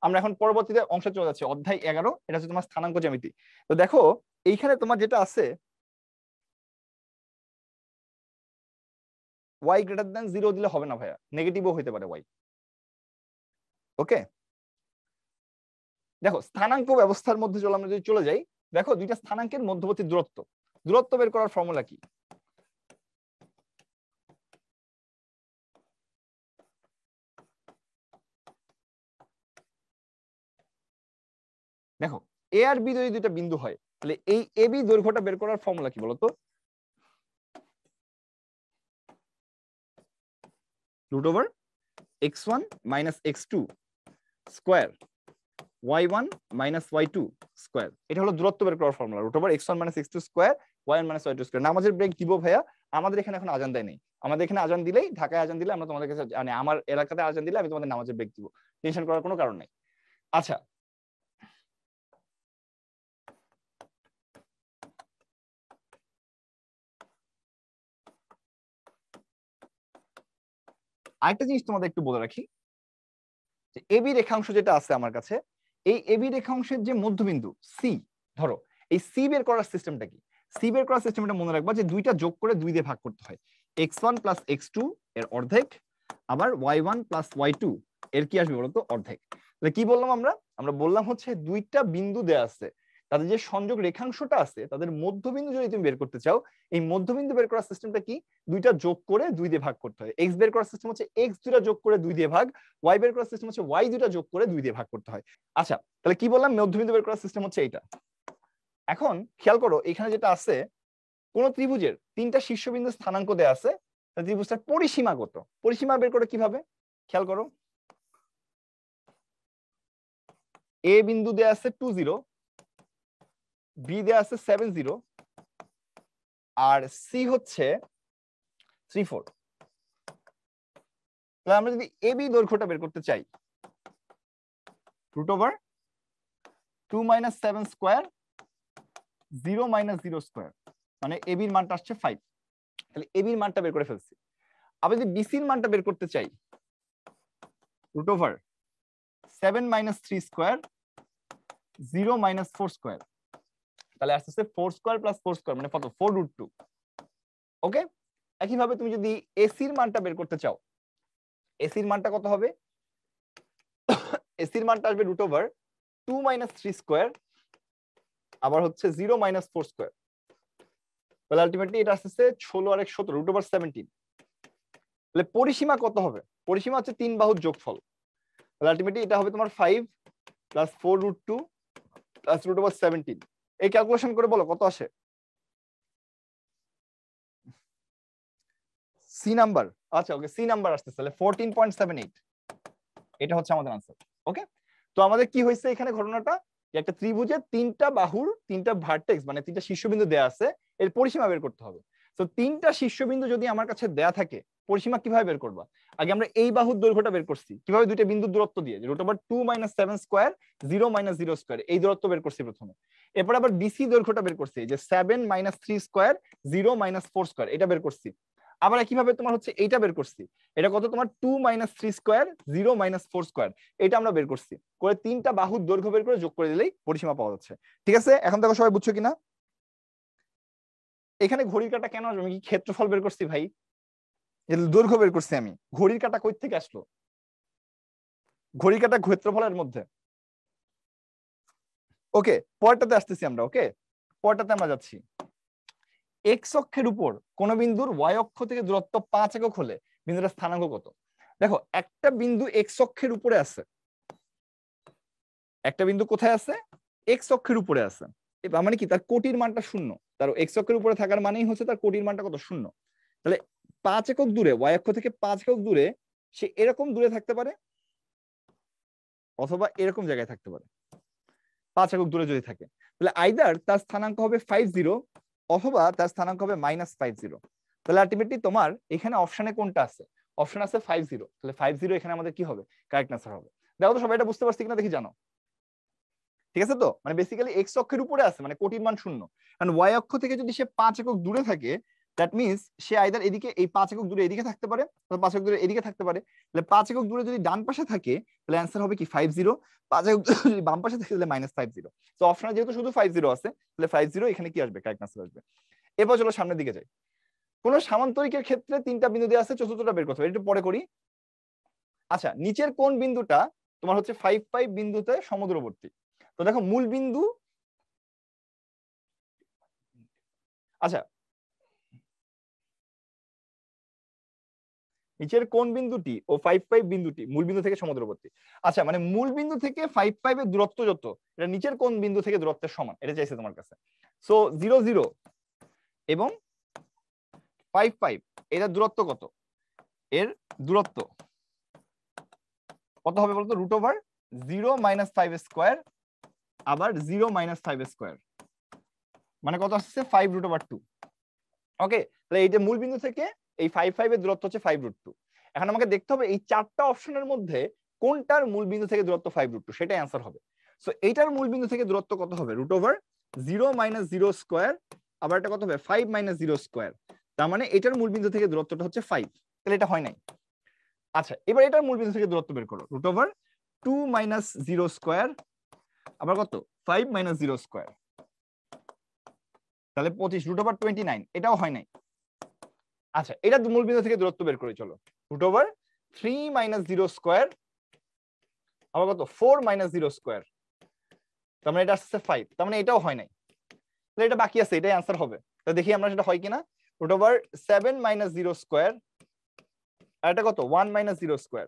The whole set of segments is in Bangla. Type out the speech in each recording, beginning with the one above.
আমরা এখন পরবর্তীতে অংশে চলে যাচ্ছি, অধ্যায় 11, এটা হচ্ছে তোমার স্থানাঙ্ক জ্যামিতি। তো দেখো এইখানে তোমার যেটা আছে y গ্রেটার দ্যান 0 দিলে হবে না ভাইয়া, নেগেটিভও হইতে পারে y। ওকে, দেখো স্থানাঙ্ক ব্যবস্থার মধ্যে আমরা যদি চলে যাই, দেখো দুইটা স্থানাঙ্কের মধ্যবর্তী দূরত্ব বের করার ফর্মুলা কি? দেখো এ আর বি যদি দুইটা বিন্দু হয়, তাহলে এই এ বি দৈর্ঘ্যটা বের করার ফর্মুলা কি বলতো? √(x1 - x2) square y1 - y2 square, এটা হলো দূরত্ব বের করার formula. √(x1 - x2) square y1 - y2 square. নামাজের ব্রেক দিব ভাইয়া, আমাদের এখানে এখন আজান দেয় নাই। আমাদের এখানে আজান দিলেই, ঢাকায় আজান দিলে আমরা তোমাদের কাছে, মানে আমার এলাকাতে আজান দিলে আমি তোমাদের নামাজের ব্রেক দিব, টেনশন করার কোনো কারণ নাই। আচ্ছা, আরেকটা জিনিস তোমাদের একটু বলে রাখি, যে এবি রেখাংশ যেটা আছে আমার কাছে, এই এবি রেখাংশের যে মধ্যবিন্দু সি, ধরো এই সি বের করার সিস্টেমটা কি? সি বের করার সিস্টেমটা মনে রাখবা যে দুইটা যোগ করে 2 দিয়ে ভাগ করতে হয়। x1 + x2 এর অর্ধেক, আবার y1 + y2 এর কি আসবে বলতো? অর্ধেক। তাহলে কি বললাম আমরা বললাম হচ্ছে দুইটা বিন্দু দেয়া আছে, তাদের যে সংযোগ রেখাংশটা আছে, তাদের মধ্যবিন্দু যদি তুমি বের করতে চাও, এই মধ্যবিন্দু বের করার সিস্টেমটা কি? দুইটা যোগ করে 2 দিয়ে ভাগ করতে হয়। এক্স বের করার সিস্টেম হচ্ছে x দুইটা যোগ করে 2 দিয়ে ভাগ, ওয়াই বের করার সিস্টেম হচ্ছে y দুইটা যোগ করে 2 দিয়ে ভাগ করতে হয়। আচ্ছা, তাহলে কি বললাম? মধ্যবিন্দু বের করার সিস্টেম হচ্ছে এইটা। এখন খেয়াল করো এখানে যেটা আছে, কোন ত্রিভুজের 3টা শীর্ষবিন্দু স্থানাঙ্ক দেয়া আছে, ত্রিভুজটার পরিসীমা কত? পরিসীমা বের করে কিভাবে? খেয়াল করো, এ বিন্দু দেয়া আছে 2 0, বি দেয়া আছে 7 0, আর সি হচ্ছে 3 4। তাহলে আমরা যদি এ বি দৈর্ঘ্যটা বের করতে চাই, √2 - 7 স্কয়ার 0 - 0 স্কয়ার, মানে এ বির মানটা আসছে 5। তাহলে এ বির মানটা বের করে ফেলছি। আবার যদি বিসির মানটা বের করতে চাই, √7 - 3 স্কয়ার 0 - 4 স্কয়ার, তাহলে আসছে 4 স্কয়ার + 4 স্কয়ার, মানে কত? 4√2। ওকে, একইভাবে তুমি যদি এসির মানটা বের করতে চাও, এসির মানটা কত হবে? এসির মানটা আসবে √2 - 3 স্কয়ার, আবার হচ্ছে 0 - 4 স্কয়ার, তাহলে আলটিমেটলি এটা আসছে 16 আর 1 17, √17। তাহলে পরিসীমা কত হবে? পরিসীমা হচ্ছে 3 বাহুর যোগফল। তাহলে আলটিমেটলি এটা হবে তোমার 5 + 4√2 + √17। এই ক্যালকুলেশন করে বলো কত আসে? সি নাম্বার, আচ্ছা ওকে, সি নাম্বার আসছে তাহলে 14.78। এটা হচ্ছে আমাদের আনসার। ওকে, তো আমাদের কি হয়েছে এখানে ঘটনাটা, যে একটা ত্রিভুজের 3টা বাহুর 3টা ভার্টেক্স, মানে 3টা শীর্ষবিন্দু দেয়া আছে, এর পরিসীমা বের করতে হবে। তো 3টা শীর্ষবিন্দু যদি আমার কাছে দেয়া থাকে, পরিসীমা কিভাবে বের করবা? আগে আমরা এই বাহুর দৈর্ঘ্যটা বের করছি কিভাবে? দুইটা বিন্দুর দূরত্ব দিয়ে, যে √2 - 7 স্কয়ার 0 - 0 স্কয়ার, এই দূরত্ব বের করছি প্রথমে। এরপর আবার বিসি দৈর্ঘ্যটা বের করছি, যে 7 - 3 স্কয়ার 0 - 4 স্কয়ার, এটা বের করছি। আবার একইভাবে তোমার হচ্ছে এইটা বের করছি, এটা কত? তোমার 2 - 3 স্কয়ার 0 - 4 স্কয়ার, এটা আমরা বের করছি। করে 3টা বাহুর দৈর্ঘ্য বের করে যোগ করে দিলেই পরিসীমা পাওয়া যাচ্ছে। ঠিক আছে, এখন দেখো সবাই বুঝছো কিনা? এখানে ঘড়ির কাঁটা কেন আসবে? আমি কি ক্ষেত্রফল বের করছি ভাই? দৈর্ঘ্য বের করছি আমি, ঘড়ির কাঁটা কই থেকে আসলো? ঘড়ির কাঁটা ক্ষেত্রফলের মধ্যে। ওকে, পরেরটাতে আসতেছি আমরা। ওকে, পরেরটাতে আমরা যাচ্ছি। এক্স অক্ষের উপর কোন বিন্দুর ওয়াই অক্ষ থেকে দূরত্ব 5 একক হলে বিন্দুটার স্থানাঙ্ক কত? দেখো একটা বিন্দু এক্স অক্ষের উপরে আছে, একটা বিন্দু কোথায় আছে? এক্স অক্ষের উপরে আছে। এবার মানে কি, তার কোটির মানটা 0। তার এক্স অক্ষের উপরে থাকার মানেই হচ্ছে তার কোটির মানটা কত? 0। তাহলে 5 একক দূরে, ওয়াই অক্ষ থেকে 5 একক দূরে সে এরকম দূরে থাকতে পারে, অথবা এরকম জায়গায় থাকতে পারে। 5 একক দূরে যদি থাকে, তাহলে আইদার তার স্থানাঙ্ক হবে 50, অথবা তার স্থানাঙ্ক হবে -50। তাহলে আলটিমেটলি তোমার এখানে অপশনে কোনটা আছে? অপশন আছে 50। তাহলে 50 এখানে আমাদের কি হবে? কারেক্ট আনসার হবে। দেখো তো সবাই এটা বুঝতে পারছি কিনা দেখি, জানো? ঠিক আছে, তো মানে বেসিক্যালি এক্স অক্ষের উপরে আছে, মানে কোটির মান 0। কারণ ওয়াই অক্ষ থেকে যদি সে 5 একক দূরে থাকে, দ্যাট মিনস সে আইদার এদিকে এই 5 একক দূরে এদিকে থাকতে পারে, 5 একক দূরে এদিকে থাকতে পারে। তাহলে 5 একক দূরে যদি ডান পাশে থাকে তাহলে অ্যান্সার হবে কি 50, 5 একক যদি বাম পাশে থাকে তাহলে -50। তো অপশনে যেহেতু শুধু 50 আছে তাহলে 50 এখানে কি আসবে, কারেক্ট আনসার আসবে। এবার চলো সামনের দিকে যাই। কোন সামান্তরিকের ক্ষেত্রে 3টা বিন্দু দেওয়া আছে, চতুর্থটা বের করতে হবে, একটু পরে করি। আচ্ছা, নিচের কোন বিন্দুটা তোমার হচ্ছে 5 5 বিন্দুতে সমদূরবর্তী? তো দেখো মূল বিন্দু, আচ্ছা নিচের কোন বিন্দুটি ও 5 5 বিন্দুটি মূল বিন্দু থেকে সমদূরবর্তী? আচ্ছা মানে মূল বিন্দু থেকে 5 5 এর দূরত্ব যত, এটা নিচের কোন বিন্দু থেকে দূরত্বের সমান, এটা চাইছে তোমার কাছে। সো 0 0 এবং 5 5 এর দূরত্ব কত? এর দূরত্ব কত হবে বলতো? √0 - 5 স্কয়ার আবার 0 - 5 স্কয়ার, মানে কত আসছে 5√2। ওকে, তাহলে এই যে মূল বিন্দু থেকে এই 5 5 এর দূরত্ব হচ্ছে 5√2। এখন আমাকে দেখতে হবে এই 4টা অপশনের মধ্যে কোনটার মূল বিন্দু থেকে দূরত্ব 5√2, সেটাই অ্যান্সার হবে। সো এইটার মূল বিন্দু থেকে দূরত্ব কত হবে? √0 - 0 স্কয়ার আবার এটা কত হবে 5 - 0 স্কয়ার, তার মানে এটার মূল বিন্দু থেকে দূরত্বটা হচ্ছে 5। তাহলে এটা হয় নাই। আচ্ছা এবার এটার মূল বিন্দু থেকে দূরত্ব বের করো, √2 - 0 স্কয়ার আবার কত 5 - 0 স্কয়ার, তাহলে 25, √29, এটাও হয় নাই। আচ্ছা এটা মূল বিন্দু থেকে দূরত্ব বের করি চলো, √3 - 0 স্কয়ার আবার কত 4 - 0 স্কয়ার, তার মানে এটা আসছে 5, তার মানে এটাও হয় নাই। তাহলে এটা বাকি আছে, এটাই অ্যান্সার হবে। তো দেখি আমরা সেটা হয় কিনা। √7 - 0 স্কয়ার আর এটা কত 1 - 0 স্কয়ার,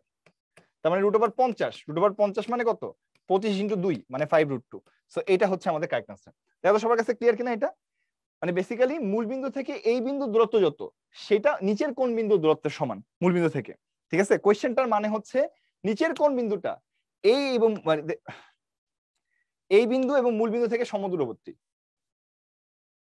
তার মানে √50, √50 মানে কত 25 × 2 মানে 5√2। সো এটা হচ্ছে আমাদের কারেক্ট আনসার। দেখো সবার কাছে ক্লিয়ার কিনা এটা? মানে বেসিক্যালি মূল বিন্দু থেকে এই বিন্দু দূরত্ব যত, সেটা নিচের কোন বিন্দু দূরত্বের সমান মূল বিন্দু থেকে। ঠিক আছে, কোশ্চেনটার মানে হচ্ছে নিচের কোন বিন্দুটা এই এবং মানে এই বিন্দু এবং মূল বিন্দু থেকে সমদূরবর্তী।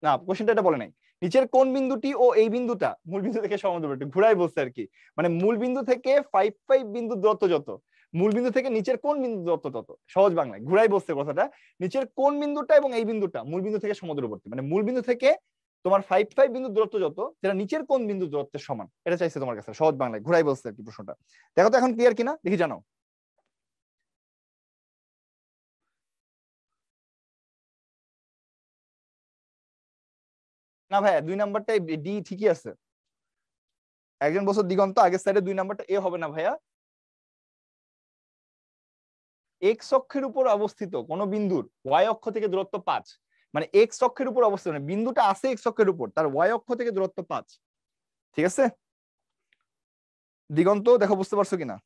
না, কোশ্চেনটা এটা বলে নাই নিচের কোন বিন্দুটি ও এই বিন্দুটা মূল বিন্দু থেকে সমদূরবর্তী, ঘুরাই বলছে আর কি। মানে মূল বিন্দু থেকে 5 5 বিন্দু দূরত্ব যত, মূল বিন্দু থেকে নিচের কোন বিন্দু দূরত্ব তত, সহজ বাংলায় ঘুরাই বলছে কথাটা। নিচের কোন বিন্দুটা এবং এই বিন্দুটা মূল বিন্দু থেকে সমদূরবর্তী, মানে মূল বিন্দু থেকে তোমার 5 5 বিন্দু দূরত্ব যত, যেটা নিচের কোন বিন্দু দূরত্বের সমান, এটা চাইছে তোমার কাছে, সহজ বাংলায় ঘুরাই বলছে আর কি প্রশ্নটা। দেখো তো এখন ক্লিয়ার কিনা, দেখি জানো। না ভাই 2 নাম্বারটা ডি ঠিকই আছে। একজন বছর দিগন্ত আগের সাইডে 2 নাম্বারটা এ হবে না ভাইয়া। এক্স অক্ষের উপর অবস্থিত কোন বিন্দুর ওয়াই অক্ষ থেকে দূরত্ব 5, মানে এক্স অক্ষের উপর অবস্থিত মানে বিন্দুটা আছে এক্স অক্ষের উপর, তার ওয়াই অক্ষ থেকে দূরত্ব 5। ঠিক আছে দিগন্ত, দেখো বুঝতে পারছো কিনা?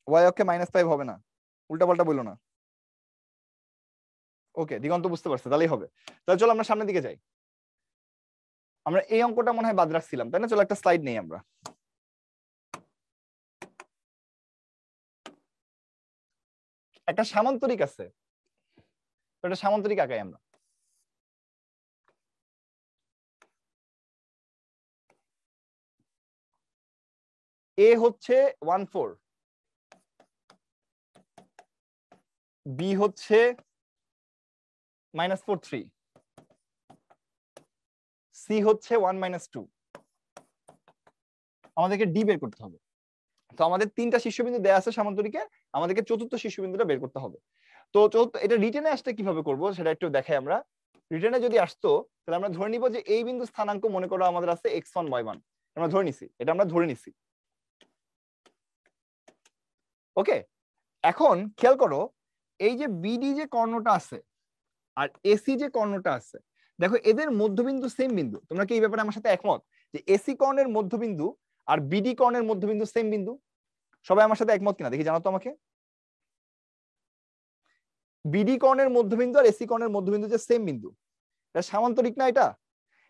ওয়াই অক্ষে -5 হবে না, উল্টা পাল্টা বললো না। ওকে দিগন্ত বুঝতে পারছে, তাহলেই হবে। তাহলে চলো আমরা সামনের দিকে যাই। আমরা এই অঙ্কটা মনে হয় বাদ রাখছিলাম, তাই না? চলো একটা স্লাইড নেই আমরা। একটা সামান্তরিক আছে, একটা সামান্তরিক আঁকাই আমরা। এ হচ্ছে 1 4, বি হচ্ছে -4 3, সি হচ্ছে 1 - 2। আমাদেরকে ডি বের করতে হবে। তো আমাদের 3টা শীর্ষবিন্দু দেয়া আছে সামান্তরিকে, আমাদেরকে চতুর্থ শীর্ষবিন্দুটা বের করতে হবে। তো এটা রিটেনে আসতে কিভাবে করব সেটা একটু দেখাই আমরা। রিটেনে যদি আসতো তাহলে আমরা ধরে নিব যে এই বিন্দু স্থানাঙ্ক মনে করো আমাদের আছে x1 y1, আমরা ধরে নিছি, এটা আমরা ধরে নিছি। ওকে, এখন খেয়াল করো এই যে বিডি যে কর্ণটা আছে আর এসি যে কর্ণটা আছে, দেখো এদের মধ্যবিন্দু সেম বিন্দু। তোমরা কি এই ব্যাপারে আমার সাথে একমত যে এসি কর্ণের মধ্যবিন্দু আর বিডি কর্ণের মধ্যবিন্দু সেম বিন্দু? সবাই আমার সাথে একমত কিনা দেখি জানো তো আমাকে। বিডি কর্ণের মধ্যবিন্দু আর এসি কর্ণের মধ্যবিন্দু যে সেম বিন্দু, এটা সামান্তরিক না? এটা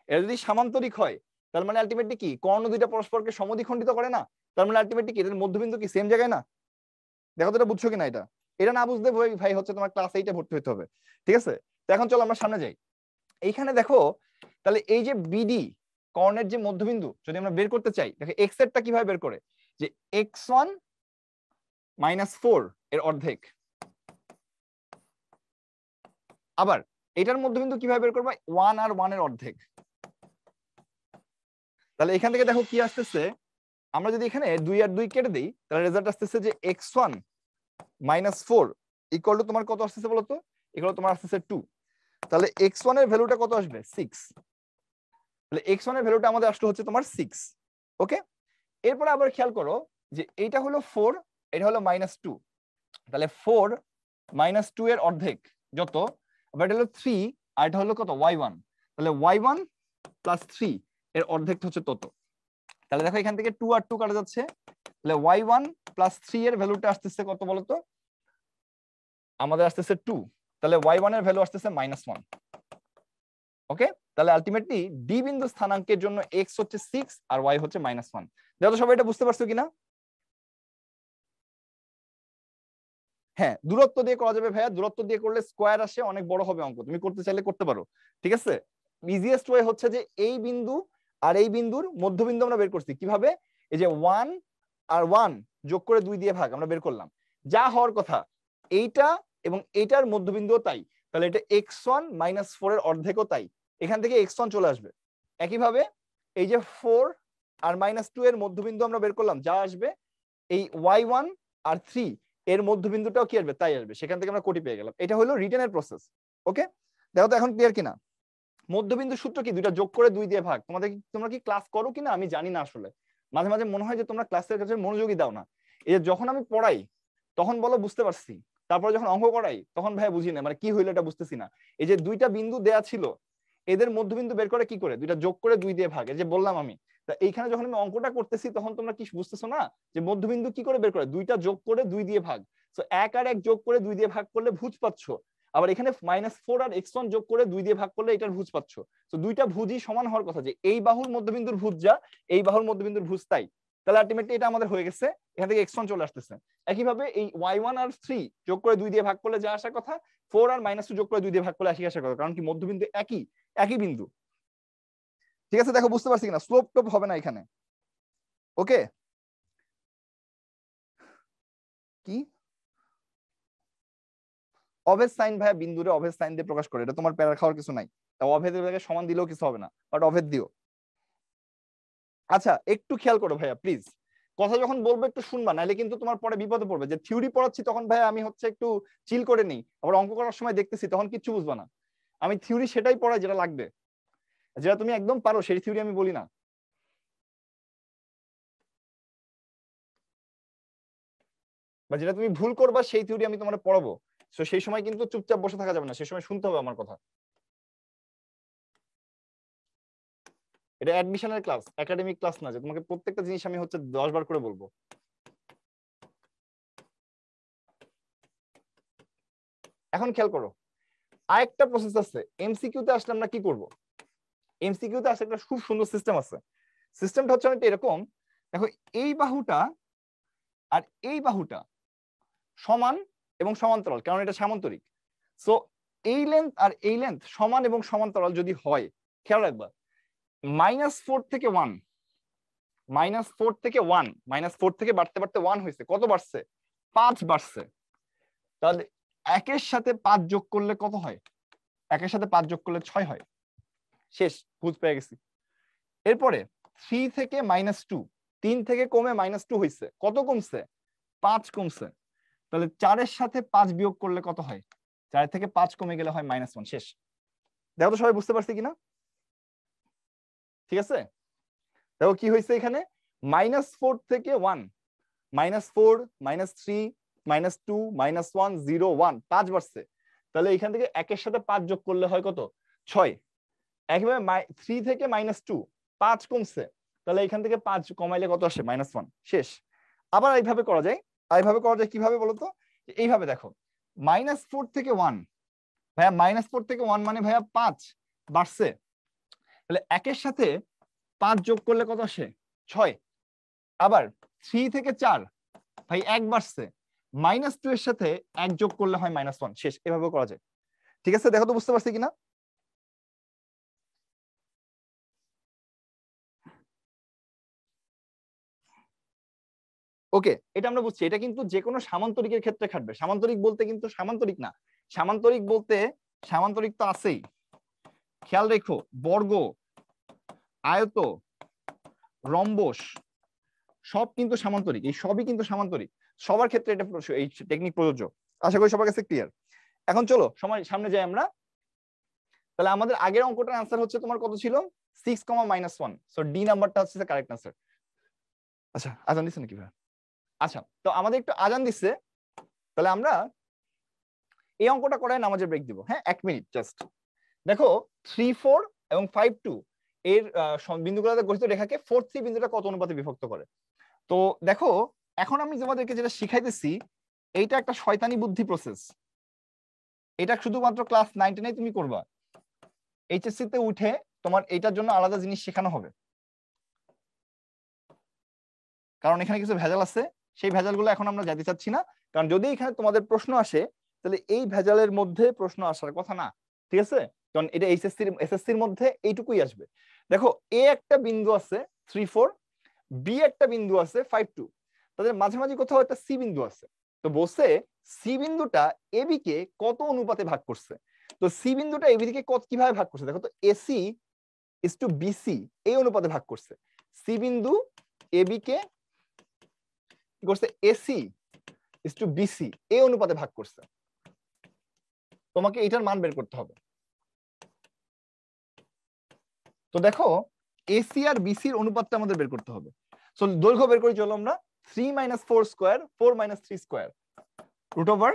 যদি সামান্তরিক হয় তার মানে আলটিমেটলি কি কর্ণ দুইটা পরস্পরকে সমদ্বিখণ্ডিত করে না? তার মানে আলটিমেটলি কি এদের মধ্যবিন্দু কি সেম জায়গায় না? দেখো তো এটা বুঝছো কিনা এটা। এটা না বুঝতে ভাই হচ্ছে তোমার ক্লাস 8-এ ভর্তি হতে হবে। ঠিক আছে, তো এখন চলো আমরা সামনে যাই। এইখানে দেখো তাহলে এই যে বিডি কর্ণের যে মধ্যবিন্দু যদি আমরা বের করতে চাই, দেখো এক্স এরটা কিভাবে বের করে, যে x1 -4 এর অর্ধেক। আবার এটার মধ্যবিন্দু কিভাবে বের করবা? 1 আর 1 এর অর্ধেক। তাহলে এখান থেকে দেখো কি আসতেছে, আমরা যদি এখানে 2 আর 2 কেটে দিই তাহলে রেজাল্ট আসতেছে যে x1 -4 ইকুয়াল টু তোমার কত আসতেছে বলো তো? এগুলো তোমার আসতেছে 2। তাহলে x1 এর ভ্যালুটা কত আসবে? 6। তাহলে x1 এর ভ্যালুটা আমাদের আসলে হচ্ছে তোমার 6। ওকে, এরপরে আবার খেয়াল করো যে এইটা হলো 4, এটা হলো -2। তাহলে 4 -2 এর অর্ধেক যত, আবার এটা হলো 3 আর এটা হলো কত? y1। তাহলে y1 + 3 এর অর্ধেক হচ্ছে তত। তাহলে দেখো এখান থেকে 2 আর 2 কাটা যাচ্ছে, তাহলে y1 + 3 এর ভ্যালুটা আসতেছে কত বলতো? আমাদের আসতেছে 2। তাহলে y1 এর ভ্যালু আসতেছে -1। ওকে, তাহলে আলটিমেটলি ডি বিন্দু স্থানাঙ্কের জন্য x হচ্ছে 6 আর y হচ্ছে -1। দেখো সবাই এটা বুঝতে পারছো কিনা? হ্যাঁ, দূরত্ব দিয়ে করা যাবে ভাইয়া, দূরত্ব দিয়ে করলে স্কয়ার আসে, অনেক বড় হবে অঙ্ক, তুমি করতে চাইলে করতে পারো। ঠিক আছে, ইজিয়েস্ট ওয়ে হচ্ছে যে এই বিন্দু আর এই বিন্দুর মধ্যবিন্দু আমরা বের করছি কিভাবে? এই যে 1 আর 1 যোগ করে 2 দিয়ে ভাগ আমরা বের করলাম, যা হওয়ার কথা এইটা এবং এইটার মধ্যবিন্দুও তাই। তাহলে এটা x1 -4 এর অর্ধেকও তাই, এখান থেকে x1 চলে আসবে। একইভাবে এই যে 4 আর -2 এর মধ্যবিন্দু আমরা বের করলাম, যা আসবে এই y1 আর 3 এর মধ্যবিন্দুটাও কি আসবে? তাই আসবে। সেখান থেকে আমরা কোটি পেয়ে গেলাম। এটা হলো রিটেনের প্রসেস। ওকে, দেখো তো এখন ক্লিয়ার কিনা? মধ্যবিন্দু সূত্র কি? দুইটা যোগ করে 2 দিয়ে ভাগ। তোমরা কি ক্লাস করো কিনা আমি জানি না, আসলে মাঝে মাঝে মনে হয় যে তোমরা ক্লাসের কাছে মনোযোগী দাও না। এই যে যখন আমি পড়াই তখন বলো বুঝতে পারছি, তারপরে যখন অঙ্ক করাই তখন ভাই বুঝি না, মানে কি হইলো এটা বুঝতেছি না। এই যে দুইটা বিন্দু দেয়া ছিল, এদের মধ্যবিন্দু বের করে কি করে? দুইটা যোগ করে 2 দিয়ে ভাগ, এই যে বললাম আমি। তা এইখানে যখন আমি অঙ্কটা করতেছি তখন তোমরা কি বুঝতেছো না যে মধ্যবিন্দু কি করে বের করে? দুইটা যোগ করে 2 দিয়ে ভাগ। সো 1 আর 1 যোগ করে 2 দিয়ে ভাগ করলে ভুজ পাচ্ছ। আবার এখানে -4 আর x1 যোগ করে 2 দিয়ে ভাগ করলে এটার ভুজ পাচ্ছ। তো দুইটা ভুজই সমান হওয়ার কথা, যে এই বাহুর মধ্যবিন্দুর ভুজ যা, এই বাহুর মধ্যবিন্দুর ভুজ তাই। তাহলে আলটিমেটলি এটা আমাদের হয়ে গেছে, এখান থেকে x1 চলে আসতেছে। একইভাবে এই y1 আর 3 যোগ করে 2 দিয়ে ভাগ করলে যা আসার কথা, 4 আর -2 যোগ করে 2 দিয়ে ভাগ করলে আসার কথা, কারণ কি মধ্যবিন্দু একই, একই বিন্দু। ঠিক আছে, দেখো বুঝতে পারছি কিনা? স্লোপ টোপ হবে না এখানে। ওকে, কি অভেদ সাইন ভাইয়া? বিন্দুরে অভেদ সাইন দিয়ে প্রকাশ করে, এটা তোমার প্যারা খাওয়ার কিছু নাই। তা অভেদের জায়গায় সমান দিলেও কিছু হবে না, বাট অভেদ দিও। আচ্ছা একটু খেয়াল করো ভাইয়া প্লিজ, কথা যখন বলবো একটু শুনবা, নাহলে কিন্তু তোমার পরে বিপদে পড়বে। যে থিওরি পড়াচ্ছি তখন ভাইয়া আমি হচ্ছে একটু চিল করে নিই, আবার অঙ্ক করার সময় দেখতেছি তখন কিচ্ছু বুঝবা না। আমি থিওরি সেটাই পড়াই যেটা লাগবে, যেটা তুমি একদম পারো সেই থিওরি আমি বলি না। বা যেটা তুমি ভুল করবা সেই থিওরি আমি তোমার পড়াবো। তো সেই সময় কিন্তু চুপচাপ বসে থাকা যাবে না, সেই সময় শুনতে হবে আমার কথা। এটা অ্যাডমিশনের ক্লাস, একাডেমিক ক্লাস না যে তোমাকে প্রত্যেকটা জিনিস আমি হচ্ছে 10 বার করে বলবো। এখন খেয়াল করো, আরেকটা প্রসেস আছে। এমসিকিউ তে আসলে আমরা কি করব? এমসিকিউ তে আসলে একটা খুব সুন্দর সিস্টেম আছে। সিস্টেমটা হচ্ছে অনেকটা এরকম, দেখো এই বাহুটা আর এই বাহুটা সমান এবং সমান্তরাল, কারণ এটা সামান্তরিক। সো এই লেন্থ আর এই লেন্থ সমান এবং সমান্তরাল যদি হয়, খেয়াল রাখবা -4 থেকে 1, -4 থেকে 1, -4 থেকে বাড়তে বাড়তে 1 হয়েছে, কত বাড়ছে? 5 বাড়ছে। তাহলে একের সাথে 5 যোগ করলে কত হয়? একের সাথে 5 যোগ করলে 6 হয়। শেষ, বুঝ পেয়ে গেছি। এরপরে 3 থেকে -2, 3 থেকে কমে -2 হয়েছে, কত কমছে? 5 কমছে। তাহলে 4 এর সাথে 5 বিয়োগ করলে কত হয়? 4 থেকে 5 কমে গেলে হয় -1। শেষ। দেখো তো সবাই বুঝতে পারছি কিনা? ঠিক আছে, দেখো কি হয়েছে এখানে, -4 থেকে 1, -4, -3, -2, -1, 0, 1, 5 বাড়ছে। তাহলে এখান থেকে একের সাথে 5 যোগ করলে হয় কত? 6। একইভাবে 3 থেকে -2, 5 কমছে, তাহলে এখান থেকে 5 কমাইলে কত আসে? -1। শেষ। আবার এইভাবে করা যায়, এইভাবে করা যায় কিভাবে বলতো? এইভাবে দেখো, -4 থেকে 1, ভাইয়া -4 থেকে 1 মানে ভাইয়া 5 বাড়ছে, তাহলে একের সাথে 5 যোগ করলে কত আসে? 6। আবার 3 থেকে 4, ভাই 1 বাড়ছে, -2 এর সাথে 1 যোগ করলে হয় -1। শেষ, এভাবে করা যায়। ঠিক আছে, দেখো তো বুঝতে পারছি কিনা? ওকে, এটা আমরা বুঝছি। এটা কিন্তু যে কোনো সামান্তরিকের ক্ষেত্রে খাটবে। সামান্তরিক বলতে কিন্তু সামান্তরিক না, সামান্তরিক বলতে সামান্তরিক তো আছেই, খেয়াল রেখো, বর্গ, আয়ত, রম্বস সব কিন্তু সামান্তরিক, এই সবই কিন্তু সামান্তরিক, সবার ক্ষেত্রে এটা এই টেকনিক প্রযোজ্য। আশা করি সবার কাছে ক্লিয়ার। এখন চলো সময় সামনে যাই আমরা। তাহলে আমাদের আগের অঙ্কটার আনসার হচ্ছে তোমার কত ছিল, 6, সো ডি নাম্বারটা হচ্ছে কারেক্ট আনসার। আচ্ছা, আজান দিচ্ছে নাকি ভাই? আচ্ছা, তো আমাদের একটু আজান দিচ্ছে, তাহলে আমরা এই অঙ্কটা করায় নামাজের ব্রেক দিব। হ্যাঁ, 1 মিনিট জাস্ট। দেখো 3, 4 এবং 5, 2 এর বিন্দুগুলোতে গঠিত রেখাকে 4, 3 বিন্দুটা কত অনুপাতে বিভক্ত করে। তো দেখো এখন আমি তোমাদেরকে যেটা শিখাইতেছি এইটা একটা শয়তানি বুদ্ধি প্রসেস। এটা শুধুমাত্র ক্লাস 9, 10 তুমি করবা, এইচএসসি তে উঠে তোমার এটার জন্য আলাদা জিনিস শেখানো হবে, কারণ এখানে কিছু ভেজাল আছে। সেই ভেজালগুলো এখন আমরা যাইতে চাচ্ছি না, কারণ যদি এখানে তোমাদের প্রশ্ন আসে তাহলে এই ভেজালের মধ্যে প্রশ্ন আসার কথা না, ঠিক আছে? কারণ এটা এসএসসির মধ্যে এইটুকুই আসবে। দেখো এ একটা বিন্দু আছে 3, 4, বি একটা বিন্দু আছে 5, 2, তাদের মাঝামাঝি কোথাও একটা সি বিন্দু আছে। তো বলছে সি বিন্দুটা এবি কে কত অনুপাতে ভাগ করছে। তো সি বিন্দুটা এবি কে কত কিভাবে ভাগ করছে, দেখো তো এসি ইজ টু বিসি এই অনুপাতে ভাগ করছে। সি বিন্দু এবি কে কি করছে, এসি ইজ টু বিসি এই অনুপাতে ভাগ করছে। তোমাকে এটার মান বের করতে হবে। তো দেখো এসি আর বিসির অনুপাতটা আমাদের বের করতে হবে। সো দৈর্ঘ্য বের করে চলো আমরা, 3 - 4 square 4 - 3 square root over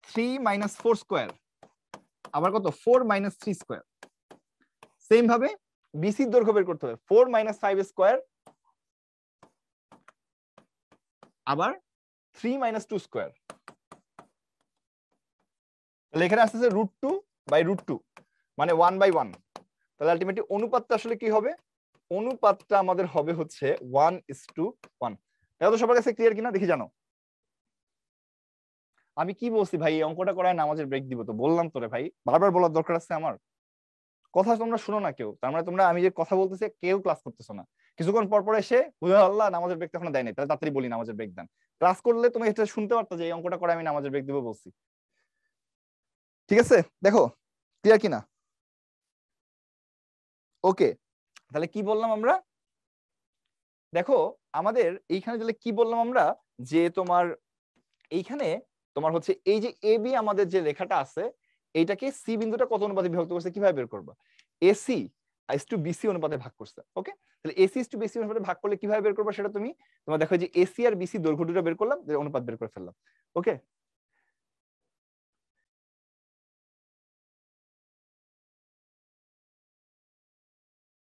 3 - 4 square আবার কত 4 - 3 স্কয়ার। সেম ভাবে বিসির দৈর্ঘ্য বের করতে হবে, 4 - 5 স্কয়ার আবার 3 - 2 স্কয়ার। তাহলে এখানে আসছে √2/√2 মানে 1/1। তাহলে আলটিমেটলি অনুপাতটা আসলে কি হবে, অনুপাতটা আমাদের হবে হচ্ছে 1:1। এটা তো সবার কাছে ক্লিয়ার কিনা দেখি জানো। আমি কি বলছি ভাই, এই অঙ্কটা করায় নামাজের ব্রেক দিব, তো বললাম তোরে ভাই, বারবার বলার দরকার আছে আমার? কথা তোমরা শুনো না কেউ, তার মানে তোমরা আমি যে কথা বলতেছি কেউ ক্লাস করতেছো না। কিছুক্ষণ পর পর এসে বুঝা আল্লাহ নামাজের ব্রেক তখন দেয় নাই, তাহলে তাড়াতাড়ি বলি নামাজের ব্রেক দেন। ক্লাস করলে তুমি এটা শুনতে পারতো যে এই অঙ্কটা করে আমি নামাজের ব্রেক দিব বলছি। ঠিক আছে, দেখো ক্লিয়ার কিনা। ওকে, তাহলে কি বললাম আমরা, দেখো আমাদের এইখানে তাহলে কি বললাম আমরা, যে তোমার এইখানে তোমার হচ্ছে এই যে এ বি আমাদের যে রেখাটা আছে এইটাকে সি বিন্দুটা কত অনুপাতে বিভক্ত করছে কিভাবে বের করবা, এসি ইজ টু বিসি অনুপাতে ভাগ করছে। ওকে, তাহলে এসি ইজ টু বিসি অনুপাতে ভাগ করলে কিভাবে বের করবা সেটা তুমি তোমার দেখো যে এসি আর বিসি দৈর্ঘ্য দুটো বের করলাম, অনুপাত বের করে ফেললাম। ওকে,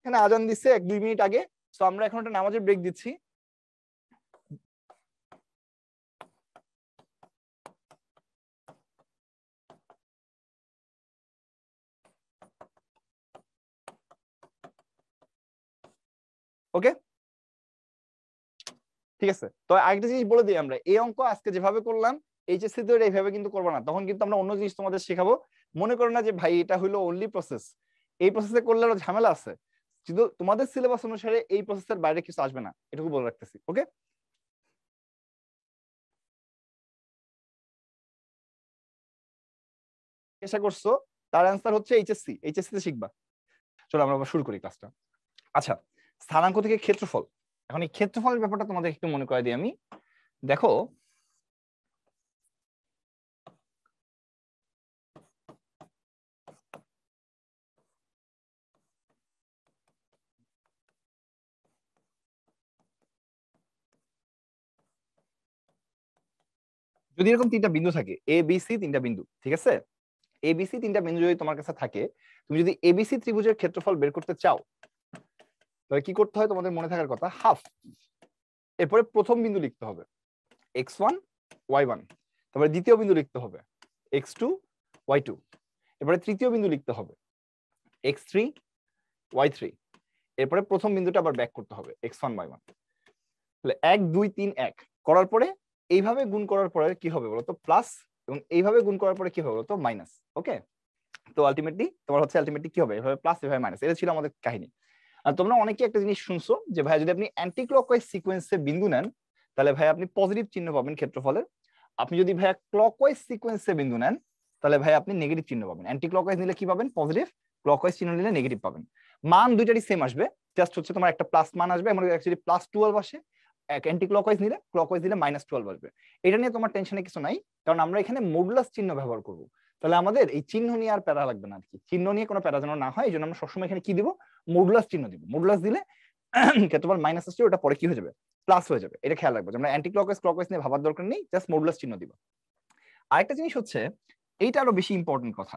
এখানে আজান দিচ্ছে 1-2 মিনিট আগে, তো আমরা এখন একটা নামাজের ব্রেক দিচ্ছি। ওকে, ঠিক আছে। তো আরেকটা জিনিস বলে দিই, আমরা এই অঙ্ক আজকে যেভাবে করলাম এইচএসসি তে এইভাবে কিন্তু করবো না, তখন কিন্তু আমরা অন্য জিনিস তোমাদের শেখাবো। মনে করো না যে ভাই এটা হলো অনলি প্রসেস, এই প্রসেসে করলে আরো ঝামেলা আছে, কিন্তু তোমাদের সিলেবাস অনুসারে এই প্রসেসের বাইরে কিছু আসবে না, এটুকু বলে রাখতেছি। ওকে, চেষ্টা করছো তার অ্যান্সার হচ্ছে এইচএসসি তে শিখবা। চলো আমরা আবার শুরু করি ক্লাসটা। আচ্ছা, স্থানাঙ্ক থেকে ক্ষেত্রফল, এখন এই ক্ষেত্রফলের ব্যাপারটা তোমাদের একটু মনে করে দিই আমি। দেখো যদি এরকম তিনটা বিন্দু থাকে এ বি সি, তিনটা বিন্দু, ঠিক আছে, এবিসি তিনটা বিন্দু যদি তোমার কাছে থাকে, তুমি যদি এবিসি ত্রিভুজের ক্ষেত্রফল বের করতে চাও তাহলে কি করতে হয়, তোমাদের মনে থাকার কথা হাফ, এরপরে প্রথম বিন্দু লিখতে হবে x1 y1, তারপরে দ্বিতীয় বিন্দু লিখতে হবে x2 y2, এরপরে তৃতীয় বিন্দু লিখতে হবে x3 y3, এরপরে প্রথম বিন্দুটা আবার ব্যাক করতে হবে x1 y1। তাহলে 1 2 3 1 করার পরে এইভাবে গুণ করার পরে কি হবে বলতো প্লাস, এবং এইভাবে গুণ করার পরে কি হবে বলতো মাইনাস। ওকে, তো আলটিমেটলি তোমার হচ্ছে আলটিমেটলি কি হবে, এভাবে প্লাস এভাবে মাইনাস, এটা ছিল আমাদের কাহিনী। আর তোমরা অনেকে একটা জিনিস শুনছো যে ভাই যদি আপনি অ্যান্টি ক্লকওয়াইজ সিকোয়েন্সে বিন্দু নেন তাহলে ভাই আপনি পজিটিভ চিহ্ন পাবেন ক্ষেত্রফলের। আপনি যদি ভাইয়া ক্লকওয়াইজ সিকোয়েন্সে বিন্দু নেন তাহলে ভাই আপনি নেগেটিভ চিহ্ন পাবেন। অ্যান্টি ক্লকওয়াইজ নিলে কি পাবেন? পজিটিভ। ক্লকওয়াইজ চিহ্ন নিলে নেগেটিভ পাবেন। মান দুইটারই সেম আসবে, জাস্ট হচ্ছে তোমার একটা প্লাস মান আসবে, আমার অ্যাকচুয়ালি +12 আসে। অ্যান্টি ক্লকওয়াইজ নিলে, ক্লকওয়াইজ দিলে -12 আসবে। এটা নিয়ে তোমার টেনশনে কিছু নাই, কারণ আমরা এখানে মডুলাস চিহ্ন ব্যবহার করব। তাহলে আমাদের এই চিহ্ন নিয়ে আর প্যারা লাগবে না আর কি। চিহ্ন নিয়ে কোনো প্যারা যেন না হয়, এই জন্য আমরা সবসময় এখানে কি দিব? মডুলাস চিহ্ন দিব। মডুলাস দিলে ক্ষেত্রফল মাইনাস আসছে, ওটা পরে কি হয়ে যাবে? প্লাস হয়ে যাবে। এটা খেয়াল রাখবো, আমরা অ্যান্টি ক্লকওয়াইজ ক্লকওয়াইজ নিয়ে ভাবার দরকার নেই, জাস্ট মডুলাস চিহ্ন দিব। আরেকটা জিনিস হচ্ছে, এইটা আরো বেশি ইম্পর্টেন্ট কথা।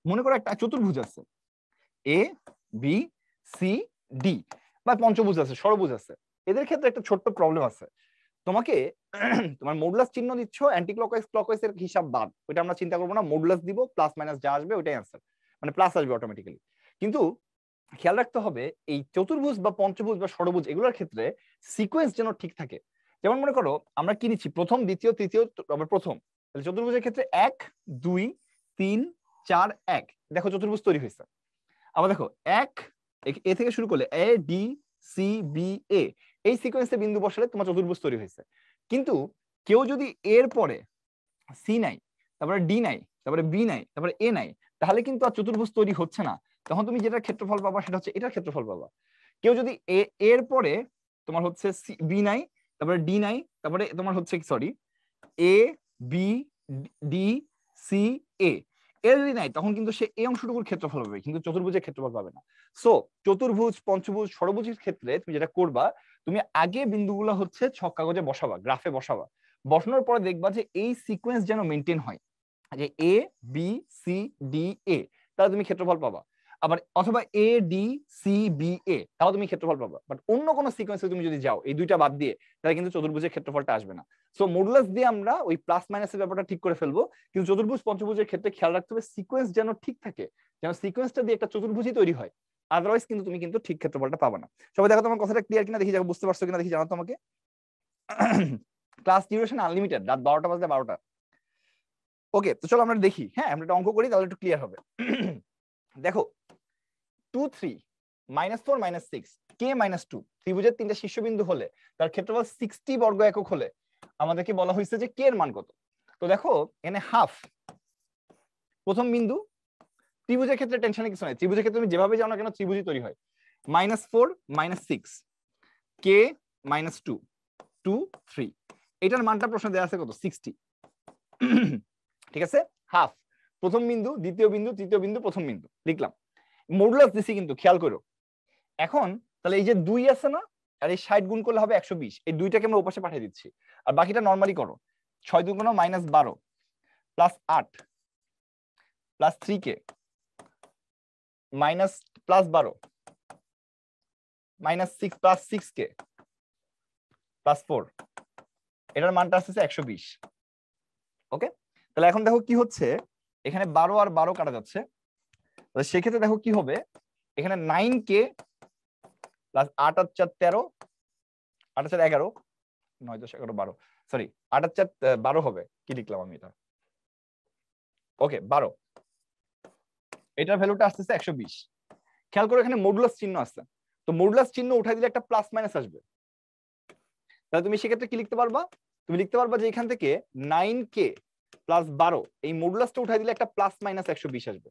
মনে করো একটা চতুর্ভুজ আছে এ বি সি ডি, বা পঞ্চভুজ আছে, ষড়ভুজ আছে। এদের ক্ষেত্রে একটা ছোট্ট প্রবলেম আছে। তোমাকে তোমার মডুলাস চিহ্ন দিচ্ছ, অ্যান্টি ক্লকওয়াইজ ক্লকওয়াইজ এর হিসাব বাদ, ওইটা আমরা চিন্তা করবো না। মডুলাস দিব, প্লাস মাইনাস যা আসবে ওইটাই অ্যান্সার, মানে প্লাস আসবে অটোমেটিক্যালি। কিন্তু খেয়াল রাখতে হবে এই চতুর্ভুজ বা পঞ্চভুজ বা ষড়ভুজ এগুলোর ক্ষেত্রে সিকোয়েন্স যেন ঠিক থাকে। যেমন মনে করো আমরা কি নিচ্ছি? প্রথম, দ্বিতীয়, তৃতীয়, আবার প্রথম। তাহলে চতুর্ভুজের ক্ষেত্রে 1 2 3 4 1, দেখো চতুর্ভুজ তৈরি হয়েছে। আবার দেখো 1 এ থেকে শুরু করলে A D C B A, এই সিকোয়েন্সে বিন্দু বসালে তোমার চতুর্ভুজ তৈরি হয়েছে। কিন্তু কেউ যদি এর পরে সি নাই, তারপরে ডি নাই, তারপরে বি নাই, তারপরে এ নাই, তাহলে কিন্তু আর চতুর্ভুজ তৈরি হচ্ছে না। তখন তুমি যেটা ক্ষেত্রফল পাবা সেটা হচ্ছে এটার ক্ষেত্রফল পাবা। কেউ যদি এর পরে তোমার হচ্ছে বি নাই, তারপরে ডি নাই, তারপরে তোমার হচ্ছে sorry A B D C এ, এর যদি নাই, তখন কিন্তু সে এই অংশটুকুর ক্ষেত্রফল পাবে, কিন্তু চতুর্ভুজের ক্ষেত্রফল পাবে না। সো চতুর্ভুজ, পঞ্চভুজ, ষড়ভুজের ক্ষেত্রে তুমি যেটা করবা, তুমি আগে বিন্দুগুলো হচ্ছে ছক কাগজে বসাবা, গ্রাফে বসাবা। বসানোর পরে দেখবা যে এই সিকোয়েন্স যেন মেনটেন হয়, যে A B C D A, তাহলে তুমি ক্ষেত্রফল পাবা। আবার অথবা A D C B A, তাও তুমি ক্ষেত্রফল পাবা। বাট অন্য কোনো সিকোয়েন্সে তুমি যদি যাও এই দুইটা বাদ দিয়ে, তাহলে কিন্তু চতুর্ভুজের ক্ষেত্রফলটা আসবে না। সো মডুলাস দিয়ে আমরা ওই প্লাস মাইনাসের ব্যাপারটা ঠিক করে ফেলবো, কিন্তু চতুর্ভুজ পঞ্চভুজের ক্ষেত্রে খেয়াল রাখতে হবে সিকোয়েন্স যেন ঠিক থাকে, যেন সিকোয়েন্সটা দিয়ে একটা চতুর্ভুজই তৈরি হয়। আদারওয়াইজ কিন্তু তুমি কিন্তু ঠিক ক্ষেত্রফলটা পাবা না। সবাই দেখো তোমার কথাটা ক্লিয়ার কিনা দেখি, যাবো বুঝতে পারছো কিনা দেখি, জানো তোমাকে। ক্লাস ডিউরেশন আনলিমিটেড, রাত 12টা বাজলে 12টা। ওকে, তো চলো আমরা দেখি। হ্যাঁ, আমরা একটা অঙ্ক করি, তাহলে একটু ক্লিয়ার হবে। দেখো 2 3 -4 -6 কে -2 ত্রিভুজের তিনটা শীর্ষবিন্দু হলে তার ক্ষেত্রফল 60 বর্গ একক হলে আমাদেরকে বলা হয়েছে যে কে এর মান কত। তো দেখো এখানে হাফ প্রথম বিন্দু। ত্রিভুজের ক্ষেত্রে টেনশনের কিছু নাই, ত্রিভুজের ক্ষেত্রে তুমি যেভাবে যাও না কেন ত্রিভুজই তৈরি হয়। -4 -6 কে -2 2 3, এটার মানটা প্রশ্ন দেওয়া আছে কত? 60। ঠিক আছে, হাফ প্রথম বিন্দু, দ্বিতীয় বিন্দু, তৃতীয় বিন্দু, প্রথম বিন্দু লিখলাম। মডুলাস দিছি কিন্তু খেয়াল করো। এখন তাহলে এই যে 2 আছে না, আর এই 60 গুণ করলে হবে 120, এই দুইটাকে আমরা ওপাশে পাঠিয়ে দিচ্ছি। আর বাকিটা নরমালি করো। 6 2 -12 +8 +3k +12 -6 +6k +4, এটার মানটা আসছে 120। ওকে, তাহলে এখন দেখো কি হচ্ছে, এখানে 12 আর 12 কাটা যাচ্ছে। তাহলে সেক্ষেত্রে দেখো কি হবে, এখানে 9k +8 + 4 13, 8 + 4 11, 9 10 11 12, সরি 8 + 4 12 হবে। কি লিখলাম আমি এটা? ওকে 12, এটার ভ্যালুটা আসতেছে 120। খেয়াল করো এখানে মডুলাস চিহ্ন আছে, তো মডুলাস চিহ্ন উঠাই দিলে একটা প্লাস মাইনাস আসবে। তাহলে তুমি সেক্ষেত্রে কি লিখতে পারবা? তুমি লিখতে পারবা যে এখান থেকে 9k + 12, এই মডুলাসটা উঠাই দিলে একটা প্লাস মাইনাস 120 আসবে।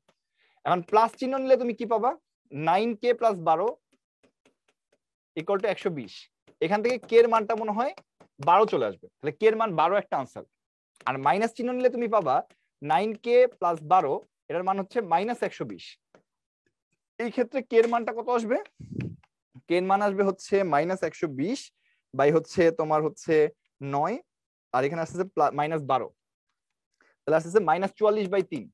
এখন প্লাস চিহ্ন নিলে তুমি কি পাবা? 9k + 12 = 120। এখান থেকে কে এর মানটা মনে হয় 12 চলে আসবে, তাহলে কে এর মান 12 একটা আনসার। আর মাইনাস চিহ্ন নিলে তুমি পাবা 9k + 12, এটার মান হচ্ছে -120। এই ক্ষেত্রে কে এর মানটা কত আসবে? কে এর মান আসবে হচ্ছে -120 বাই হচ্ছে তোমার হচ্ছে 9, আর এখানে আসছে -12, তাহলে আসছে -44/3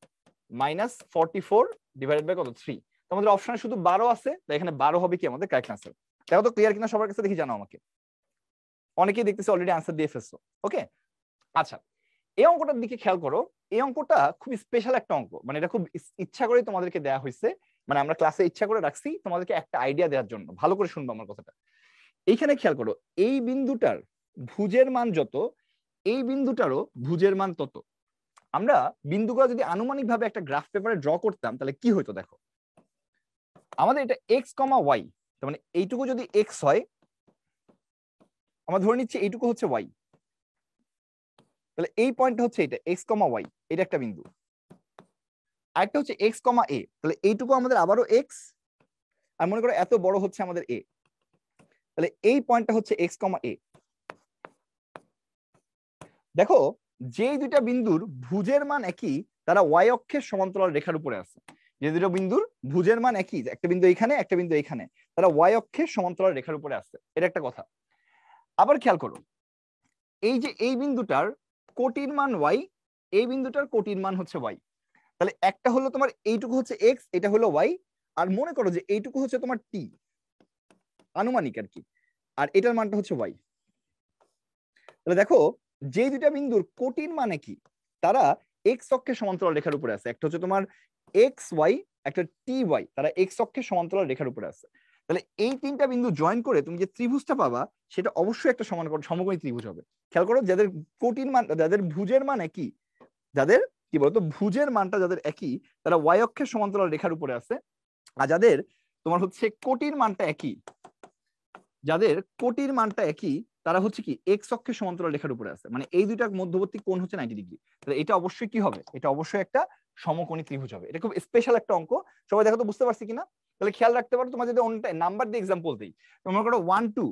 -44 ডিভাইডেড বাই কত 3। তোমাদের অপশনে শুধু 12 আছে, তাই এখানে 12 হবে কি আমাদের কারেক্ট আনসার। দেখো তো ক্লিয়ার কিনা সবার কাছে, দেখি জানো আমাকে। অনেকেই দেখতেছে অলরেডি আনসার দিয়ে ফেলছো। ওকে, আচ্ছা এই অঙ্কটার দিকে খেয়াল করো। এই অঙ্কটা খুব স্পেশাল একটা অঙ্ক, মানে এটা খুব ইচ্ছা করে তোমাদেরকে দেওয়া হয়েছে, মানে আমরা ক্লাসে ইচ্ছা করে রাখছি তোমাদেরকে একটা আইডিয়া দেওয়ার জন্য। ভালো করে শুনবো আমার কথাটা। এইখানে খেয়াল করো, এই বিন্দুটার ভুজের মান যত, এই বিন্দুটারও ভুজের মান তত। আমরা বিন্দুগুলো যদি আনুমানিক ভাবে একটা গ্রাফ পেপারে ড্র করতাম তাহলে কি হইতো দেখো। আমাদের এটা x, y, তার মানে এইটুকু যদি x হয়, আমরা ধরে নিচ্ছি এইটুকু হচ্ছে ওয়াই, তাহলে এই পয়েন্টটা হচ্ছে এটা এক্স কমা ওয়াই, এটা একটা বিন্দু। আরেকটা হচ্ছে এক্স কমা এ, তাহলে এইটুকু আমাদের আবারও এক্স, আর মনে করো এত বড় হচ্ছে আমাদের এ, তাহলে এই পয়েন্টটা হচ্ছে এক্স কমা এ। দেখো যেই দুইটা বিন্দুর ভুজের মান একই তারা ওয়াই অক্ষের সমান্তরাল রেখার উপরে আছে। যে দুটো বিন্দুর ভুজের মান একই, একটা বিন্দু এখানে একটা বিন্দু এখানে, তারা ওয়াই অক্ষের সমান্তরাল রেখার উপরে আছে, এটা একটা কথা। আবার খেয়াল করো এই যে এই বিন্দুটার কোটির মান ওয়াই, এই বিন্দুটার কোটির মান হচ্ছে ওয়াই, তাহলে একটা হলো তোমার এইটুকু হচ্ছে এক্স, এটা হলো ওয়াই, আর মনে করো যে এইটুকু হচ্ছে তোমার টি, আনুমানিক আর কি, আর এটার মানটা হচ্ছে ওয়াই। তাহলে দেখো যে দুটা বিন্দুর কোটির মানে কি তারা এক্স অক্ষের সমান্তরাল রেখার উপরে আছে, একটা হচ্ছে তোমার এক্স ওয়াই, একটা টি ওয়াই, তারা এক্স অক্ষের সমান্তরাল রেখার উপরে আছে। তাহলে এই তিনটা বিন্দু জয়েন করে তুমি যে ত্রিভুজটা পাবা সেটা অবশ্যই একটা সমকোণী ত্রিভুজ হবে। খেয়াল করো যাদের কোটির মান, যাদের ভুজের মান একই, যাদের কি বলতো ভুজের মানটা যাদের একই তারা ওয়াই অক্ষের সমান্তরাল রেখার উপরে আছে, আর যাদের তোমার হচ্ছে কোটির মানটা একই, যাদের কোটির মানটা একই তারা হচ্ছে কি এক্স অক্ষের সমান্তরাল রেখার উপরে আছে, মানে এই দুইটার মধ্যবর্তী কোণ হচ্ছে 90 ডিগ্রি। তাহলে এটা অবশ্যই কি হবে, এটা অবশ্যই একটা সমকোণী ত্রিভুজ হবে। এটা খুব স্পেশাল একটা অঙ্ক, সবাই দেখো তো বুঝতে পারছি কিনা। তাহলে খেয়াল রাখতে পারো, তোমার যদি অন্য নাম্বার দিয়ে এক্সাম্পল দিই, মনে করো 1 2,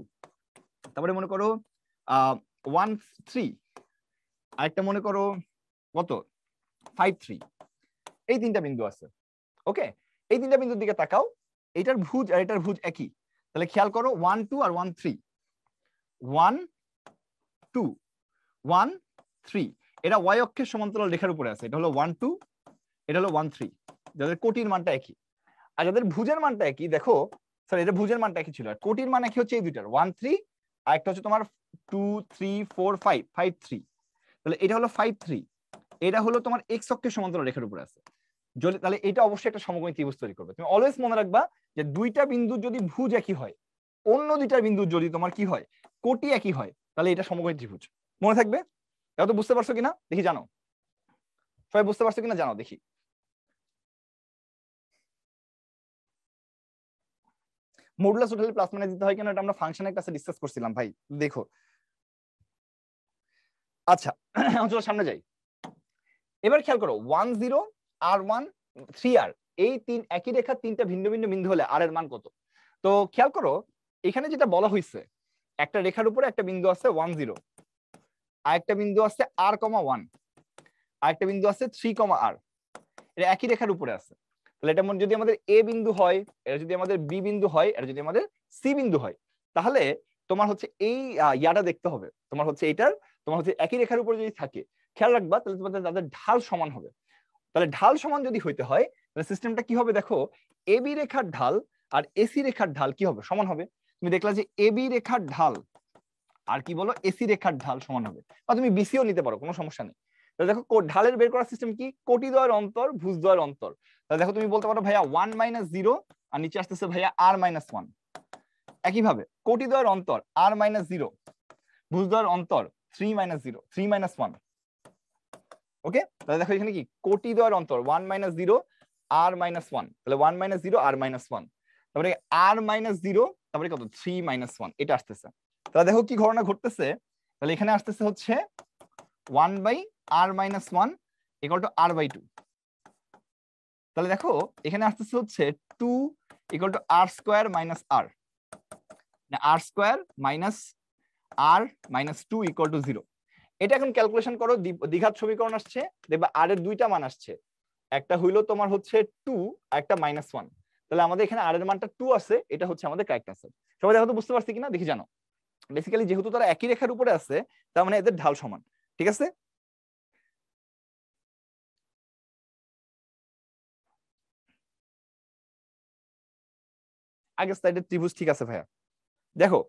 তারপরে মনে করো 1 3, আরেকটা মনে করো কত 5 3, এই তিনটা বিন্দু আছে। ওকে, এই তিনটা বিন্দুর দিকে তাকাও, এটার ভুজ আর এটার ভুজ একই, তাহলে খেয়াল করো 1 2 আর 1 3, 1 2 1 3, এটা ওয়াই অক্ষের সমান্তরাল রেখার উপরে আছে, এটা হলো 1 2, এটা হলো 1 3, যাদের কোটির মানটা একই। আর যাদের ভুজের মানটা একই, দেখো স্যার এটা ভুজের মানটা একই ছিল, আর কোটির মান একই হচ্ছে এই দুইটার 1 3, আর একটা হচ্ছে তোমার 2 3 4 5 5 3, তাহলে এটা হলো 5 3, এটা হলো তোমার এক্স অক্ষের সমান্তরাল রেখার উপরে আছে। তাহলে এটা অবশ্যই একটা সমকোণী ত্রিভুজ তৈরি করবে। তুমি অলওয়েজ মনে রাখবা যে দুইটা বিন্দু যদি ভুজ একই হয়, অন্য দুইটা বিন্দু যদি তোমার কি হয় কোটি একই হয়, তাহলে এটা সমকোণী ত্রিভুজ। মনে থাকবে? এটা তো বুঝতে পারছো কিনা দেখি, জানো সবাই বুঝতে পারছো কিনা জানো দেখি। মডুলাস টোটালি প্লাস মাইনাস দিতে হয় কেন এটা আমরা ফাংশনের কাছে ডিসকাস করছিলাম ভাই, দেখো। আচ্ছা চলো সামনে যাই। এবার খেয়াল করো 1 0 আর 1 3 আর, এই তিন একই রেখা তিনটা ভিন্ন ভিন্ন বিন্দু হলে আর এর মান কত? তো খেয়াল করো এখানে যেটা বলা হয়েছে, একটা রেখার উপরে একটা বিন্দু আছে 1 0, আর একটা বিন্দু আছে r, 1, আর একটা বিন্দু আছে 3, r, এটা একই রেখার উপরে আছে। তাহলে এটা যদি আমাদের এ বিন্দু হয়, এটা যদি আমাদের বি বিন্দু হয়, এটা যদি আমাদের সি বিন্দু হয়, তাহলে তোমার হচ্ছে এই ইয়াটা দেখতে হবে, তোমার হচ্ছে এইটার তোমার হচ্ছে একই রেখার উপরে যদি থাকে, খেয়াল রাখবা তাহলে তোমাদের তাদের ঢাল সমান হবে। তাহলে ঢাল সমান যদি হইতে হয় তাহলে সিস্টেমটা কি হবে, দেখো এবি রেখার ঢাল আর এসি রেখার ঢাল কি হবে, সমান হবে। তুমি দেখলা যে এবি রেখার ঢাল আর কি বলো এসি রেখার ঢাল সমান হবে, বা তুমি বিসিও নিতে পারো, কোনো সমস্যা নেই। তাহলে দেখো ঢালের বের করার সিস্টেম কি, কোটি দ্বয়ের অন্তর ভুজ দ্বয়ের অন্তর। তাহলে দেখো তুমি বলতে পারো ভাইয়া 1 - 0, আর নিচে আসতেছে ভাইয়া r - 1। একইভাবে কোটি দ্বয়ের অন্তর r - 0, ভুজ দ্বয়ের অন্তর 3 - 0 3 - 1। ওকে, তাহলে দেখো এখানে কি কোটি দ্বয়ের অন্তর 1 - 0 r - 1, তাহলে 1 - 0 r - 1, তারপরে r - 0, তারপরে কত 3 - 1, এটা আসতেছে। তাহলে দেখো কি ঘটনা ঘটতেছে, তাহলে এখানে আসতেছে হচ্ছে 1/r - 1 = r/2। তাহলে দেখো এখানে আসতেছে হচ্ছে 2 = r² - r, r² - r - 2 = 0। এটা এখন ক্যালকুলেশন করো, দ্বিঘাত সমীকরণ আসছে, দেখবা r এর দুইটা মান আসছে, একটা হইলো তোমার হচ্ছে 2 আর একটা -1। তাহলে আমাদের এখানে r এর মানটা 2 আছে, এটা হচ্ছে আমাদের কারেক্ট আনসার। সবাই দেখো তো বুঝতে পারছি কিনা দেখি, জানো বেসিক্যালি যেহেতু তারা একই রেখার উপরে আছে তার মানে এদের ঢাল সমান। ঠিক আছে, আগের স্লাইডের ত্রিভুজ ঠিক আছে ভাইয়া, দেখো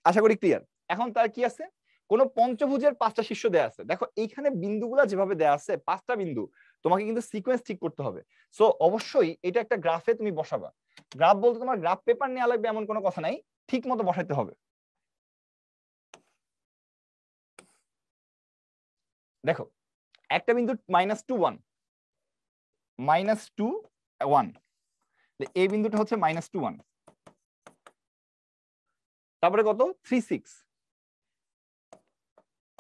আশা করি ক্লিয়ার। এখন তার কি আছে, কোন পঞ্চভুজের 5টা শীর্ষ দেয়া আছে, দেখো এইখানে বিন্দুগুলা যেভাবে দেয়া আছে 5টা বিন্দু, তোমাকে কিন্তু সিকোয়েন্স ঠিক করতে হবে। সো অবশ্যই এটা একটা গ্রাফে তুমি বসাবা। গ্রাফ বলতে তোমার গ্রাফ পেপার নেওয়া লাগবে এমন কোনো কথা নাই, ঠিক মতো বসাইতে হবে। দেখো একটা বিন্দু -2 1, -2 1, এই বিন্দুটা হচ্ছে -2 1, তারপরে কত 3 6,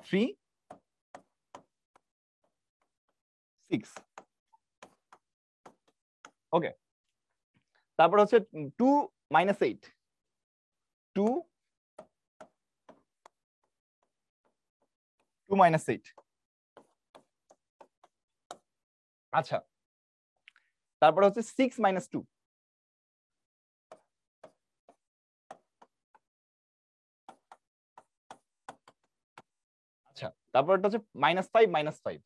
3 6 ওকে। তারপর হচ্ছে 2 minus 8 2 minus 8। আচ্ছা, তারপর হচ্ছে 6 minus 2 আচ্ছা, তারপরটা হচ্ছে -5 -5।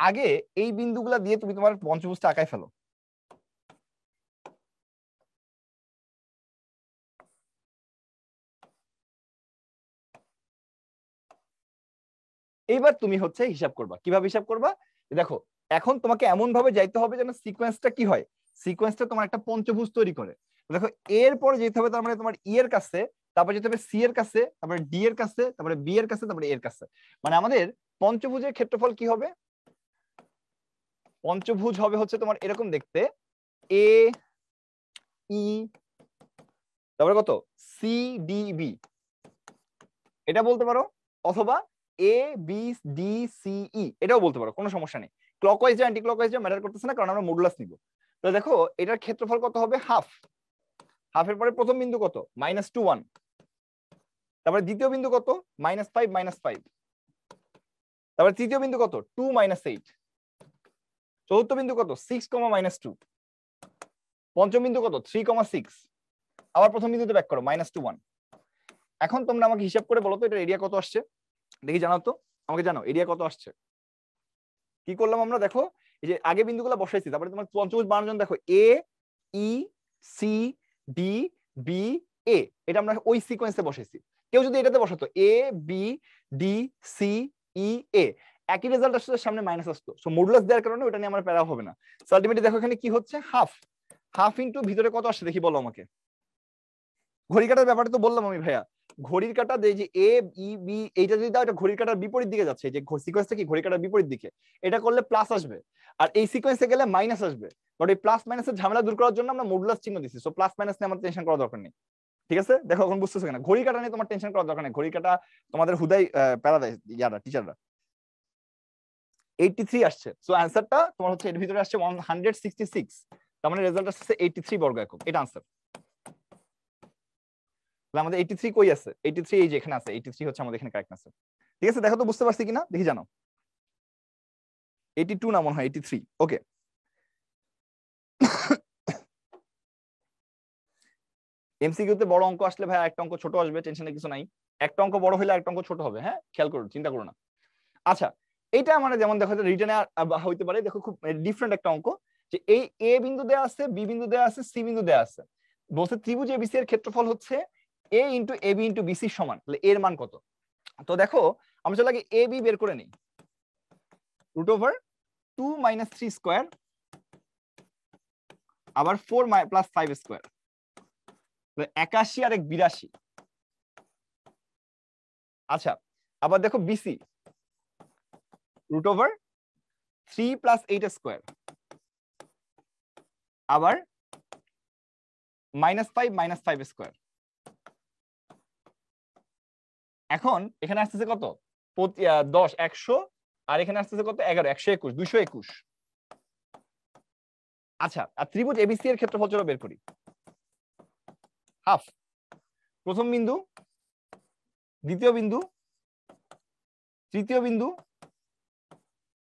আগে এই বিন্দুগুলা দিয়ে তুমি তোমার পঞ্চভুজটা আঁকায় ফেলো। এইবার তুমি হচ্ছে হিসাব করবা। কিভাবে হিসাব করবা? দেখো, এখন তোমাকে এমন ভাবে যাইতে হবে যেন সিকোয়েন্সটা কি হয়, সিকোয়েন্সটা তোমার একটা পঞ্চভুজ তৈরি করে। দেখো, এর পরে যেতে হবে তার মানে তোমার ই এর কাছে, তারপরে যেতে হবে সি এর কাছে, তারপরে ডি এর কাছে, তারপরে বি এর কাছে, তারপরে এর কাছে। মানে আমাদের পঞ্চভুজের ক্ষেত্রফল কি হবে? পঞ্চভুজ হবে হচ্ছে তোমার এরকম দেখতে, এ ই তারপরে কত সি ডি বি, এটা বলতে পারো, অথবা A B D C E এটাও বলতে পারো, কোনো সমস্যা নেই। ক্লকওয়াইজ যা অ্যান্টি ক্লকওয়াইজ যা ম্যাটার করতেছে না, কারণ আমরা মডুলাস নিব। তো দেখো, এটার ক্ষেত্রফল কত হবে? হাফ। হাফের পরে প্রথম বিন্দু কত? -2 1। তারপরে দ্বিতীয় বিন্দু কত? -5 -5। তারপরে তৃতীয় বিন্দু কত? 2 -8। চতুর্থ বিন্দু কত? 6, -2। পঞ্চম বিন্দু কত? 3, 6। আবার প্রথম বিন্দুতে ব্যাক করো, -2 1। এখন তোমরা আমাকে হিসাব করে বলো তো এটার এরিয়া কত আসছে, দেখি জানাও তো আমাকে, জানো এরিয়া কত আসছে? কি করলাম আমরা? দেখো, এই যে আগে বিন্দুগুলো বসাইছি, তারপরে তোমার পঞ্চভুজ বানানোর জন্য দেখো এ E C D B A, এটা আমরা ওই সিকোয়েন্সে বসাইছি। কেউ যদি এটাতে বসাতো A B D C E এ, একই রেজাল্ট আসছে, সামনে মাইনাস আসতো। সো মডুলাস দেওয়ার কারণে ওটা নিয়ে আমার প্যারা হবে না। সো আলটিমেটলি দেখো এখানে কি হচ্ছে, হাফ। হাফ ইনটু ভিতরে কত আসছে দেখি, বলো আমাকে। ঘড়ি কাটার ব্যাপারটা তো বললাম আমি ভাইয়া, ঘড়ির কাঁটা যে এ ই বি, এইটা যদি দাও, এটা ঘড়ির কাঁটার বিপরীত দিকে যাচ্ছে। যে সিকোয়েন্সটা কি ঘড়ির কাঁটার বিপরীত দিকে, এটা করলে প্লাস আসবে, আর এই সিকোয়েন্সে গেলে মাইনাস আসবে। বাট এই প্লাস মাইনাসের ঝামেলা দূর করার জন্য আমরা মডুলাস চিহ্ন দিচ্ছি। সো প্লাস মাইনাস নিয়ে আমাদের টেনশন করার দরকার নেই। ঠিক আছে, দেখো এখন বুঝতেছো কিনা? ঘড়ি কাঁটা নিয়ে তোমার টেনশন করার দরকার নেই, ঘড়ি কাঁটা তোমাদের হুদাই প্যারা দেয় ইয়ারা, টিচাররা। 83 আসছে। সো অ্যান্সারটা তোমার হচ্ছে এর ভিতরে আসছে 166। তার মানে রেজাল্ট আসছে 83 বর্গ একক, এটা আনসার। আমাদের 83 কই আছে? 83 এই যে এখানে আছে, 83 হচ্ছে আমাদের এখানে কারেক্ট আনসার। ঠিক আছে, দেখো তো বুঝতে পারছি কিনা দেখি জানো। 82 না মনে হয় 83। ওকে, এমসিকিউতে বড় অঙ্ক আসলে ভাই একটা অঙ্ক ছোট আসবে, টেনশনের কিছু নাই। একটা অঙ্ক বড় হলে একটা অঙ্ক ছোট হবে, হ্যাঁ খেয়াল করো, চিন্তা করো না। আচ্ছা, এইটা মানে যেমন দেখো রিটার্নে হইতে পারে, দেখো খুব ডিফারেন্ট একটা অঙ্ক, যে এই এ বিন্দু দেয়া আছে, বি বিন্দু দেয়া আছে, সি বিন্দু দেয়া আছে। বলছে ত্রিভুজ এবিসি এর ক্ষেত্রফল হচ্ছে এ into A B into BC সমান, তাহলে এর মান কত? তো দেখো, আমরা চলে আগে এ বি বের করে নিই। √2 - 3 স্কয়ার আবার 4 + 5 স্কয়ার, 81 আর 82। আচ্ছা, আবার দেখো বিসি √3 + 8 স্কয়ার আবার -5 - 5 স্কয়ার। এখন এখানে আসতেছে কত? 10 100, আর এখানে আসতেছে কত? 11 121 221। আচ্ছা, আর ত্রিভুজ এবিসি এর ক্ষেত্রফল চলো বের করি। হাফ প্রথম বিন্দু, দ্বিতীয় বিন্দু, তৃতীয় বিন্দু,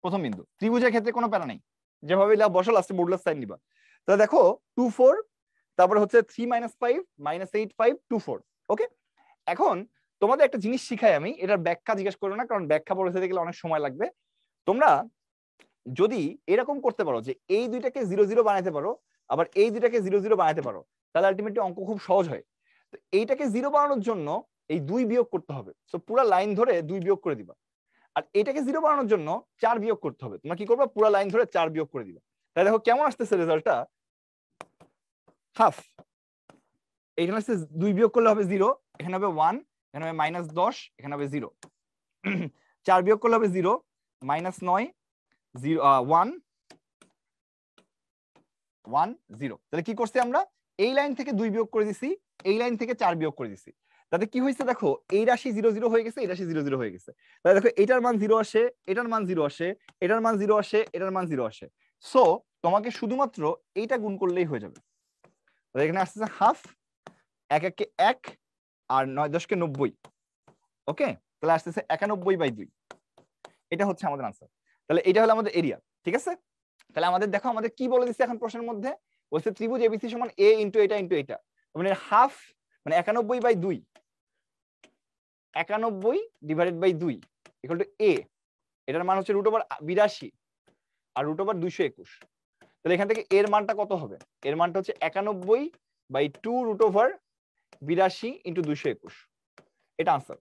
প্রথম বিন্দু। ত্রিভুজের ক্ষেত্রে কোনো প্যারা নেই, যেভাবে বসো লাস্টে মডুলাস সাইন নিবা। তাহলে দেখো 2 4, তারপরে হচ্ছে 3 - 5 -8 5 2 4। ওকে, এখন তোমাদের একটা জিনিস শিখাই আমি, এটার ব্যাখ্যা জিজ্ঞেস করো না, কারণ ব্যাখ্যা পরিস্থিতি গেলে অনেক সময় লাগবে। তোমরা যদি এরকম করতে পারো যে এই দুইটাকে 0 0 বানাইতে পারো, আবার এই দুইটাকে 0 0 বানাইতে পারো, তাহলে আলটিমেটলি অঙ্ক খুব সহজ হয়। তো এইটাকে 0 বানানোর জন্য এই 2 বিয়োগ করতে হবে। সো পুরো লাইন ধরে 2 বিয়োগ করে দিবা। আর এটাকে 0 বানানোর জন্য 4 বিয়োগ করতে হবে। তোমরা কি করবা? পুরো লাইন ধরে 4 বিয়োগ করে দিবা। তাহলে দেখো কেমন আসতেছে রেজাল্টটা, হাফ। এইখানে আসছে 2 বিয়োগ করলে হবে 0, এখানে হবে 1, এখানে হবে -10, এখানে হবে 0। 4 বিয়োগ করলে হবে 0, -9 0 1 1 0। তাহলে কি করছি আমরা, এই লাইন থেকে 2 বিয়োগ করে দিছি, এই লাইন থেকে 4 বিয়োগ করে দিছি। তাতে কি হয়েছে দেখো, এই রাশি 0 0 হয়ে গেছে, এই রাশি 0 0 হয়ে গেছে। তাহলে দেখো এটার মান 0 আসে, এটার মান 0 আসে, এটার মান 0 আসে, এটার মান 0 আসে। সো তোমাকে শুধুমাত্র এইটা গুণ করলেই হয়ে যাবে। তাহলে এখানে আসছে হাফ, 1 1 কে 1 আর 9 10 কে 90। ওকে, তাহলে আসতেছে 91/2। এটা হচ্ছে আমাদের আনসার। তাহলে এটা হলো আমাদের এরিয়া, ঠিক আছে। তাহলে আমাদের দেখো আমাদের কি বলে দিচ্ছে এখন প্রশ্নের মধ্যে, বলছে ত্রিভুজ এবিসি সমান এ ইন্টু এটা ইন্টু এটা, মানে হাফ মানে 91/2, 91/2 ইকুয়াল টু এ, এটার মান হচ্ছে √82 আর √221। তাহলে এখান থেকে এর মানটা কত হবে, এর মানটা হচ্ছে 91/2 √82 ইন্টু 221। এটা আনসার,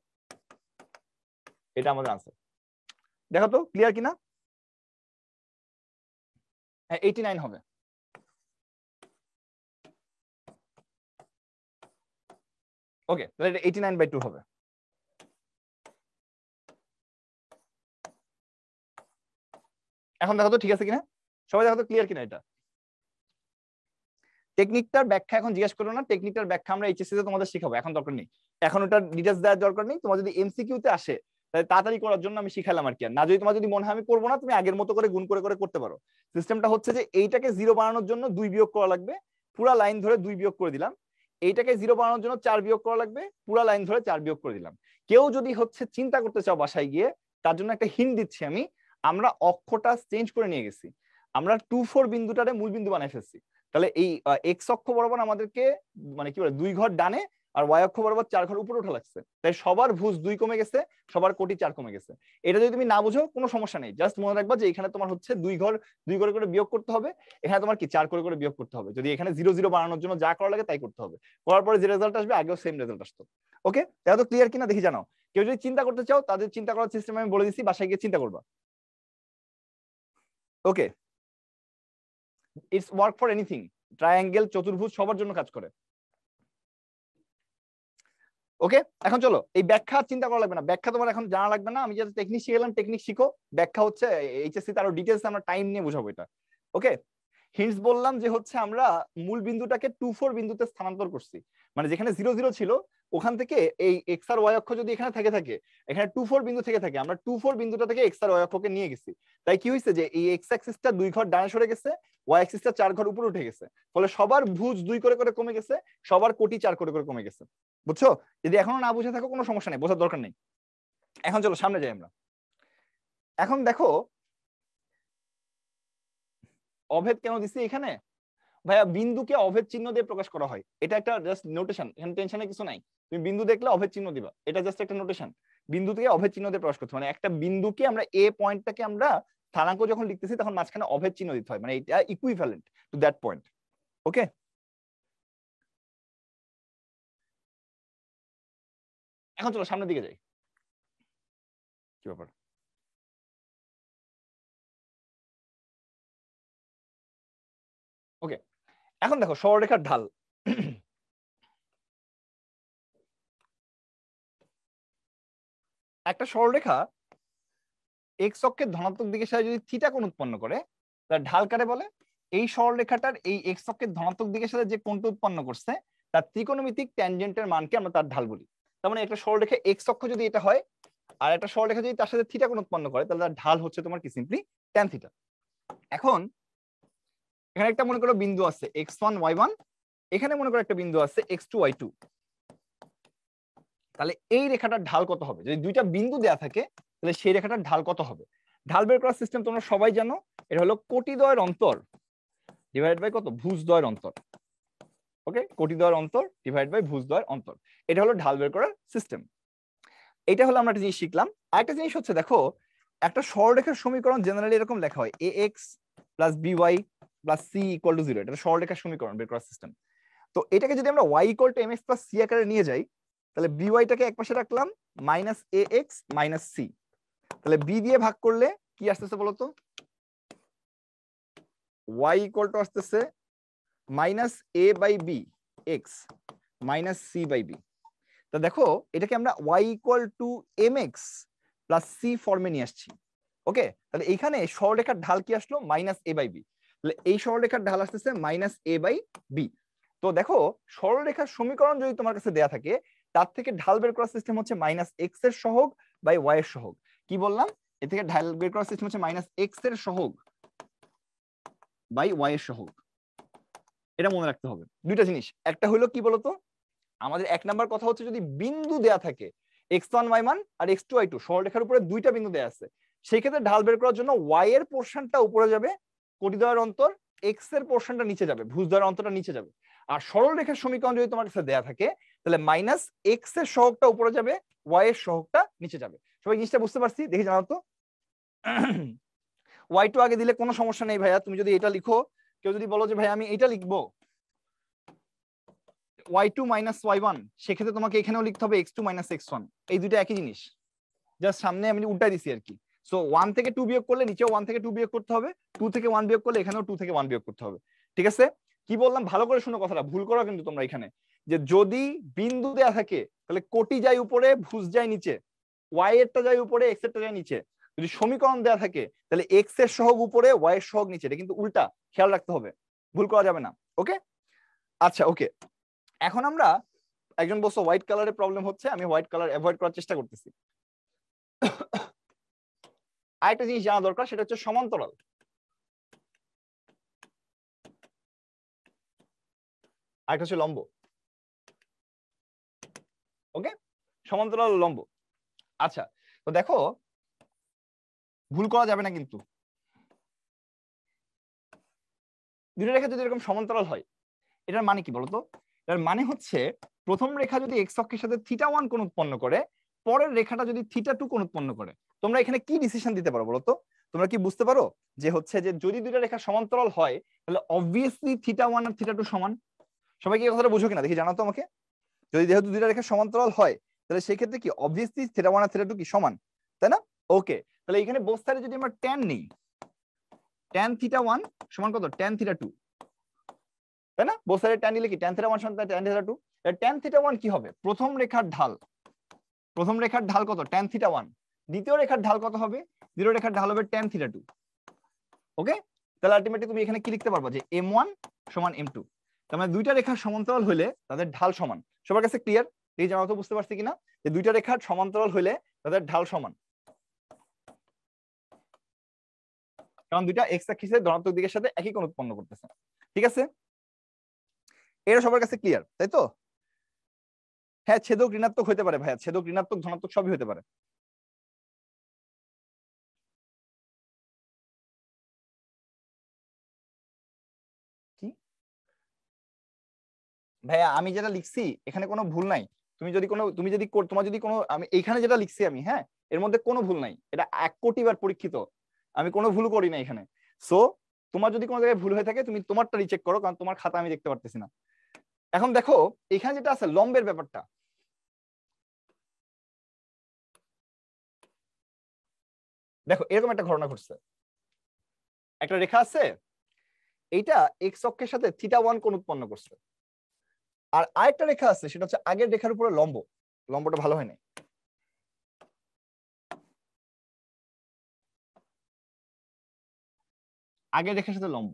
এটা আমাদের আনসার। দেখো তো ক্লিয়ার কিনা? হ্যাঁ 89 হবে। ওকে, তাহলে এটা 89/2 হবে। এখন দেখো তো ঠিক আছে কিনা, সবাই দেখো তো ক্লিয়ার কিনা। এটা টেকনিকটার ব্যাখ্যা এখন জিজ্ঞেস করো না, টেকনিকটার ব্যাখ্যা আমরা এইচএসসি তে তোমাদের শিখাবো, এখন দরকার নেই, এখন ওটার ডিটেইলস দেওয়ার দরকার নেই। তোমার যদি এমসিকিউ তে আসে তাহলে তাড়াতাড়ি করার জন্য আমি শিখালাম আর কি। আর না যদি তোমার যদি মনে হয় আমি করবো না, তুমি আগের মতো করে গুণ করে করে করতে পারো। সিস্টেমটা হচ্ছে যে এইটাকে 0 বানানোর জন্য 2 বিয়োগ করা লাগবে, পুরা লাইন ধরে 2 বিয়োগ করে দিলাম। এইটাকে 0 বানানোর জন্য 4 বিয়োগ করা লাগবে, পুরা লাইন ধরে 4 বিয়োগ করে দিলাম। কেউ যদি হচ্ছে চিন্তা করতে চাও বাসায় গিয়ে, তার জন্য একটা হিন্ট দিচ্ছি আমি। আমরা অক্ষটা চেঞ্জ করে নিয়ে গেছি, আমরা 2 4 বিন্দুটারে মূল বিন্দু বানাই ফেলছি। তাহলে এই এক্স অক্ষ বরাবর আমাদেরকে মানে কি বলে 2 ঘর ডানে আর ওয়াই অক্ষ বরাবর 4 ঘর উপরে ওঠা লাগছে। তাই সবার ভুজ 2 কমে গেছে, সবার কোটি 4 কমে গেছে। এটা যদি তুমি না বুঝো কোনো সমস্যা নেই, জাস্ট মনে রাখবা যে এখানে তোমার হচ্ছে 2 ঘর 2 করে করে বিয়োগ করতে হবে, এখানে তোমার কি 4 করে করে বিয়োগ করতে হবে। যদি এখানে 0 0 বানানোর জন্য যা করা লাগে তাই করতে হবে, করার পরে যে রেজাল্ট আসবে আগেও সেম রেজাল্ট আসতো। ওকে, এটা তো ক্লিয়ার কিনা দেখি জানাও। কেউ যদি চিন্তা করতে চাও তাদের চিন্তা করার সিস্টেম আমি বলে দিচ্ছি, বাসায় গিয়ে চিন্তা করবা। Okay, it's work for anything, triangle চতুর্ভুজ সবার জন্য কাজ করে। ওকে, এখন চলো এই ব্যাখ্যা চিন্তা করা লাগবে না, ব্যাখ্যা তোমার এখন জানা লাগবে না। আমি যে টেকনিক শিখালাম টেকনিক শিখো, ব্যাখ্যা হচ্ছে এইচএসসি তে আরো ডিটেইলস আমরা টাইম নিয়ে বুঝাবো এটা। ওকে, হিন্টস বললাম যে হচ্ছে আমরা মূল বিন্দুটাকে 2 4 বিন্দুতে স্থানান্তর করছি, মানে যেখানে 0 0 ছিল ওখান থেকে এই এক্স আর ওয়াই অক্ষ যদি এখানে থেকে থাকে, এখানে 2 4 বিন্দু থেকে থাকে, আমরা 2 4 বিন্দুটা থেকে এক্স আর ওয়াই অক্ষকে নিয়ে গেছি। তাই কি হয়েছে যে এই এক্স অ্যাক্সিসটা 2 ঘর ডানে সরে গেছে, ওয়াই অ্যাক্সিসটা 4 ঘর উপরে উঠে গেছে, ফলে সবার ভুজ 2 করে করে কমে গেছে, সবার কোটি 4 করে করে কমে গেছে। বুঝছো? যদি এখনো না বুঝে থাকো কোনো সমস্যা নেই, বোঝার দরকার নেই। এখন চলো সামনে যাই আমরা। এখন দেখো অভেদ কেন দিছি এখানে, ভাইয়া বিন্দুকে অভেদ চিহ্ন দিয়ে প্রকাশ করা হয়, এটা একটা জাস্ট নোটেশন, এখানে টেনশনের কিছু নাই। তুমি বিন্দু দেখলে অভেদ চিহ্ন দিবা, এটা জাস্ট একটা নোটেশন। বিন্দু থেকে অভেদ চিহ্ন দিয়ে প্রকাশ করতে মানে একটা বিন্দুকে আমরা এ পয়েন্টটাকে আমরা স্থানাঙ্ক যখন লিখতেছি তখন মাঝখানে অভেদ চিহ্ন দিতে হয়, মানে এটা ইকুইভ্যালেন্ট টু দ্যাট পয়েন্ট। ওকে, এখন চলো সামনের দিকে যাই। কি ব্যাপার, ওকে, এখন দেখো সরলরেখার ঢাল। একটা সরলরেখা এক্স অক্ষের ধনাত্মক দিকের সাথে যদি থিটা কোণ উৎপন্ন করে তার ঢাল কারে বলে? এই সরলরেখাটার এই এক্স অক্ষের ধনাত্মক দিকের সাথে যে কোণটা উৎপন্ন করছে তার ত্রিকোণমিতিক ট্যানজেন্টের মানকে আমরা তার ঢাল বলি। তার মানে একটা সরলরেখা এক্স অক্ষ যদি এটা হয় আর একটা সরলরেখা যদি তার সাথে থিটা কোণ উৎপন্ন করে তাহলে তার ঢাল হচ্ছে তোমার কি সিম্পলি ট্যান থিটা। এখন এখানে একটা মনে করো বিন্দু আছে x1 y1, এখানে মনে করো একটা বিন্দু আছে x2 y2। তাহলে এই রেখাটার ঢাল কত হবে? যদি দুইটা বিন্দু দেয়া থাকে তাহলে সেই রেখাটার ঢাল কত হবে? ঢাল বের করার সিস্টেম তোমরা সবাই জানো, এটা হলো কোটিদ্বয়ের অন্তর ডিভাইড বাই কত? ভুজদ্বয়ের অন্তর। ওকে, কোটিদ্বয়ের অন্তর ডিভাইড বাই ভুজদ্বয়ের অন্তর, এটা হলো ঢাল বের করার সিস্টেম। এটা হলো আমরা একটা জিনিস শিখলাম। আরেকটা জিনিস হচ্ছে দেখো একটা সরলরেখার সমীকরণ জেনারেলি এরকম লেখা হয় ax plus by plus c equal to 0, এটা সরলরেখার সমীকরণ বের করার সিস্টেম। তো এটাকে যদি আমরা y equal to mx plus c আকারে নিয়ে যাই তাহলে by টাকে একপাশে রাখলাম মাইনাস ax মাইনাস c, তাহলে b দিয়ে ভাগ করলে কি আসতেছে বলতো? y ইকুয়াল টু আসতেছে minus a by b x minus c by b। তো দেখো এটাকে আমরা y equal to mx plus c ফর্মে নিয়ে আসছি। ওকে, তাহলে এইখানে সরলরেখার ঢাল কি আসলো? Minus a by b। তাহলে এই সরলরেখার ঢাল আসতেছে -a/b। তো দেখো সরলরেখার সমীকরণ যদি তোমার কাছে দেয়া থাকে তার থেকে ঢাল বের করার সিস্টেম হচ্ছে -x এর সহগ বাই y এর সহগ। কি বললাম? এ থেকে ঢাল বের করার সিস্টেম হচ্ছে -x এর সহগ বাই y এর সহগ। এটা মনে রাখতে হবে। দুইটা জিনিস, একটা হলো কি বলতো, আমাদের এক নাম্বার কথা হচ্ছে যদি বিন্দু দেয়া থাকে x1 y1 আর x2 y2 সরলরেখার উপরে দুইটা বিন্দু দেয়া আছে, সেই ক্ষেত্রে ঢাল বের করার জন্য y এর পোরশনটা উপরে যাবে, কোটিদ্বয়ের অন্তর, x এর পোরশনটা নিচে যাবে, ভুজদ্বয়ের অন্তরটা নিচে যাবে। আর সরলরেখার সমীকরণ যদি তোমার কাছে দেয়া থাকে তাহলে -x এর সহগটা উপরে যাবে, y এর সহগটা নিচে যাবে। সবাই জিনিসটা বুঝতে পারছি? দেখি জানাও তো। y2 আগে দিলে কোনো সমস্যা নেই ভাইয়া, তুমি যদি এটা লিখো, কেউ যদি বলো যে ভাই আমি এটা লিখবো y2 - y1, সেক্ষেত্রে তোমাকে এখানেও লিখতে হবে x2 - x1। এই দুটো একই জিনিস, জাস্ট সামনে আমি উল্টাই দিছি আর কি। সো 1 থেকে 2 বিয়োগ করলে নিচেও 1 থেকে 2 বিয়োগ করতে হবে, 2 থেকে 1 বিয়োগ করলে এখানেও 2 থেকে 1 বিয়োগ করতে হবে। ঠিক আছে? কি বললাম ভালো করে শুনো কথাটা, ভুল করো কিন্তু তোমরা এখানে। যে যদি বিন্দু দেয়া থাকে তাহলে কোটি যায় উপরে, ভুজ যায় নিচে, y এরটা যায় উপরে, x এরটা যায় নিচে। যদি সমীকরণ দেয়া থাকে তাহলে x এর সহগ উপরে, y এর সহগ নিচে। এটা কিন্তু উল্টা, খেয়াল রাখতে হবে, ভুল করা যাবে না। ওকে? আচ্ছা ওকে, এখন আমরা, একজন বলছো হোয়াইট কালারের প্রবলেম হচ্ছে, আমি হোয়াইট কালার অ্যাভয়েড করার চেষ্টা করতেছি। আরেকটা জিনিস জানা দরকার, সেটা হচ্ছে সমান্তরাল। আরেকটা হচ্ছে লম্ব। ওকে, সমান্তরাল লম্ব। আচ্ছা, তো দেখো ভুল করা যাবে না কিন্তু। দুটো রেখা যদি এরকম সমান্তরাল হয়, এটার মানে কি বলতো? এটার মানে হচ্ছে প্রথম রেখা যদি এক্স অক্ষের সাথে θ1 কোণ উৎপন্ন করে, পরের রেখাটা যদি θ2 কোণ উৎপন্ন করে, তোমরা এখানে কি ডিসিশন দিতে পারো বলতো? তোমরা কি বুঝতে পারো যে হচ্ছে যে যদি দুটো রেখা সমান্তরাল হয় তাহলে অবভিয়াসলি θ1 আর θ2 সমান। সবাই কি এই কথাটা বুঝো কিনা দেখি জানাও তো আমাকে। যদি যেহেতু দুটো রেখা সমান্তরাল হয় তাহলে সেই ক্ষেত্রে কি অবভিয়াসলি θ1 আর θ2 কি সমান, তাই না? ওকে, তাহলে এখানে বোথ সাইডে যদি আমরা tan নেই, tan θ1 সমান কত tan θ2, তাই না? বোথ সাইডে tan নিলে কি tan θ1 সমান tan θ2। tan θ1 কি হবে? প্রথম রেখার ঢাল, প্রথম রেখার ঢাল কত? tan θ1। দ্বিতীয় রেখার ঢাল কত হবে? দ্বিতীয় রেখার ঢাল হবে tan θ2। ওকে, তাহলে আলটিমেটলি তুমি এখানে কি লিখতে পারবা যে m1 সমান m2। তার মানে দুইটা রেখার সমান্তরাল হলে তাদের ঢাল সমান। সবার কাছে ক্লিয়ার? এই জানা তো বুঝতে পারছি কিনা যে দুইটা রেখার সমান্তরাল হলে তাদের ঢাল সমান, কারণ দুইটা এক্স অ্যাক্সিসের ধনাত্মক দিকের সাথে একই কোণ উৎপন্ন করতেছে। ঠিক আছে, এটা সবার কাছে ক্লিয়ার, তাই তো? হ্যাঁ, ছেদক ঋণাত্মক হতে পারে ভাইয়া, ছেদক ঋণাত্মক ধনাত্মক সবই হতে পারে। কি ভাইয়া আমি যেটা লিখছি এখানে কোনো ভুল নাই। তোমার যদি কোনো, আমি এইখানে যেটা লিখছি আমি, হ্যাঁ, এর মধ্যে কোনো ভুল নাই। এটা 1 কোটি বার পরীক্ষিত, আমি কোনো ভুল করি না এখানে। সো তোমার যদি কোনো জায়গায় ভুল হয়ে থাকে তুমি তোমারটা রিচেক করো, কারণ তোমার খাতা আমি দেখতে পারতেছি না। এখন দেখো এখানে যেটা আছে লম্বের ব্যাপারটা, দেখো এরকম একটা ঘটনা ঘটছে। একটা রেখা আছে, এইটা এক্স অক্ষের সাথে θ1 কোণ উৎপন্ন করছে, আর আরেকটা রেখা আছে সেটা হচ্ছে আগের রেখার উপরে লম্ব। লম্বটা ভালো হয় না, আগের রেখার সাথে লম্ব,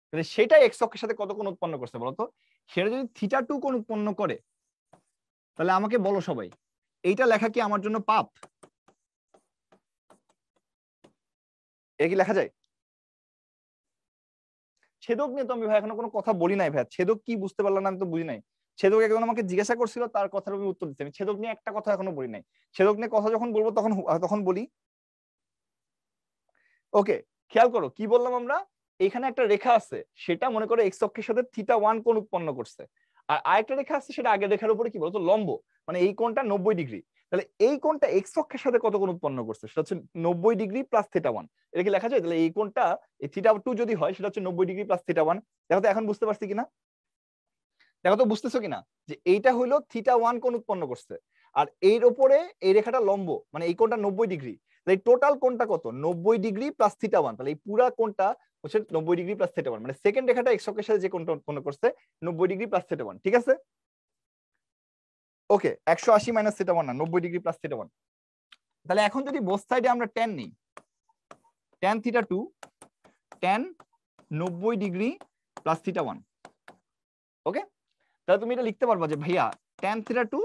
তাহলে সেটা এক্স অক্ষের সাথে কত কোণ উৎপন্ন করছে বলতো? সেটা যদি θ2 কোণ উৎপন্ন করে তাহলে আমাকে বলো সবাই, এইটা লেখা কি আমার জন্য পাপ? এ কি লেখা যায়? ছেদক নিয়ে তো আমি ভাই এখনো কোনো কথা বলি নাই ভাই। ছেদক কি বুঝতে পারলাম না, আমি তো বুঝি নাই। ছেদক একজন আমাকে জিজ্ঞাসা করছিল, তার কথার আমি উত্তর দিচ্ছি। আমি ছেদক নিয়ে একটা কথা এখনো বলি নাই। ছেদক নিয়ে কথা যখন বলবো তখন তখন বলি। ওকে, খেয়াল করো কি বললাম আমরা। এখানে একটা রেখা আছে, সেটা মনে করো এক্স অক্ষের সাথে θ1 কোণ উৎপন্ন করছে, আর আরেকটা রেখা আছে সেটা আগের রেখার উপরে কি বলতো লম্ব, মানে এই কোণটা 90 ডিগ্রি। তাহলে এই কোণটা এক্স অক্ষের সাথে কত কোণ উৎপন্ন করছে? সেটা হচ্ছে 90 ডিগ্রি প্লাস θ1। এটা কি লেখা যায়? তাহলে এই কোণটা এই θ2 যদি হয় সেটা হচ্ছে 90 ডিগ্রি প্লাস θ1। দেখো তো এখন বুঝতে পারছি কিনা, দেখো তো বুঝতেছো কিনা যে এইটা হলো θ1 কোণ উৎপন্ন করছে, আর এর উপরে এই রেখাটা লম্ব, মানে এই কোণটা 90 ডিগ্রি। তাহলে টোটাল কোণটা কত? 90 ডিগ্রি প্লাস θ1। তাহলে এই পুরা কোণটা হচ্ছে 90 ডিগ্রি প্লাস θ1, মানে সেকেন্ড রেখাটা এক্স অক্ষের সাথে যে কোণটা উৎপন্ন করছে 90 ডিগ্রি প্লাস θ1। ঠিক আছে, ওকে, 180 মাইনাস θ1 না, 90 ডিগ্রি প্লাস θ1। তাহলে এখন যদি বোথ সাইডে আমরা tan নিই, tan θ2 tan 90 degree plus theta 1। ওকে, তাহলে তুমি এটা লিখতে পারবা যে ভাইয়া tan থিটা 2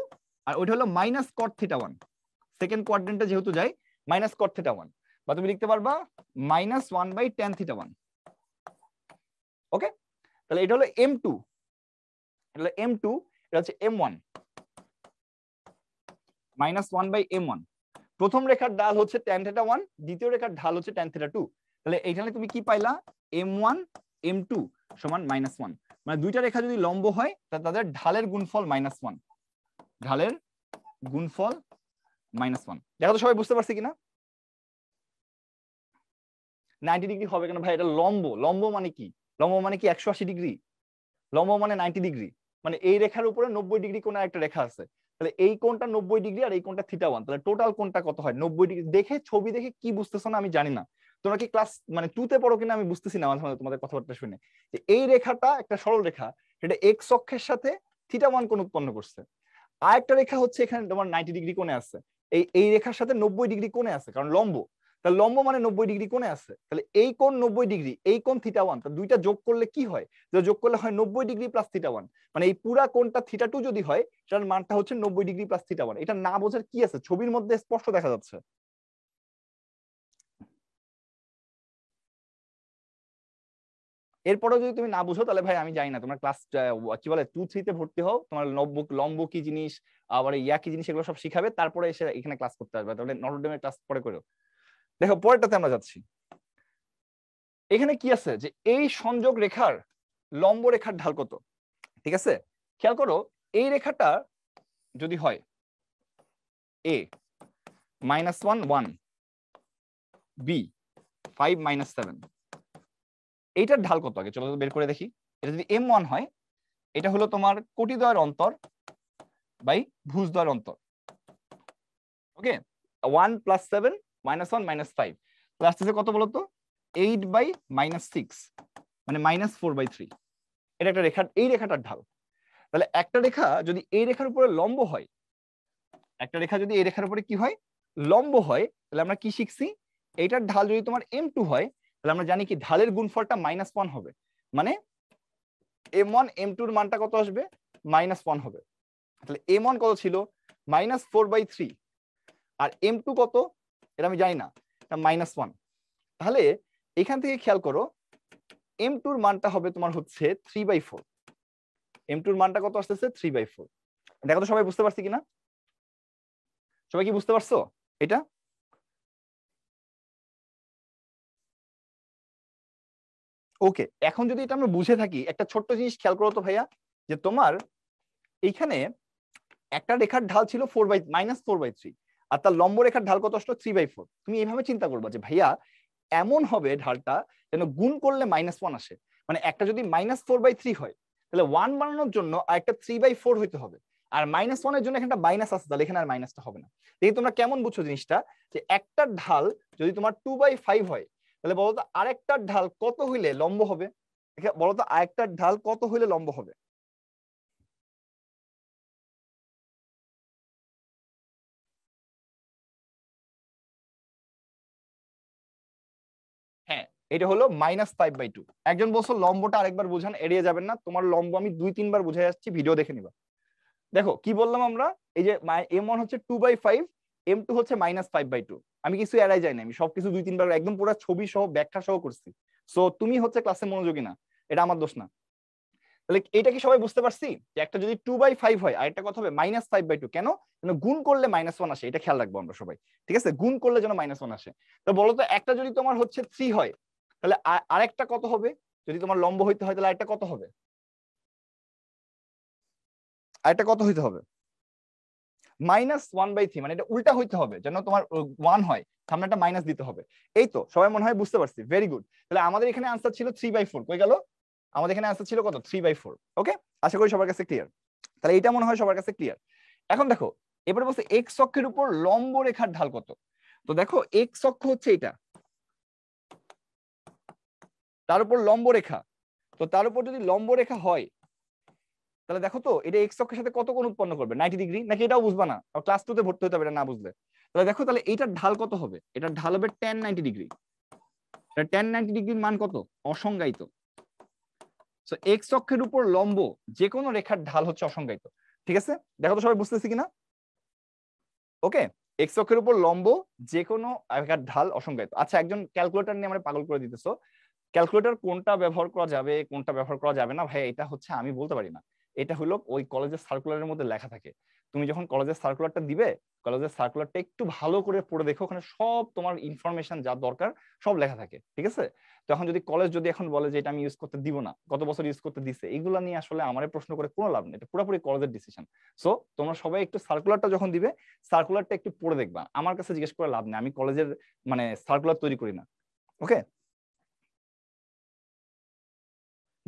আর ওইটা হলো মাইনাস cot থিটা 1, সেকেন্ড কোয়াড্রেন্টে যেহেতু যায় মাইনাস cot থিটা 1, বা তুমি লিখতে পারবা -1/tan থিটা 1। ওকে, তাহলে এটা হলো m2, এটা হলো m2, এটা হচ্ছে m1, -1/m1। প্রথম রেখার ঢাল হচ্ছে tan থিটা 1, দ্বিতীয় রেখার ঢাল হচ্ছে tan থিটা 2। তাহলে এইখানে তুমি কি পাইলা, m1 m2 সমান -1। মানে দুইটা রেখা যদি লম্ব হয় তাহলে তাদের ঢালের গুণফল -1, ঢালের গুণফল -1। দেখো তো সবাই বুঝতে পারছি কিনা? 90 ডিগ্রি হবে কেন ভাই? এটা লম্ব, লম্ব মানে কি? লম্ব মানে কি 180 ডিগ্রি? লম্ব মানে 90 ডিগ্রি, মানে এই রেখার উপরে 90 ডিগ্রি কোণের একটা রেখা আছে। তাহলে এই কোণটা 90 ডিগ্রি আর এই কোণটা থিটা 1, তাহলে টোটাল কোণটা কত হয়? 90 ডিগ্রি। দেখে ছবি দেখে কি বুঝতেছো না আমি জানি না, তোমরা কি ক্লাস মানে 2 তে পড়ো কিনা আমি বুঝতেছি না মাঝে মাঝে তোমাদের কথাবার্তা শুনে। যে এই রেখাটা একটা সরল রেখা, সেটা এক্স অক্ষের সাথে থিটা 1 কোণ উৎপন্ন করছে। আর একটা রেখা হচ্ছে এখানে তোমার 90 ডিগ্রি কোণে আছে, এই রেখার সাথে 90 ডিগ্রি কোণে আছে, কারণ লম্ব। তাহলে লম্ব মানে 90 ডিগ্রি কোণে আছে, তাহলে এই কোণ 90 ডিগ্রি, এই কোণ থিটা 1, তাহলে দুইটা যোগ করলে কি হয়? যোগ করলে হয় 90 ডিগ্রি প্লাস থিটা 1, মানে এই পুরা কোণটা থিটা 2 যদি হয় সেটার মানটা হচ্ছে 90 ডিগ্রি প্লাস থিটা 1। এটা না বোঝার কি আছে? ছবির মধ্যে স্পষ্ট দেখা যাচ্ছে। এরপরেও যদি তুমি না বুঝো তাহলে ভাই আমি জানি না, তোমার ক্লাস কি বলে 2-3 তে ভর্তি হও, তোমার লম্ব লম্ব কি জিনিস, আবার ইয়া কি জিনিস, এগুলো সব শিখাবে, তারপরে এসে এখানে ক্লাস করতে আসবে। তাহলে নটরডেমের ক্লাস পরে করো। দেখো পরেরটাতে আমরা যাচ্ছি। এখানে কি আছে যে এই সংযোগ রেখার লম্ব রেখার ঢাল কত? ঠিক আছে, খেয়াল করো, এই রেখাটা যদি হয় a -1 1 b 5 -7, এইটার ঢাল কত? আগে চলো বের করে দেখি। এটা যদি m1 হয়, এটা হলো তোমার কোটিদ্বয়ের অন্তর বাই ভুজদ্বয়ের অন্তর। ওকে, 1 + 7 -1 -5 প্লাস আছে কত বলো তো? 8/-6, মানে -4/3। এটা একটা রেখা, এই রেখাটার ঢাল। তাহলে একটা রেখা যদি এই রেখার উপরে লম্ব হয়, একটা রেখা যদি এই রেখার উপরে কি হয়? লম্ব হয়, তাহলে আমরা কি শিখছি? এইটার ঢাল যদি তোমার m2 হয়, তাহলে আমরা জানি কি ঢালের গুণফলটা -1 হবে, মানে m1 m2 এর মানটা কত আসবে? -1 হবে। তাহলে m1 কত ছিল? -4/3, আর m2 কত এটা আমি জানি না, এটা -1। তাহলে এখান থেকে খেয়াল করো, m2 এর মানটা হবে তোমার হচ্ছে 3/4। m2 এর মানটা কত আসতেছে? 3/4। দেখো তো সবাই বুঝতে পারছি কিনা? সবাই কি বুঝতে পারছো এটা? ওকে, এখন যদি এটা আমরা বুঝে থাকি, একটা ছোট্ট জিনিস খেয়াল করো তো ভাইয়া, যে তোমার এইখানে একটা রেখার ঢাল ছিল -4/3, আর তার লম্ব রেখার ঢাল কত আসলো? 3/4। তুমি এইভাবে চিন্তা করবা যে ভাইয়া এমন হবে ঢালটা যেন গুণ করলে -1 আসে, মানে একটা যদি -4/3 হয় তাহলে 1 বানানোর জন্য আর একটা 3/4 হইতে হবে, আর -1 এর জন্য এখানটা মাইনাস আছে, তাহলে এখানে আর মাইনাসটা হবে না। দেখি তোমরা কেমন বুঝছো জিনিসটা, যে একটা ঢাল যদি তোমার 2/5 হয়, তাহলে বলো তো আরেকটার ঢাল কত হইলে লম্ব হবে? বলো তো আরেকটার ঢাল কত হইলে লম্ব হবে? হ্যাঁ, এটা হলো -5/2। একজন বলছো লম্বটা আরেকবার বুঝান, এড়িয়ে যাবেন না, তোমার লম্ব আমি 2-3 বার বুঝাই আসছি, ভিডিও দেখে নিবা। দেখো কি বললাম আমরা, এই যে m1 হচ্ছে 2/5, m2 হচ্ছে -5/2। আমি কিছু এড়াই যাই না, আমি সবকিছু 2-3 বার একদম পুরো ছবি সহ ব্যাখ্যা সহ করছি। সো তুমি হচ্ছে ক্লাসে মনোযোগী না, এটা আমার দোষ না। তাহলে এটা কি সবাই বুঝতে পারছি যে একটা যদি 2/5 হয় আর একটা কথা হবে -5/2, কেন? গুণ করলে -1 আসে, এটা খেয়াল রাখবো আমরা সবাই। ঠিক আছে, গুণ করলে যেন -1 আসে। তো বলো তো একটা যদি তোমার হচ্ছে 3 হয়, তাহলে আরেকটা কত হবে? যদি তোমার লম্ব হইতে হয় তাহলে আরেকটা কত হবে? আরেকটা কত হইতে হবে? -1/3, মানে এটা উল্টা হইতে হবে, যেন তোমার 1 হয়, সামনে একটা মাইনাস দিতে হবে। এই তো সবাই মনে হয় বুঝতে পারছি, ভেরি গুড। তাহলে আমাদের এখানে আনসার ছিল 3/4, কই গেল? আমাদের এখানে আনসার ছিল কত? 3/4। ওকে, আশা করি সবার কাছে ক্লিয়ার। তাহলে এটা মনে হয় সবার কাছে ক্লিয়ার। এখন দেখো, এবারে বলছে এক্স অক্ষের উপর লম্ব রেখার ঢাল কত? তো দেখো এক্স অক্ষ হচ্ছে এটা, তার উপর লম্ব রেখা, তো তার উপর যদি লম্ব রেখা হয় তাহলে দেখো তো এটা এক্স অক্ষের সাথে কত কোণ উৎপন্ন করবে? 90 ডিগ্রি, নাকি এটাও বুঝবা না? ক্লাস 2 তে ভর্তি হতে হবে এটা না বুঝলে। তাহলে দেখো, তাহলে এটার ঢাল কত হবে? এটার ঢাল হবে tan 90 ডিগ্রি। tan 90 ডিগ্রির মান কত? অসংজ্ঞায়িত। সো এক্স অক্ষের উপর লম্ব যে কোনো রেখার ঢাল হচ্ছে অসংজ্ঞায়িত। ঠিক আছে, দেখো তো সবাই বুঝতেছি কিনা? ওকে, এক্স অক্ষের উপর লম্ব যে কোনো রেখার ঢাল অসংজ্ঞায়িত। আচ্ছা, একজন ক্যালকুলেটর নিয়ে আমরা পাগল করে দিতেছো। ক্যালকুলেটর কোনটা ব্যবহার করা যাবে কোনটা ব্যবহার করা যাবে না ভাই, এটা হচ্ছে আমি বলতে পারি না। এটা হলো ওই কলেজের সার্কুলারের মধ্যে লেখা থাকে। তুমি যখন কলেজের সার্কুলারটা দিবে, কলেজের সার্কুলারটা একটু ভালো করে পড়ে দেখো, ওখানে সব তোমার ইনফরমেশন যা দরকার সব লেখা থাকে। ঠিক আছে, তো এখন যদি কলেজ যদি এখন বলে যে এটা আমি ইউজ করতে দিব না, গত বছর ইউজ করতে দিছে, এগুলা নিয়ে আসলে আমারে প্রশ্ন করে কোনো লাভ নেই, এটা পুরোপুরি কলেজের ডিসিশন। সো তোমরা সবাই একটু সার্কুলারটা যখন দিবে, সার্কুলারটা একটু পড়ে দেখবা, আমার কাছে জিজ্ঞেস করে লাভ নেই, আমি কলেজের মানে সার্কুলার তৈরি করি না। ওকে,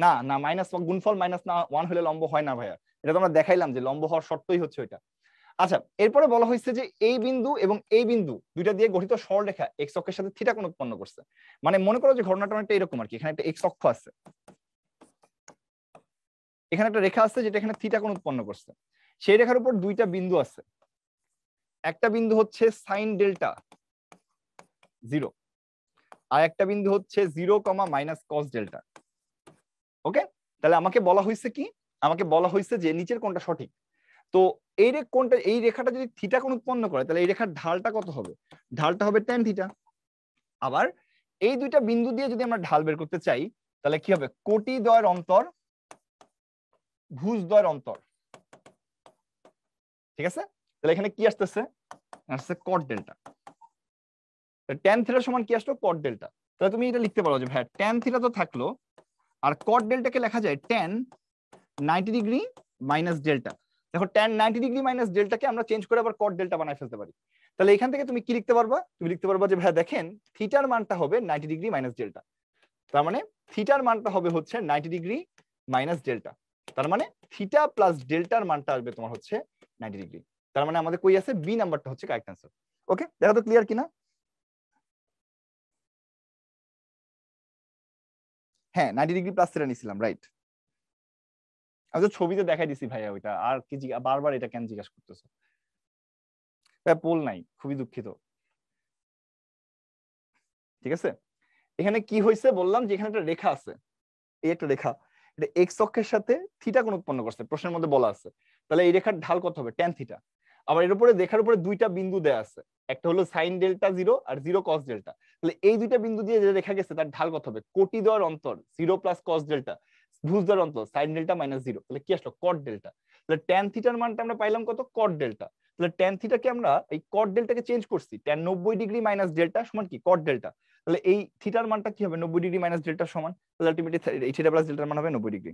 না না, মাইনাস গুণফল মাইনাস না ওয়ান হলে লম্ব হয় না ভাইয়া, এটা তো আমরা দেখাইলাম যে লম্ব হওয়ার শর্তই হচ্ছে ওইটা। আচ্ছা, এরপরে বলা হয়েছে যে এই বিন্দু এবং এই বিন্দু দুইটা দিয়ে গঠিত সরলরেখা এক্স অক্ষের সাথে থিটা কোণ উৎপন্ন করছে। মানে মনে করো যে ঘটনাটা অনেকটা এরকম আর কি, এখানে একটা এক্স অক্ষ আছে, এখানে একটা রেখা আছে যেটা এখানে থিটা কোণ উৎপন্ন করছে। সেই রেখার উপর দুইটা বিন্দু আছে, একটা বিন্দু হচ্ছে সাইন ডেল্টা 0, আর একটা বিন্দু হচ্ছে 0, মাইনাস কস ডেল্টা। ওকে, তাহলে আমাকে বলা হয়েছে কি, আমাকে বলা হয়েছে যে নিচের কোণটা সঠিক। তো এই কোণটা, এই রেখাটা যদি থিটা কোণ উৎপন্ন করে, তাহলে এই রেখার ঢালটা কত হবে? ঢালটা হবে tan থিটা। আবার এই দুইটা বিন্দু দিয়ে যদি আমরা ঢাল বের করতে চাই, তাহলে কি হবে? কোটি দ্বয়ের অন্তর ভুজ দ্বয়ের অন্তর। ঠিক আছে, তাহলে এখানে কি আসতেছে? আসছে কট ডেল্টা। tan থিটা সমান কি আসলো? কট ডেল্টা। তাহলে তুমি এটা লিখতে পারো যে ভাই tan থিটা তো থাকলো, আর কট ডেল্টাকে লেখা যায় tan 90 ডিগ্রি মাইনাস ডেল্টা। দেখো tan 90 ডিগ্রি মাইনাস ডেল্টাকে আমরা চেঞ্জ করে আবার কট ডেল্টা বানায় ফেলতে পারি। তাহলে এখান থেকে তুমি কি লিখতে পারবা? তুমি লিখতে পারবা যে ভাই দেখেন থিটার মানটা হবে 90 ডিগ্রি মাইনাস ডেল্টা, তার মানে থিটার মানটা হবে হচ্ছে 90 ডিগ্রি মাইনাস ডেল্টা, তার মানে থিটা প্লাস ডেল্টার মানটা আসবে তোমার হচ্ছে 90 ডিগ্রি। তার মানে আমাদের কই আছে? বি নাম্বারটা হচ্ছে কারেক্ট অ্যান্সার। ওকে, দেখো তো ক্লিয়ার কিনা? হ্যাঁ, 90 ডিগ্রি প্লাস থিটা নিছিলাম, রাইট। আমি তো ছবিতে দেখাই দিছি ভাইয়া, ওইটা আর কি বারবার এটা কেন জিজ্ঞাসা করতেছো? পোল নাই, খুবই দুঃখিত। ঠিক আছে, এখানে কি হয়েছে বললাম যে এখানে একটা রেখা আছে, এই একটা রেখা, এটা এক্স অক্ষের সাথে থিটা কোণ উৎপন্ন করছে, প্রশ্নের মধ্যে বলা আছে। তাহলে এই রেখার ঢাল কত হবে? tan theta. আবার এর উপরে রেখার উপরে দুইটা বিন্দু দেয়া আছে, একটা হলো সাইন ডেল্টা 0 আর 0 কস ডেল্টা। তাহলে এই দুইটা বিন্দু দিয়ে যে রেখা গেছে তার ঢাল কত হবে? কোটি দ্বয়ের অন্তর 0 প্লাস কস ডেল্টা ভুজ দ্বয়ের অন্তর সাইন ডেল্টা মাইনাস 0, তাহলে কি আসলো? কট ডেল্টা। তাহলে tan থিটার মানটা আমরা পাইলাম কত? কট ডেল্টা। তাহলে tan থিটাকে আমরা এই কট ডেল্টাকে চেঞ্জ করছি, tan 90 ডিগ্রি মাইনাস ডেল্টা সমান কি? কট ডেল্টা। তাহলে এই থিটার মানটা কি হবে? 90 ডিগ্রি মাইনাস ডেল্টার সমান। তাহলে আলটিমেটলি এই থিটা প্লাস ডেল্টার মান হবে 90 ডিগ্রি।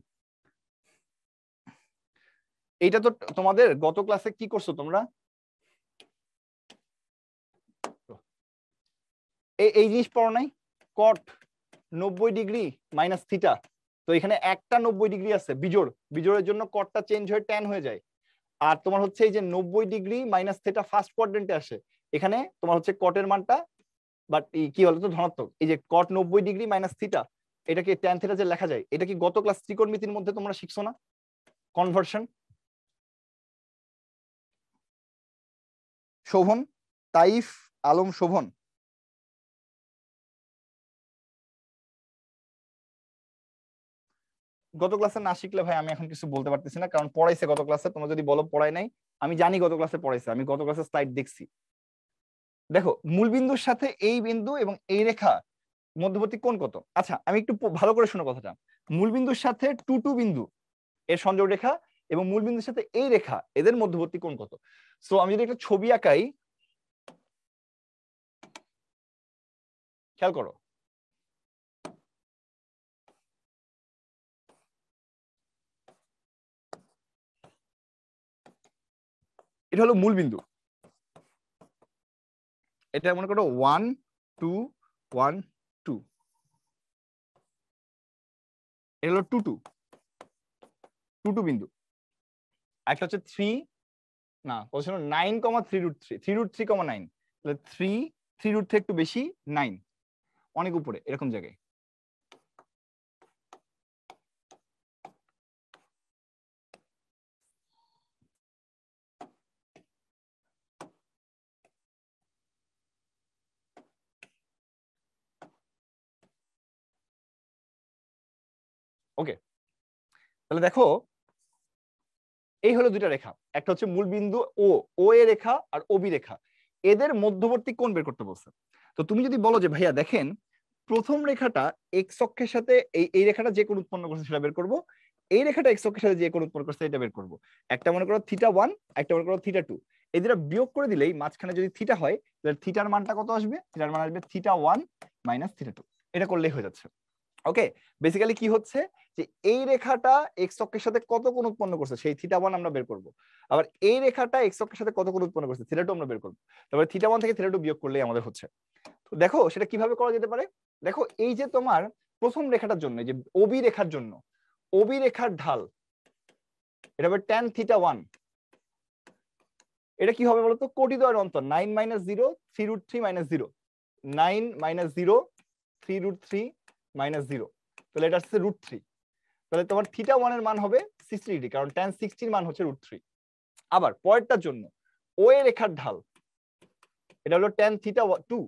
এইটা তো তোমাদের গত ক্লাসে কি করছো তোমরা? এই জিনিস পড়ো নাই? কট 90 ডিগ্রি মাইনাস থিটা, তো এখানে একটা 90 ডিগ্রি আছে বিজোড়, বিজোড়ের জন্য কটটা চেঞ্জ হয়ে ট্যান হয়ে যায়। আর তোমার হচ্ছে এই যে 90 ডিগ্রি মাইনাস থিটা ফার্স্ট কোয়াড্রেন্টে আসে, এখানে তোমার হচ্ছে কটের মানটা বাট কি হলো তো ধনাত্মক। এই যে কট 90 ডিগ্রি মাইনাস থিটা, এটাকে ট্যান থিটা যে লেখা যায়, এটা কি গত ক্লাস ত্রিকোণমিতির মধ্যে তোমরা শিখছো না? কনভার্সন। শোভন, তাইফ আলম শোভন, গত ক্লাসে না শিখলে ভাই আমি এখন কিছু বলতে পারতেছি না, কারণ পড়াইছে গত ক্লাসে। তোমরা যদি বলো পড়াই নাই, আমি জানি গত ক্লাসে পড়াইছে, আমি গত ক্লাসে স্লাইড দেখছি। দেখো মূল বিন্দুর সাথে এই বিন্দু এবং এই রেখা মধ্যবর্তী কোণ কত? আচ্ছা, আমি একটু ভালো করে শোনো কথাটা। মূল বিন্দুর সাথে টু টু বিন্দু এর সংযোগ রেখা এবং মূল বিন্দুর সাথে এই রেখা এদের মধ্যবর্তী কোণ কত? সো আমি যদি একটা ছবি আঁকাই, খেয়াল করো, এটা হলো মূল বিন্দু, এটা মনে করো 1 2 1 2, এটা হলো 2 2 2 2 বিন্দু। একটা হচ্ছে 3, না বলছিল 9,3√3, 3√3,9, তাহলে 3 3√3 একটু বেশি, 9 অনেক উপরে এরকম জায়গায়। ওকে, তাহলে দেখো এই হলো দুইটা রেখা, একটা হচ্ছে মূল বিন্দু ও এ রেখা আর ওবি রেখা, এদের মধ্যবর্তী কোণ বের করতে বলছে। তো তুমি যদি বলো যে ভাইয়া দেখেন প্রথম রেখাটা এক্স অক্ষের সাথে এই রেখাটা যে কোণ উৎপন্ন করছে সেটা বের করবো, এই রেখাটা এক্স অক্ষের সাথে যে কোণ উৎপন্ন করছে এটা বের করবো। একটা মনে করো θ1, একটা মনে করো θ2, এই দুটো বিয়োগ করে দিলেই মাঝখানে যদি থিটা হয় তাহলে থিটার মানটা কত আসবে, থিটার মান আসবে θ1 - θ2, এটা করলেই হয়ে যাচ্ছে। ওকে, বেসিক্যালি কি হচ্ছে যে এই রেখাটা এক্স অক্ষের সাথে কত কোণ উৎপন্ন করছে সেই θ1 আমরা বের করব, আবার এই রেখাটা এক্স অক্ষের সাথে কত কোণ উৎপন্ন করছে θ2 আমরা বের করব, তারপরে θ1 থেকে θ2 বিয়োগ করলেই আমাদের হচ্ছে। তো দেখো সেটা কিভাবে করা যেতে পারে, দেখো এই যে তোমার প্রথম রেখাটার জন্য যে ওবি রেখার জন্য ওবি রেখার ঢাল এটা হবে tan θ1, এটা কি হবে বলতো, কোটিদ্বয়ের অন্তর 9 - 0 3√3 - 0, 9 - 0 3√3 - 0, তাহলে এটা হচ্ছে √3, তাহলে তোমার θ1 এর মান হবে 60 ডিগ্রি, কারণ tan 60 এর মান হচ্ছে √3। আবার পরেরটার জন্য ও এ রেখার ঢাল এটা হলো tan θ2,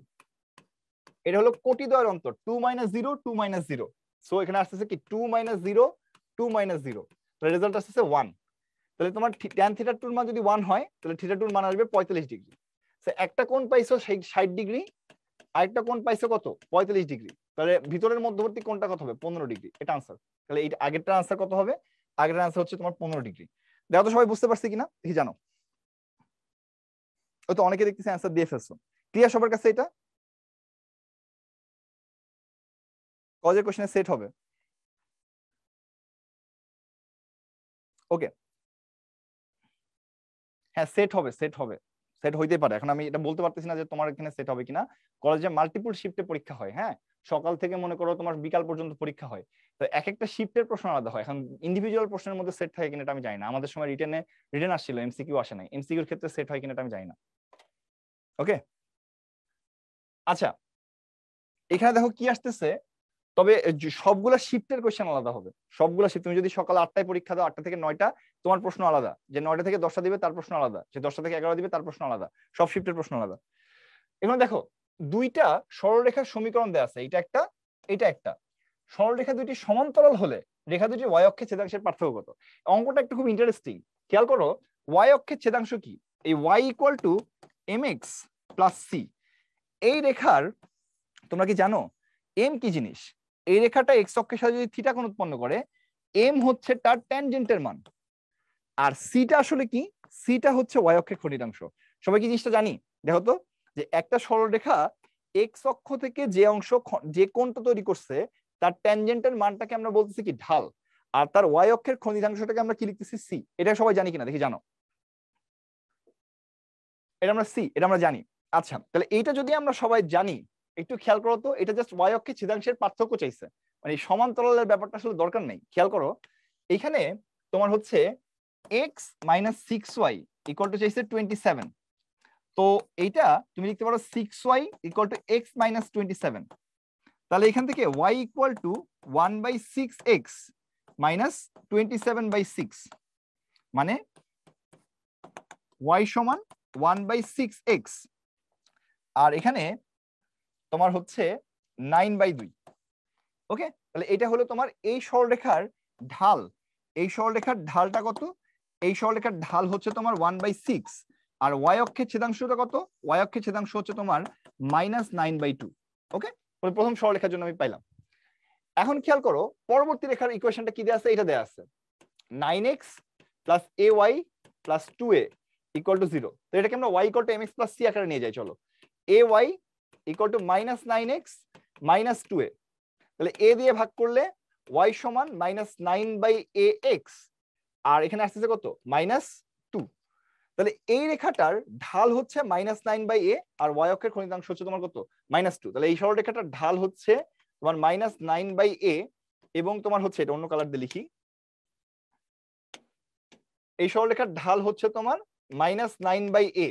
এটা হলো কোটিদ্বয়ের অন্তর 2 - 0 2 - 0, সো এখানে আসছে কি 2 - 0 2 - 0, তাহলে রেজাল্ট আসছে 1। তাহলে তোমার tan θ2 এর মান যদি 1 হয় তাহলে θ2 এর মান আসবে 45 ডিগ্রি। সো একটা কোণ পাইছো 60 ডিগ্রি, আরেকটা কোণ পাইছো কত 45 ডিগ্রি, তাহলে ভিতরের মধ্যবর্তী কোণটা কত হবে 15 ডিগ্রি, এটা आंसर। তাহলে এই আগেরটা आंसर কত হবে, আগের आंसर হচ্ছে তোমার 15 ডিগ্রি। দেখো তো সবাই বুঝতে পারছে কিনা দেখি জানো, ওই তো অনেকে দেখতেছে आंसर দিয়ে ফেলছো, ক্লিয়ার সবার কাছে এটা কজের কোশ্চেনে সেট হবে। ওকে, হ্যাঁ সেট হবে সেট হবে, সেট হইতে পারে, এখন আমি এটা বলতে পারতেছি না যে তোমার এখানে সেট হবে কিনা। কলেজে মাল্টিপল শিফটে পরীক্ষা হয়, হ্যাঁ সকাল থেকে মনে করো তোমার বিকাল পর্যন্ত পরীক্ষা হয়, তো এক একটা শিফটের প্রশ্ন আলাদা হয়, এখন ইন্ডিভিজুয়াল প্রশ্নের মধ্যে সেট থাকে কিনা এটা আমি জানি না, আমাদের সময় রিটেন আসছিল, এমসিকিউ আসে নাই, এমসিকিউর ক্ষেত্রে সেট হয় কিনা এটা আমি জানি না। ওকে, আচ্ছা এখানে দেখো কি আসতেছে, তবে সবগুলা শিফটের কোশ্চেন আলাদা হবে, সবগুলা শিফট, তুমি যদি সকাল 8টায় পরীক্ষা দাও 8টা থেকে 9টা তোমার প্রশ্ন আলাদা, যে 9টা থেকে 10টা দিবে তার প্রশ্ন আলাদা, যে 10টা থেকে 11 দিবে তার প্রশ্ন আলাদা, সব শিফটের প্রশ্ন আলাদা। এখানে দেখো দুইটা সরলরেখার সমীকরণ দেয়া আছে, এটা একটা সরলরেখা দুইটি সমান্তরাল হলে রেখা দুটি ওয়াই অক্ষে ছেদাংশের পার্থক্য কত। অঙ্কটা একটু খুব ইন্টারেস্টিং, খেয়াল করো ওয়াই অক্ষের ছেদাংশ কি, এই y equal to mx plus c, এই রেখার তোমরা কি জানো এম কি জিনিস, এই রেখাটা এক্স অক্ষের সাথে যদি থিটা কোণ উৎপন্ন করে এম হচ্ছে তার ট্যানজেন্টের মান, আর সিটা আসলে কি, সিটা হচ্ছে ওয়াই অক্ষের খণ্ডিতাংশ। সবাই কি জিনিসটা জানি, দেখো তো যে একটা সরলরেখা এক্স অক্ষ থেকে যে অংশ যে কোণটা তৈরি করছে তার ট্যানজেন্টের মানটাকে আমরা বলতেছি কি ঢাল, আর তার ওয়াই অক্ষের খণ্ডিতাংশটাকে আমরা কি লিখতেছি সি, এটা সবাই জানি কিনা দেখি জানো, এটা আমরা সি, এটা আমরা জানি। আচ্ছা তাহলে এইটা যদি আমরা সবাই জানি, একটু খেয়াল করো তো, এটা জাস্ট ওয়াই অক্ষে ছেদাংশের পার্থক্য চাইছে, মানে সমান্তরালের ব্যাপারটা আসলে দরকার নেই। খেয়াল করো এখানে তোমার হচ্ছে x - 6y ইকুয়াল টু চাইছে 27, তো এইটা তুমি লিখতে পারো 6y ইকুয়াল টু x - 27, তাহলে এখান থেকে y ইকুয়াল টু 1/6x - 27/6, মানে y সমান 1/6x, আর এখানে তোমার হচ্ছে 9/2। ওকে, তাহলে এটা হলো তোমার এই সরলরেখার ঢাল, এই সরলরেখার ঢালটা কত, এই সরলরেখার ঢাল হচ্ছে তোমার 1/6, আর ওয়াই অক্ষের ছেদাংশটা কত, ওয়াই অক্ষের ছেদাংশ হচ্ছে তোমার -9/2। ওকে, প্রথম সরলরেখার জন্য আমি পাইলাম। এখন খেয়াল করো পরবর্তী রেখার ইকুয়েশনটা কি দেয়া আছে, এটা দেয়া আছে 9x plus ay plus 2a equal to 0, তো এটাকে আমরা y equal to mx plus c আকারে নিয়ে যাই, চলো ay equal to -9x - 2a, তাহলে a দিয়ে ভাগ করলে y সমান -9/ax, আর এখানে আসতেছে কত -2, তাহলে এই রেখাটার ঢাল হচ্ছে -9/a আর y অক্ষের খণ্ডিতাংশ হচ্ছে তোমার কত -2, তাহলে এই সরলরেখাটার ঢাল হচ্ছে তোমার -9/a, এবং তোমার হচ্ছে এটা অন্য কালার দিয়ে লিখি, এই সরলরেখার ঢাল হচ্ছে তোমার -9/a,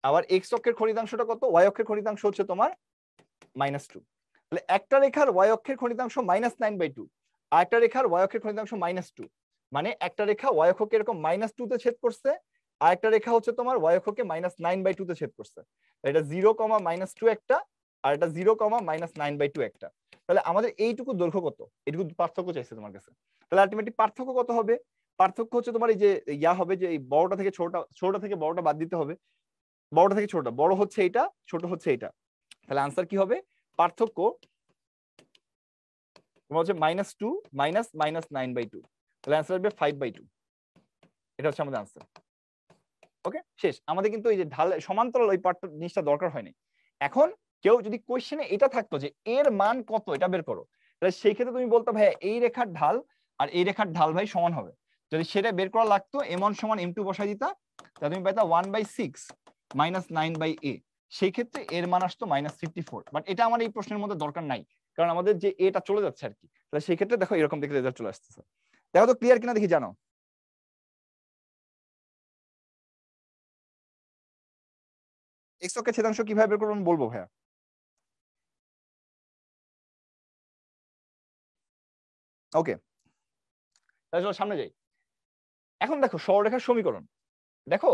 আবার x অক্ষের খণ্ডিতাংশটা কত, y অক্ষের খণ্ডিতাংশ হচ্ছে তোমার -2, তাহলে একটা রেখার y অক্ষের খণ্ডিতাংশ -9/2 আর একটা রেখার y অক্ষের খণ্ডিতাংশ -2, মানে একটা রেখা y অক্ষকে এরকম -2 তে ছেদ করছে, আর একটা রেখা হচ্ছে তোমার y অক্ষকে -9/2 তে ছেদ করছে, এটা 0, -2 একটা, আর এটা 0, -9/2 একটা, তাহলে আমাদের এইটুকু দৈর্ঘ্য কত, এইটুকু পার্থক্য চাইছে তোমার কাছে। তাহলে আলটিমেটলি পার্থক্য কত হবে? পার্থক্য হচ্ছে তোমার এই যে ইয়া হবে যে এই বড়টা থেকে ছোটটা, ছোটটা থেকে বড়টা বাদ দিতে হবে, বড়টা থেকে ছোটটা, বড় হচ্ছে এইটা, ছোট হচ্ছে এইটা। তাহলে আনসার কি হবে? পার্থক্য তোমার হচ্ছে -2 -9/2, তাহলে আনসার হবে 5/2। এটা হচ্ছে আমাদের আনসার। ওকে, শেষ। আমাদের কিন্তু এই যে ঢাল সমান্তরাল ওই পার্টটা জিনিসটা দরকার হয়নি। এখন কেউ যদি কোশ্চেনে এটা থাকতো যে এর মান কত এটা বের করো, তাহলে সেই ক্ষেত্রে তুমি বলতো ভাই এই রেখার ঢাল আর এই রেখার ঢাল ভাই সমান হবে। যদি সেটা বের করা লাগতো m1 = m2 বসাই দিতা, তাহলে তুমি পাইতা 1/6 -9/a। সেই ক্ষেত্রে এর মান আসতো -54। বাট এটা আমার এই প্রশ্নের মধ্যে দরকার নাই, কারণ আমাদের যে এটা চলে যাচ্ছে আর কি। তাহলে সেই ক্ষেত্রে দেখো এরকম দেখে রেজাল্ট চলে আসতেছে। দেখো তো ক্লিয়ার কিনা দেখি জানো। এক্স অক্ষের ছেদাংশ কিভাবে বের করবো আমি বলবো ভাইয়া। ওকে, তাহলে চলো সামনে যাই। এখন দেখো সরলরেখার সমীকরণ। দেখো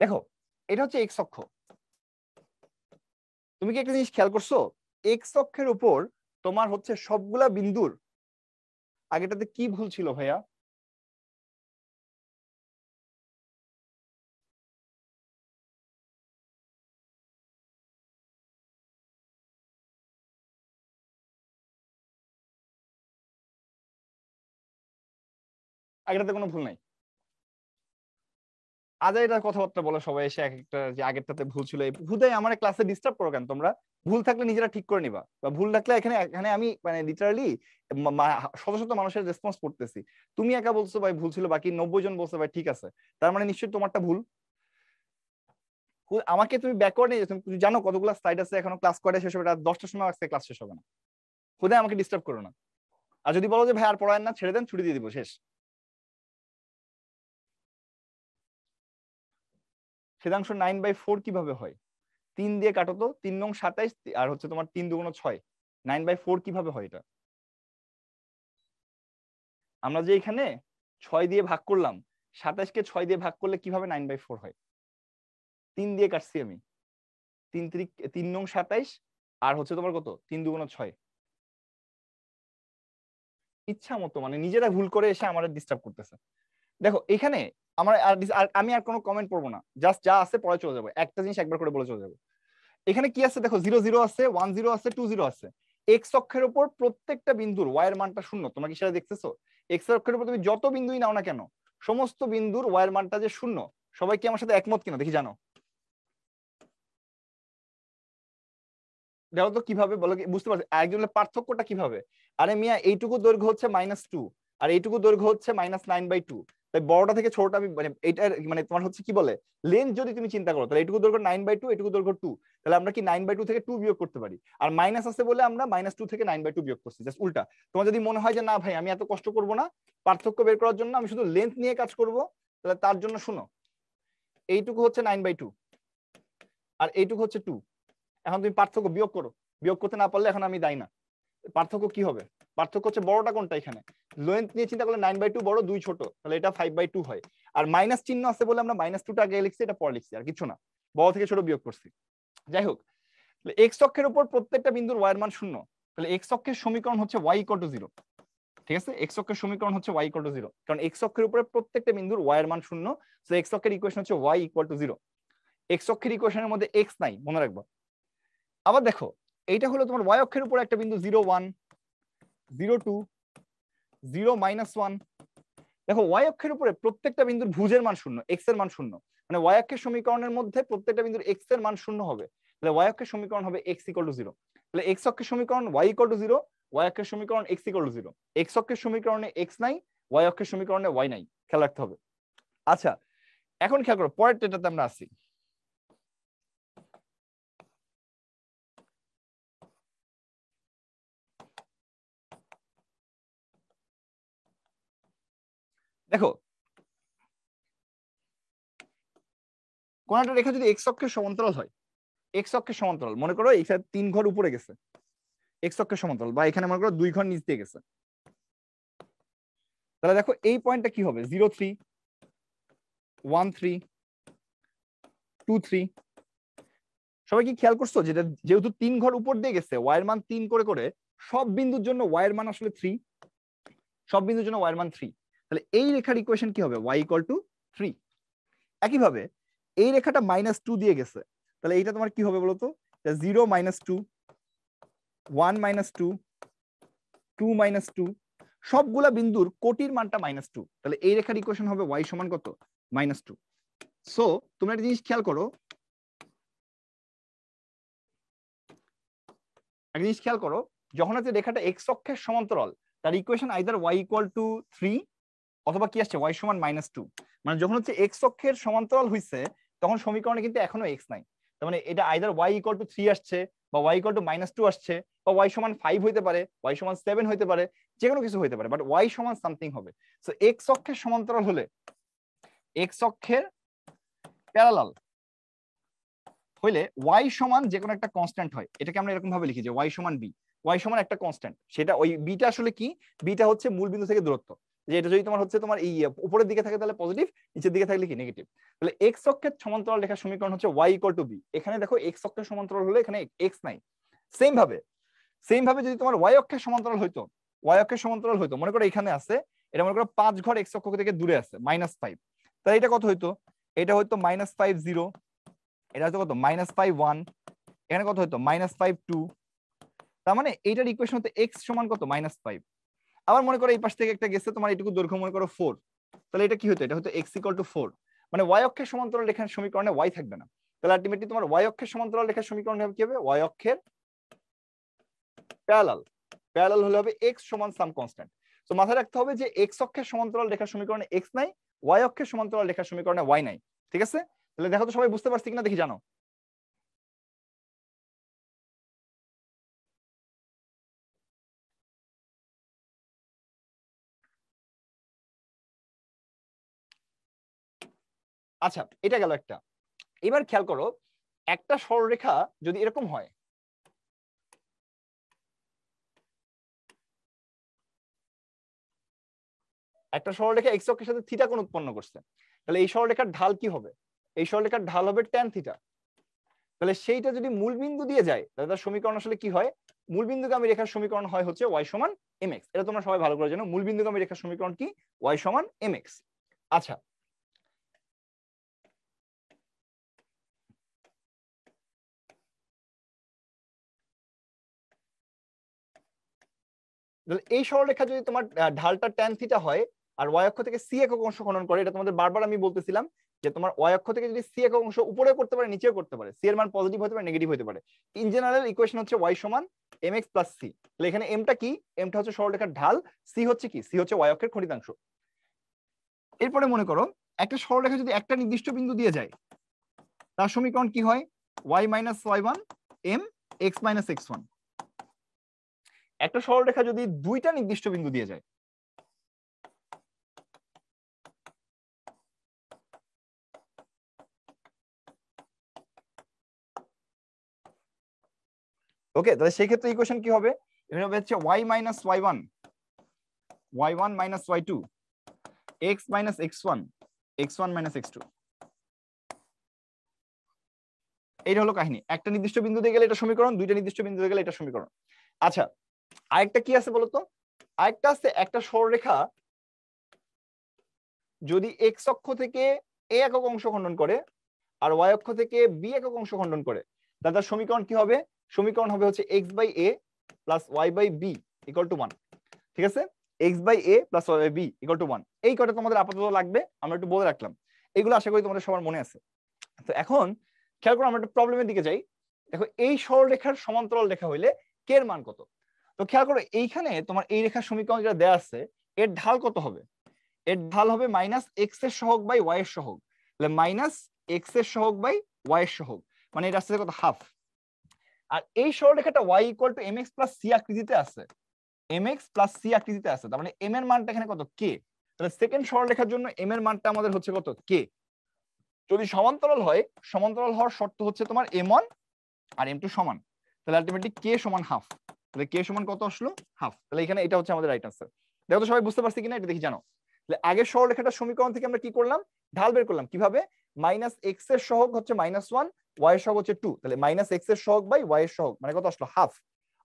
দেখো এটা হচ্ছে এক্স অক্ষ। তুমি কি একটা জিনিস খেয়াল করছো? এক্স অক্ষের উপর তোমার হচ্ছে সবগুলা বিন্দুর আগেটাতে কি ভুল ছিল ভাইয়া? আগেটাতে কোনো ভুল নাই। আজ এটার কথাবার্তা বলে সবাই এসে এক একটা যে আগেরটাতে ভুল ছিল, এই হুদাই আমার ক্লাসে ডিস্টার্ব করো কেন তোমরা? ভুল থাকলে নিজেরা ঠিক করে নিবা, বা ভুল থাকলে এখানে এখানে আমি মানে লিটারালি শত শত মানুষের রেসপন্স করতেছি। তুমি একা বলছো ভাই ভুল ছিল, বাকি 90 জন বলছো ভাই ঠিক আছে, তার মানে নিশ্চয়ই তোমারটা ভুল। আমাকে তুমি ব্যাকওয়ার্ড নিয়ে যাচ্ছ। তুমি জানো কতগুলো স্লাইড আছে, এখনো ক্লাস কয়টা শেষ হবে? রাত 10টার সময় আজকে ক্লাস শেষ হবে না। হুদাই আমাকে ডিস্টার্ব করো না। আর যদি বলো যে ভাই আর পড়ায় না, ছেড়ে দেন, ছুটি দিয়ে দিব, শেষ। ছেদাংশ 9/4 কিভাবে হয়? 3 দিয়ে কাটো তো, 3 নং 27 আর হচ্ছে তোমার 3 দুগুণ 6। 9/4 কিভাবে হয় এটা? আমরা যে এখানে 6 দিয়ে ভাগ করলাম, 27কে 6 দিয়ে ভাগ করলে কিভাবে 9/4 হয়? 3 দিয়ে কাটছি আমি। 3 নং 27 আর হচ্ছে তোমার কত, 3 দুগুণ 6। ইচ্ছা মতো মানে নিজেরা ভুল করে এসে আমার ডিস্টার্ব করতেছে। দেখো এখানে আমার আমি আর কোনো কমেন্ট পড়বো না, জাস্ট যা আছে পরে চলে যাবো, একটা জিনিস একবার করে বলে চলে যাবো। এখানে কি আছে দেখো, 0 0 আছে, 1 0 আছে, 2 0 আছে। এক্স অক্ষের উপর প্রত্যেকটা বিন্দুর ওয়াই এর মানটা শূন্য। তোমরা কি সেটা দেখতেছো? এক্স অক্ষের উপর তুমি যত বিন্দুই নাও না কেন, সমস্ত বিন্দুর ওয়াই এর মানটা যে শূন্য। সবাই কি আমার সাথে একমত কিনা দেখি জানো। দেখো তো কিভাবে বলো, বুঝতে পারছি একজনের পার্থক্যটা কিভাবে? আরে মিয়া এইটুকু দৈর্ঘ্য হচ্ছে -2 আর এইটুকু দৈর্ঘ্য হচ্ছে -9/2। তাই বড়টা থেকে ছোটটা আমি মানে এইটার মানে তোমার হচ্ছে কি বলে লেন্থ যদি তুমি চিন্তা করো, তাহলে এইটুকু দৈর্ঘ্য 9/2, এইটুকু দৈর্ঘ্য 2। তাহলে আমরা কি 9/2 থেকে 2 বিয়োগ করতে পারি, আর মাইনাস আছে বলে আমরা -2 থেকে 9/2 বিয়োগ করছি, জাস্ট উল্টা। তোমার যদি মনে হয় যে না ভাই আমি এত কষ্ট করব না পার্থক্য বের করার জন্য, আমি শুধু লেন্থ নিয়ে কাজ করব, তাহলে তার জন্য শুনো, এইটুকু হচ্ছে 9/2 আর এইটুকু হচ্ছে 2। এখন তুমি পার্থক্য বিয়োগ করো, বিয়োগ করতে না পারলে এখন আমি দায়ী না। পার্থক্য কি হবে? পার্থক্য হচ্ছে বড়টা কোনটা, এখানে লেন্থ নিয়ে চিন্তা করলে 9/2 বড়, 2 ছোট, তাহলে এটা 5/2 হয়। আর মাইনাস চিহ্ন আছে বলে আমরা -2টা আগে লিখছি, এটা পরে লিখছি, আর কিছু না, বড় থেকে ছোট বিয়োগ করছি। যাই হোক, এক্স অক্ষের উপর প্রত্যেকটা বিন্দুর ওয়াই এর মান শূন্য। তাহলে এক্স অক্ষের সমীকরণ হচ্ছে y = 0। ঠিক আছে, এক্স অক্ষের সমীকরণ হচ্ছে y = 0, কারণ এক্স অক্ষের উপরে প্রত্যেকটা বিন্দুর ওয়াই এর মান শূন্য। তো এক্স অক্ষের ইকুয়েশন হচ্ছে y = 0। এক্স অক্ষের ইকুয়েশনের মধ্যে এক্স নাই, মনে রাখবা। আবার দেখো এইটা হলো তোমার ওয়াই অক্ষের উপর একটা বিন্দু 0 1 0 2 0 -1। দেখো ওয়াই অক্ষের উপরে প্রত্যেকটা বিন্দুর ভুজের মান শূন্য, এক্স এর মান শূন্য, মানে ওয়াই অক্ষের সমীকরণের মধ্যে প্রত্যেকটা বিন্দুর এক্স এর মান শূন্য হবে। তাহলে ওয়াই অক্ষের সমীকরণ হবে x = 0। তাহলে এক্স অক্ষের সমীকরণ y = 0, ওয়াই অক্ষের সমীকরণ x = 0। এক্স অক্ষের সমীকরণে এক্স নাই, ওয়াই অক্ষের সমীকরণে ওয়াই নাই, খেয়াল রাখতে হবে। আচ্ছা এখন খেয়াল করো পরের এটাতে আমরা আসি। দেখো কোন একটা রেখা যদি এক্স অক্ষের সমান্তরাল হয়, এক্স অক্ষের সমান্তরাল, মনে করো এখানে 3 ঘর উপরে গেছে এক্স অক্ষের সমান্তরাল, বা এখানে মনে করো 2 ঘর নিচ দিয়ে গেছে, তাহলে দেখো এই পয়েন্টটা কি হবে 0 3 1 3 2 3। সবাই কি খেয়াল করছো যেটা যেহেতু 3 ঘর উপর দিয়ে গেছে ওয়াই এর মান 3 করে করে, সব বিন্দুর জন্য ওয়াই এর মান আসলে 3, সব বিন্দুর জন্য ওয়াই এর মান 3। তাহলে এই রেখার ইকুয়েশন কি হবে y = 3। একইভাবে এই রেখাটা -2 দিয়ে গেছে, তাহলে এইটা তোমার কি হবে বলতো 0 -2 1 -2 2 -2, সবগুলা বিন্দুর কোটির মানটা -2, তাহলে এই রেখার ইকুয়েশন হবে y সমান কত -2। সো তোমরা একটা জিনিস খেয়াল করো, একটা জিনিস খেয়াল করো, যখন হচ্ছে রেখাটা এক্স অক্ষের সমান্তরাল তার ইকুয়েশন আইদার y = 3 অথবা কি আসছে y সমান -2। মানে যখন হচ্ছে এক্স অক্ষের সমান্তরাল হইছে তখন সমীকরণে কিন্তু এখনো এক্স নাই, তার মানে এটা আইদার y = 3 আসছে, বা y = -2 আসছে, বা y সমান 5 হইতে পারে, y সমান 7 হইতে পারে, যে কোনো কিছু হইতে পারে, বাট y সমান সামথিং হবে। সো এক্স অক্ষের সমান্তরাল হলে, এক্স অক্ষের প্যারালাল হইলে y সমান যে কোনো একটা কনস্ট্যান্ট হয়, এটাকে আমরা এরকম ভাবে লিখি যে y সমান b, y সমান একটা কনস্ট্যান্ট, সেটা ওই বিটা আসলে কি, বিটা হচ্ছে মূল বিন্দু থেকে দূরত্ব, যে এটা যদি তোমার হচ্ছে তোমার এই উপরের দিকে থাকে তাহলে পজিটিভ, নিচের দিকে থাকলে কি নেগেটিভ। তাহলে এক্স অক্ষের সমান্তরাল রেখার সমীকরণ হচ্ছে y = b। এখানে দেখো এক্স অক্ষের সমান্তরাল হলে এখানে এক্স নাই। সেম ভাবে যদি তোমার y অক্ষের সমান্তরাল হইতো, y অক্ষের সমান্তরাল হইতো, মনে করো এখানে আছে, এটা মনে করো 5 ঘর এক্স অক্ষ থেকে দূরে আছে -5, তাহলে এটা কত হইতো, এটা হইতো -5 0, এটা হচ্ছে কত -5 1, এখানে কত হতো -5 2, তার মানে এইটার ইকুয়েশন হতে x সমান কত -5। আবার মনে করো এই পাশ থেকে একটা গেছে তোমার এইটুকু দৈর্ঘ্য মনে করো 4, তাহলে এটা কি হতো, এটা হতো x = 4, মানে y অক্ষের সমান্তরাল রেখার সমীকরণে y থাকবে না, তাহলে আলটিমেটলি তোমার y অক্ষের সমান্তরাল রেখার সমীকরণ হবে কি হবে, y অক্ষের প্যারালাল হলে হবে x সমান সাম কনস্ট্যান্ট। তো মাথায় রাখতে হবে যে x অক্ষের সমান্তরাল রেখার সমীকরণে x নাই, y অক্ষের সমান্তরাল রেখার সমীকরণে y নাই, ঠিক আছে। তাহলে দেখো তো সবাই বুঝতে পারছি কিনা দেখি জানো। আচ্ছা এটা গেল একটা। এবার খেয়াল করো একটা সরলরেখা যদি এরকম হয়, একটা সরলরেখা এক্স অক্ষের সাথে থিটা কোণ উৎপন্ন করছে, তাহলে এই সরলরেখার ঢাল কি হবে, এই সরলরেখার ঢাল হবে tan থিটা। তাহলে সেইটা যদি মূল বিন্দু দিয়ে যায় তাহলে তার সমীকরণ আসলে কি হয়, মূল বিন্দুগামী রেখার সমীকরণ হয় হচ্ছে y সমান mx। এটা তোমরা সবাই ভালো করে জানো, মূল বিন্দুগামী রেখার সমীকরণ কি, y সমান mx। আচ্ছা এই সরলরেখা যদি তোমার ঢালটা tan থিটা হয় আর y অক্ষ থেকে c একক অংশ খনন করে, এটা তোমাদের বারবার আমি বলতেছিলাম যে তোমার y অক্ষ থেকে যদি c একক অংশ উপরেও করতে পারে নিচেও করতে পারে, c এর মান পজিটিভ হতে পারে নেগেটিভ হতে পারে, ইন জেনারেল ইকুয়েশন হচ্ছে y সমান mx প্লাস c। তাহলে এখানে m টা কি, m টা হচ্ছে সরলরেখার ঢাল, c হচ্ছে কি, c হচ্ছে y অক্ষের খণ্ডিতাংশ। এরপরে মনে করো একটা সরলরেখা যদি একটা নির্দিষ্ট বিন্দু দিয়ে যায় তার সমীকরণ কি হয়, y minus y1 m x minus x1। একটা সরলরেখা যদি দুইটা নির্দিষ্ট বিন্দু দিয়ে যায়, ওকে, তাহলে সেই ক্ষেত্রে ইকুয়েশন কি হবে, এটা হবে হচ্ছে y minus y1 y1 minus y2 x minus x1 x1 minus x2। এইটা হলো কাহিনী, একটা নির্দিষ্ট বিন্দু দিয়ে গেলে এটা সমীকরণ, দুইটা নির্দিষ্ট বিন্দু দিয়ে গেলে এটা সমীকরণ। আচ্ছা আরেকটা কি আছে বলতো, আরেকটা আছে একটা সরলরেখা যদি x অক্ষ থেকে a একক অংশ খণ্ডন করে আর y অক্ষ থেকে b একক অংশ খণ্ডন করে, তাহলে তার সমীকরণ কি হবে, সমীকরণ হবে হচ্ছে x by a plus y by b equal to 1। ঠিক আছে, x by a plus y by b equal to 1, এই কটা তোমাদের আপাতত লাগবে, আমরা একটু বলে রাখলাম, এইগুলো আশা করি তোমাদের সবার মনে আছে। তো এখন খেয়াল করো আমরা একটা প্রবলেমের দিকে যাই। দেখো এই সরলরেখার সমান্তরাল রেখা হইলে কে এর মান কত। তো খেয়াল করো এইখানে তোমার এই রেখার সমীকরণ যেটা দেওয়া আছে এর ঢাল কত হবে, এর ঢাল হবে মাইনাস এক্স এর সহগ বাই ওয়াই এর সহগ, তাহলে মাইনাস এক্স এর সহগ বাই ওয়াই এর সহগ, মানে এটা আসছে কত হাফ। আর এই সরলরেখাটা y equal to mx plus c আকৃতিতে আছে, mx প্লাস c আকৃতিতে আছে, তার মানে m এর মানটা এখানে কত k, তাহলে সেকেন্ড সরলরেখার জন্য এম এর মানটা আমাদের হচ্ছে কত কে। যদি সমান্তরাল হয়, সমান্তরাল হওয়ার শর্ত হচ্ছে তোমার m1 আর m2 সমান, তাহলে আলটিমেটলি কে সমান হাফ। তাহলে কে সমান কত আসলো হাফ। তাহলে এখানে এটা হচ্ছে আমাদের রাইট আনসার। দেখো তো সবাই বুঝতে পারছি কিনা এটা দেখি জানো। তাহলে আগের সরলরেখাটার সমীকরণ থেকে আমরা কি করলাম, ঢাল বের করলাম কিভাবে, মাইনাস এক্স এর সহগ হচ্ছে -1, ওয়াই এর সহগ হচ্ছে 2, তাহলে মাইনাস এক্স এর সহগ বাই ওয়াই এর সহগ মানে কত আসলো হাফ।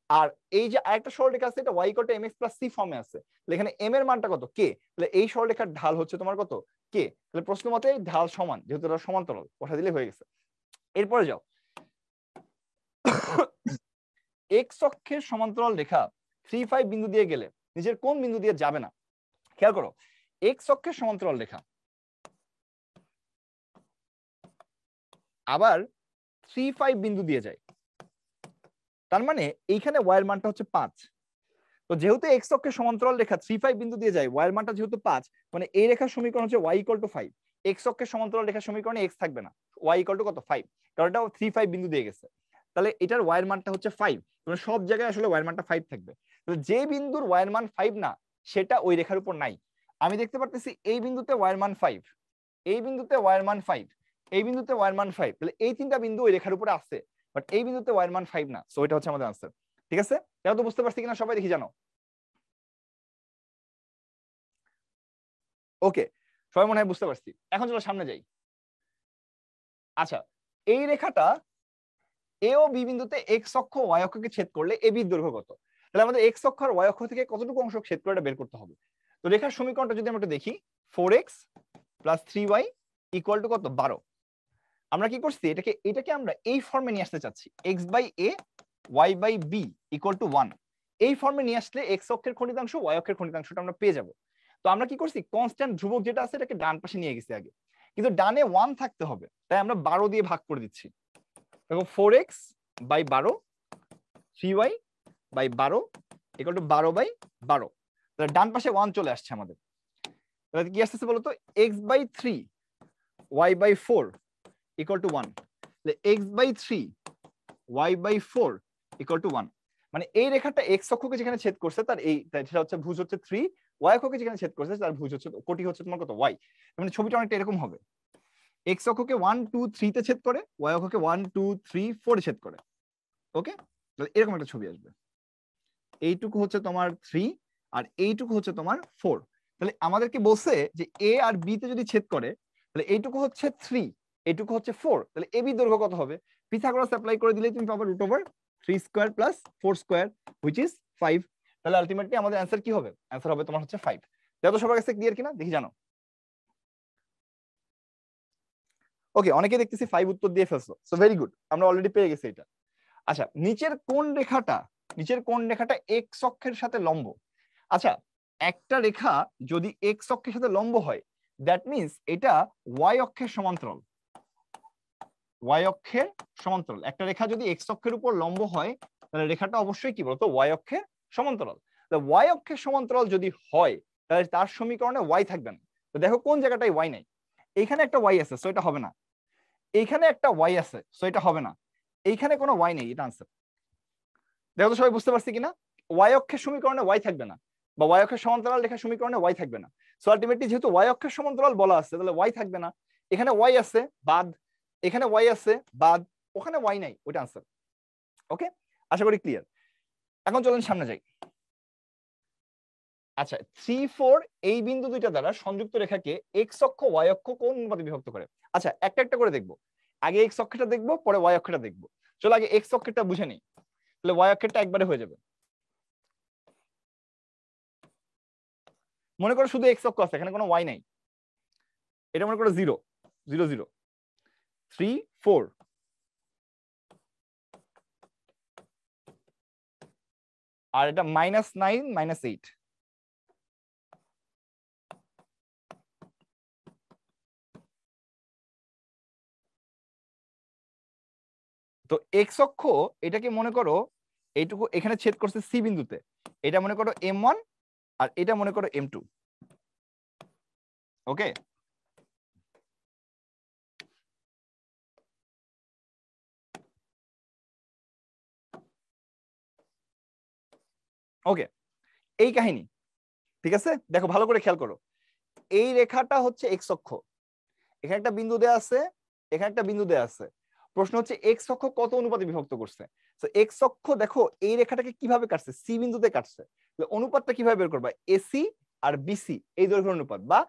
আর এই যে আরেকটা সরলরেখা আছে এটা y = mx + c ফর্মে আছে, তাহলে এখানে m এর মানটা কত কে, তাহলে এই সরলরেখার ঢাল হচ্ছে তোমার কত কে। তাহলে প্রশ্ন মতে ঢাল সমান, যেহেতু এটা সমান্তরাল বসা দিলে হয়ে গেছে। এরপরে যাও, এক্স অক্ষের সমান্তরাল রেখা 3, 5 বিন্দু দিয়ে গেলে নিচের কোন বিন্দু দিয়ে যাবে না। খেয়াল করো, এক্স অক্ষের সমান্তরাল রেখা আবার 3, 5 বিন্দু দিয়ে যায়, তার মানে এইখানে y এর মানটা হচ্ছে 5। তো যেহেতু এক্স অক্ষের সমান্তরাল রেখা 3, 5 বিন্দু দিয়ে যায়, y এর মানটা যেহেতু 5, মানে এই রেখার সমীকরণ হচ্ছে y = 5। এক্স অক্ষের সমান্তরাল রেখার সমীকরণে x থাকবে না, y = কত 5, কারণ এটা 3, 5 বিন্দু দিয়ে গেছে। তাহলে এটার y এর মানটা হচ্ছে 5, মানে সব জায়গায় আসলে y এর মানটা 5 থাকবে। তাহলে যে বিন্দুর y এর মান 5 না সেটা ওই রেখার উপর নাই। আমি দেখতে পারতেছি এই বিন্দুতে y এর মান 5, এই বিন্দুতে y এর মান 5, এই বিন্দুতে y এর মান 5, তাহলে এই তিনটা বিন্দু ওই রেখার উপরে আছে, বাট এই বিন্দুতে y এর মান 5 না। সো এটা হচ্ছে আমাদের আনসার। ঠিক আছে, এটা তো বুঝতে পারছি কিনা সবাই দেখি জানো। ওকে, সবাই মনে হয় বুঝতে পারছি। এখন চলো সামনে যাই। আচ্ছা, এই রেখাটা এ ও বি বিন্দুতে এক্স অক্ষ ওয়াই অক্ষকে ছেদ করলে এ বির দৈর্ঘ্য কত। তাহলে আমাদের এক্স অক্ষ আর ওয়াই অক্ষ থেকে কতটুকু অংশ ছেদ করে এটা বের করতে হবে। তো রেখার সমীকরণটা যদি আমরা একটু দেখি, 4x + 3y = কত 12। আমরা কি করছি, এটাকে আমরা এই ফর্মে নিয়ে আসতে চাচ্ছি, x/a y/b = 1। এই ফর্মে নিয়ে আসলে এক্স অক্ষের খণ্ডিতাংশ ওয়াই অক্ষের খণ্ডিতাংশটা আমরা পেয়ে যাব। তো আমরা কি করছি, কনস্ট্যান্ট ধ্রুবক যেটা আছে এটাকে ডান পাশে নিয়ে গেছি আগে, কিন্তু ডানে 1 থাকতে হবে, তাই আমরা 12 দিয়ে ভাগ করে দিচ্ছি। দেখো 4x/12 3y/12 = 12/12। তাহলে ডান পাশে 1 চলে আসছে আমাদের। তাহলে কি আসছে বলতো, x/3 y/4 = 1। তাহলে x/3 y/4 = 1, মানে এই রেখাটা এক্স অক্ষকে যেখানে ছেদ করছে তার এই সেটা হচ্ছে ভুজ হচ্ছে 3, ওয়াই অক্ষকে যেখানে ছেদ করছে তার ভুজ হচ্ছে কোটি হচ্ছে তোমার কত y। মানে ছবিটা অনেকটা এরকম হবে, এক্স অক্ষকে 1, 2, 3 তে ছেদ করে, ওয়াই অক্ষকে 1, 2, 3, 4 এ ছেদ করে। ওকে, তাহলে এরকম একটা ছবি আসবে। এইটুকু হচ্ছে তোমার 3 আর এইটুকু হচ্ছে তোমার 4। তাহলে আমাদেরকে বলছে যে এ আর বি তে যদি ছেদ করে তাহলে এইটুকু হচ্ছে 3, এইটুকু হচ্ছে 4, তাহলে এ বি দৈর্ঘ্য কত হবে, পিথাগোরাস অ্যাপ্লাই করে দিলেই তুমি পাবে √3² + 4² which is 5। তাহলে আলটিমেটলি আমাদের অ্যানসার কি হবে, অ্যানসার হবে তোমার হচ্ছে 5। দেখো তো সবার কাছে ক্লিয়ার কিনা দেখি জানো। ওকে, অনেকে দেখতেছি 5 উত্তর দিয়ে ফেলছো, সো ভেরি গুড, আমরা অলরেডি পেয়ে গেছি এটা। আচ্ছা, নিচের কোন রেখাটা এক্স অক্ষের সাথে লম্ব। আচ্ছা, একটা রেখা যদি এক্স অক্ষের সাথে লম্ব হয় দ্যাট মিন্স এটা ওয়াই অক্ষের সমান্তরাল। ওয়াই অক্ষের সমান্তরাল একটা রেখা যদি এক্স অক্ষের উপর লম্ব হয় তাহলে রেখাটা অবশ্যই কি বলতো ওয়াই অক্ষের সমান্তরাল। ওয়াই অক্ষের সমান্তরাল যদি হয় তাহলে তার সমীকরণে ওয়াই থাকবে না। তো দেখো কোন জায়গাটায় ওয়াই নাই, এইখানে একটা ওয়াই আছে সো এটা হবে না, এইখানে একটা ওয়াই আছে সো এটা হবে না, এইখানে কোনো ওয়াই নেই, এটা আনসার। দেখো তো সবাই বুঝতে পারছি কিনা, ওয়াই অক্ষের সমীকরণে ওয়াই থাকবে না, বা ওয়াই অক্ষের সমান্তরাল রেখার সমীকরণে ওয়াই থাকবে না। সো আলটিমেটলি যেহেতু ওয়াই অক্ষের সমান্তরাল বলা আছে তাহলে ওয়াই থাকবে না, এখানে ওয়াই আছে বাদ, এখানে ওয়াই আছে বাদ, ওখানে ওয়াই নাই, ওইটা আনসার। ওকে, আশা করি ক্লিয়ার। এখন চলেন সামনে যাই। আচ্ছা, 3, 4 এই বিন্দু দুইটা দ্বারা সংযুক্ত রেখাকে এক্স অক্ষ ওয়াই অক্ষ কোন অনুপাতে বিভক্ত করে। আচ্ছা, একটা একটা করে দেখবো, আগে এক্স অক্ষটা দেখবো পরে ওয়াই অক্ষটা দেখবো। চলো আগে এক্স অক্ষটা বুঝে নিই, তাহলে ওয়াই অক্ষটা একবারে হয়ে যাবে। মনে করো শুধু এক্স অক্ষ আছে, এখানে কোনো ওয়াই নাই, এটা মনে করো 0, 0, 0, 3, 4, আর এটা -9, -8। তো এক্স অক্ষ এটাকে মনে করো এইটুকু এখানে ছেদ করছে সি বিন্দুতে, এটা মনে করো m1 আর এটা মনে করো m2। ওকে, ওকে, এই কাহিনী। ঠিক আছে, দেখো ভালো করে খেয়াল করো, এই রেখাটা হচ্ছে এক্স অক্ষ, এখানে একটা বিন্দু দেয়া আছে, এখানে একটা বিন্দু দেয়া আছে। প্রশ্ন হচ্ছে এক্স অক্ষ কত অনুপাতে বিভক্ত করছে। তো এক্স অক্ষ দেখো এই রেখাটাকে কিভাবে কাটছে, সি বিন্দুতে কাটছে। অনুপাতটা কিভাবে বের করবা, এসি আর বিসি এই দৈর্ঘ্যের অনুপাত, বা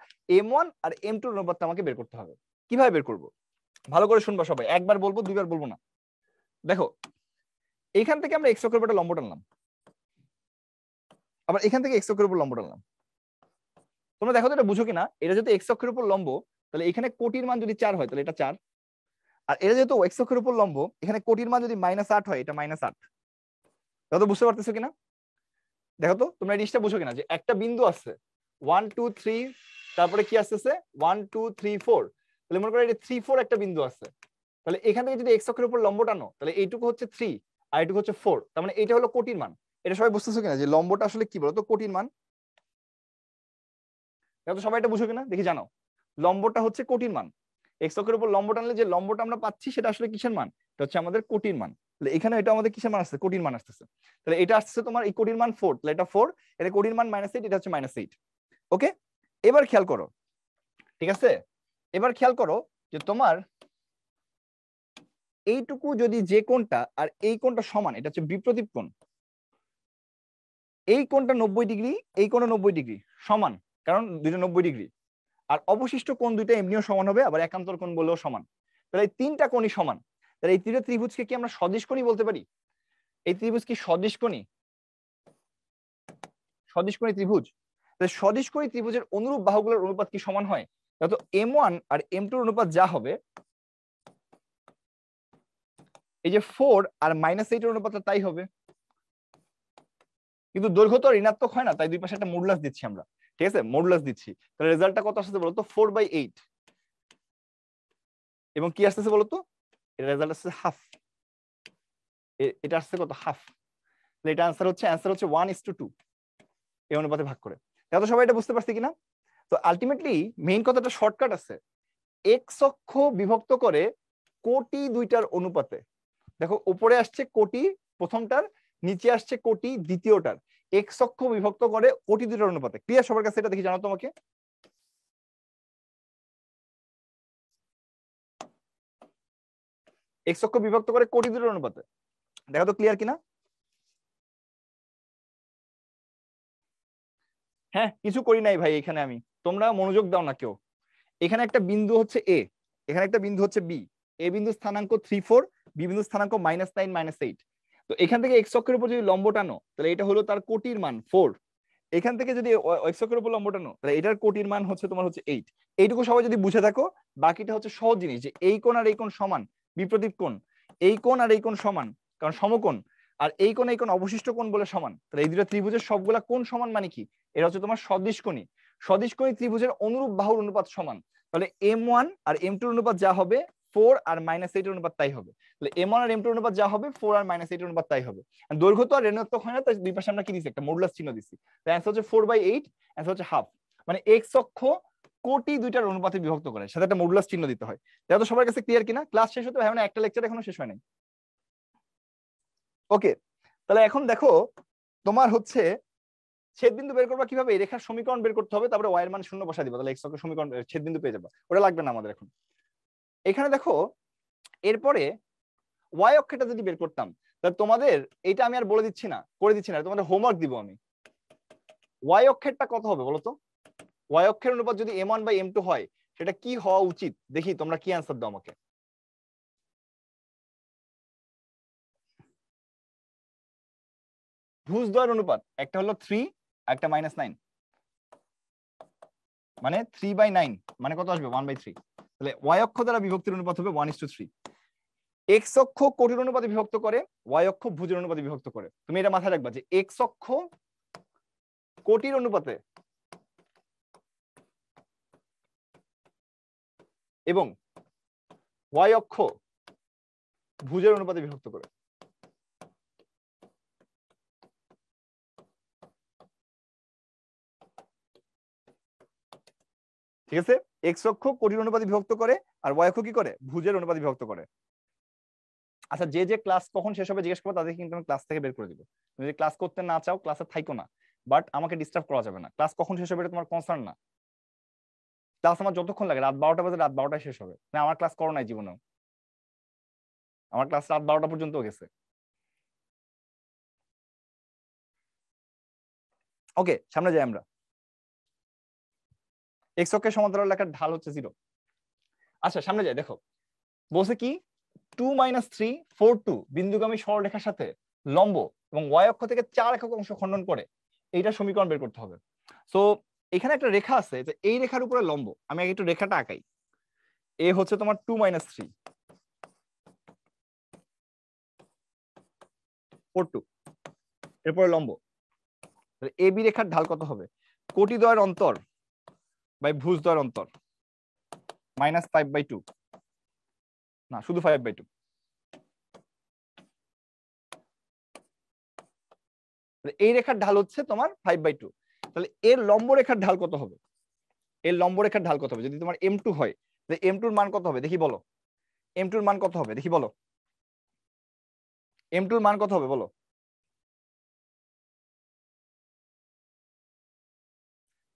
M1 আর M2 এর অনুপাতটা আমাকে বের করতে হবে। কিভাবে বের করব ভালো করে শুনবা সবাই, একবার বলবো দুইবার বলবো না। দেখো এইখান থেকে আমরা এক্স অক্ষের উপর একটা লম্ব টানলাম, আবার এখান থেকে এক্স অক্ষের উপর লম্ব টানলাম। তোমরা দেখো তো এটা বুঝো কিনা, এটা যদি এক্স অক্ষের উপর লম্ব তাহলে এখানে কোটির মান যদি 4 হয় তাহলে এটা 4, আর এটা যেহেতু এক্স অক্ষের উপর লম্ব এখানে কোটির মান যদি -8 হয় এটা -8। দেখো তো বুঝতে পারতেছো কিনা, দেখো তো তোমরা এই জিনিসটা বুঝো কিনা যে একটা বিন্দু আছে 1 2 3, তারপরে কি আসতেছে 1 2 3 4, তাহলে মনে করো এটা 3 4 একটা বিন্দু আছে, তাহলে এখান থেকে যদি এক্স অক্ষের উপর লম্ব টানো তাহলে এইটুকু হচ্ছে 3 আর এইটুকু হচ্ছে 4, তার মানে এটা হলো কোটির মান। এটা সবাই বুঝতেছো কিনা যে লম্বটা আসলে কি বলতো, কোটির মান। দেখো তো সবাই এটা বুঝো কিনা দেখি জানো, লম্বটা হচ্ছে কোটির মান। এক্স অক্ষের উপর লম্ব টানলে যে লম্বটা আমরা পাচ্ছি সেটা আসলে কিসের মান, এটা হচ্ছে আমাদের কোটির মান। তাহলে এখানে এটা আমাদের কিসের মান আসছে, কোটির মান আসতেছে। তাহলে এটা আসছে তোমার এই কোটির মান 4, তাহলে এটা 4, এটা কোটির মান -8, এটা হচ্ছে -8। ওকে, এবার খেয়াল করো, ঠিক আছে, এবার খেয়াল করো যে তোমার এইটুকু যদি যে কোণটা আর এই কোণটা সমান, এটা হচ্ছে বিপ্রতীপ কোণ, এই কোণটা 90 ডিগ্রি, এই কোণও 90 ডিগ্রি সমান, কারণ দুইটা 90 ডিগ্রি, আর অবশিষ্ট কোণ দুইটা এমনিও সমান হবে, আবার একান্তর কোণ বলেও সমান। তাহলে এই তিনটা কোণই সমান, তাহলে এই তিনটা ত্রিভুজকে কি আমরা সদিশ কোণই বলতে পারি? এই ত্রিভুজ কি সদিশ কোণী? সদিশ কোণী ত্রিভুজ। তাহলে সদিশ কোণী ত্রিভুজের অনুরূপ বাহুগুলোর অনুপাত কি সমান হয়? তো M1 আর M2 এর অনুপাত যা হবে, এই যে 4 আর -8 এর অনুপাতটা তাই হবে। কিন্তু দৈর্ঘ্য তো ঋণাত্মক হয় না, তাই দুই পাশে একটা মডুলাস দিচ্ছি আমরা, ঠিক আছে, মডুলাস দিচ্ছি। তাহলে রেজাল্টটা কত আসছে বলতো, 4/8, এবং কি আসতেছে বলতো, এর রেজাল্ট আসছে হাফ, এটা আসছে কত, হাফ। তাহলে এটা অ্যান্সার হচ্ছে 1:2 এই অনুপাতে ভাগ করে। তাহলে সবাই এটা বুঝতে পারছি কিনা? তো আলটিমেটলি মেইন কথাটা শর্টকাট আছে, এক্স অক্ষ বিভক্ত করে কোটি দুইটার অনুপাতে। দেখো উপরে আসছে কোটি প্রথমটার, নিচে আসছে কোটি দ্বিতীয়টার, এক্স অক্ষ বিভক্ত করে কোটি দুইটার অনুপাতে। ক্লিয়ার সবার কাছে এটা দেখি জানো তোমাকে? এক্স অক্ষ বিভক্ত করে কোটি দুইটার অনুপাতে, দেখো তো ক্লিয়ার কিনা? হ্যাঁ, কিছু করি নাই ভাই এখানে আমি, তোমরা মনোযোগ দাও না কেউ। এখানে একটা বিন্দু হচ্ছে এ, এখানে একটা বিন্দু হচ্ছে বি, এ বিন্দু স্থানাঙ্ক 3 4, বি বিন্দু স্থানাঙ্ক -9 -8। তো এখান থেকে এক্স অক্ষের উপর যদি লম্ব টানো তাহলে এটা হলো তার কোটির মান 4, এখান থেকে যদি এক্স অক্ষের উপর লম্ব টানো তাহলে এটার কোটির মান হচ্ছে তোমার হচ্ছে 8। এইটুকু সবাই যদি বুঝে থাকো, বাকিটা হচ্ছে সহজ জিনিস, যে এই কোণ আর এই কোণ সমান, বিপ্রতীপ কোণ, এই কোণ আর এই কোণ সমান কারণ সমকোণ, আর এই কোণ এই কোণ অবশিষ্ট কোণ বলে সমান। তাহলে এই দুটো ত্রিভুজের সবগুলা কোণ সমান মানে কি, এটা হচ্ছে তোমার সদিশ কোণী। সদিশ কোণী ত্রিভুজের অনুরূপ বাহুর অনুপাত সমান। তাহলে M1 আর M2 এর অনুপাত যা হবে 4 আর -8 এর অনুপাত তাই হবে। তাহলে M1 আর M2 এর অনুপাত যা হবে 4 আর -8 এর অনুপাত তাই হবে। দৈর্ঘ্য তো আর ঋণাত্মক হয় না, তাই দুই পাশে আমরা কি দিছি, একটা মডুলাস চিহ্ন দিছি। তাই অ্যান্সার হচ্ছে 4/8, অ্যান্সার হচ্ছে হাফ। মানে এক্স অক্ষ কোটি দুইটার অনুপাতে বিভক্ত করে, সাথে একটা মডুলাস চিহ্ন দিতে হয়। দেখো তো সবার কাছে ক্লিয়ার কিনা? ক্লাস শেষ হতে ভাই, মানে একটা লেকচার এখনো শেষ হয় নাই। ওকে, তাহলে এখন দেখো তোমার হচ্ছে ছেদ বিন্দু বের করবা কিভাবে, এই রেখার সমীকরণ বের করতে হবে, তারপরে ওয়াই এর মান 0 বসা দিবা, তাহলে এক্স অক্ষের সমীকরণ ছেদ বিন্দু পেয়ে যাবা, ওটা লাগবে না আমাদের এখন। এখানে দেখো এরপরে ওয়াই অক্ষটা যদি বের করতাম, তাহলে তোমাদের এটা আমি আর বলে দিচ্ছি না, করে দিচ্ছি না, তোমাদের হোমওয়ার্ক দিব আমি। ওয়াই অক্ষেরটা কত হবে বলো তো? ওয়াই অক্ষের অনুপাত যদি M1/M2 হয় সেটা কি হওয়া উচিত, দেখি তোমরা কি অ্যান্সার দাও আমাকে। ভুজদ্বয়ের অনুপাত, একটা হলো 3 একটা -9, মানে 3/9, মানে কত আসবে 1/3। তাহলে ওয়াই অক্ষ দ্বারা বিভক্তির অনুপাত হবে 1:3। এক্স অক্ষ কোটির অনুপাতে বিভক্ত করে, ওয়াই অক্ষ ভুজের অনুপাতে বিভক্ত করে। তুমি এটা মাথায় রাখবা যে এক্স অক্ষ কোটির অনুপাতে এবং ওয়াই অক্ষ ভুজের অনুপাতে বিভক্ত করে। ঠিক আছে, এক্স অক্ষ কোটির অনুপাতে বিভক্ত করে, আর ওয়াই অক্ষ কি করে, ভুজের অনুপাতে বিভক্ত করে। আচ্ছা, যে যে ক্লাস কখন শেষ হবে জিজ্ঞেস করবো, তাদেরকে কিন্তু আমি ক্লাস থেকে বের করে দিব। তুমি যদি ক্লাস করতে না চাও ক্লাসে থাইকো না, বাট আমাকে ডিস্টার্ব করা যাবে না। ক্লাস কখন শেষ হবে এটা তোমার কনসার্ন না। ক্লাস আমার যতক্ষণ লাগে, রাত 12টা বাজে রাত 12টায় শেষ হবে। না আমার ক্লাস করো নাই জীবনেও, আমার ক্লাস রাত 12টা পর্যন্ত গেছে। ওকে, সামনে যাই আমরা। এক্স অক্ষের সমান্তরাল রেখার ঢাল হচ্ছে 0। আচ্ছা সামনে যাই, দেখো বলছে কি 2 - 3 4 2 বিন্দুগামী সরলরেখার সাথে লম্ব এবং ওয়াই অক্ষ থেকে 4 একক অংশ খণ্ডন করে এইটা সমীকরণ বের করতে হবে। সো এখানে একটা রেখা আছে, যে এই রেখার উপরে লম্ব, আমি আগে একটু রেখাটা আঁকাই। এ হচ্ছে তোমার 2 - 3 4 2, এরপরে লম্ব। এ বি রেখার ঢাল কত হবে? কোটিদ্বয়ের অন্তর বাই ভুজদ্বয়ের অন্তর -5/2, না শুধু 5/2। এই রেখার ঢাল হচ্ছে তোমার 5/2। তাহলে এর লম্ব রেখার ঢাল কত হবে? এর লম্ব রেখার ঢাল কত হবে যদি তোমার m2 হয়? তাহলে m2 এর মান কত হবে দেখি বলো, m2 এর মান কত হবে দেখি বলো, m2 এর মান কত হবে বলো?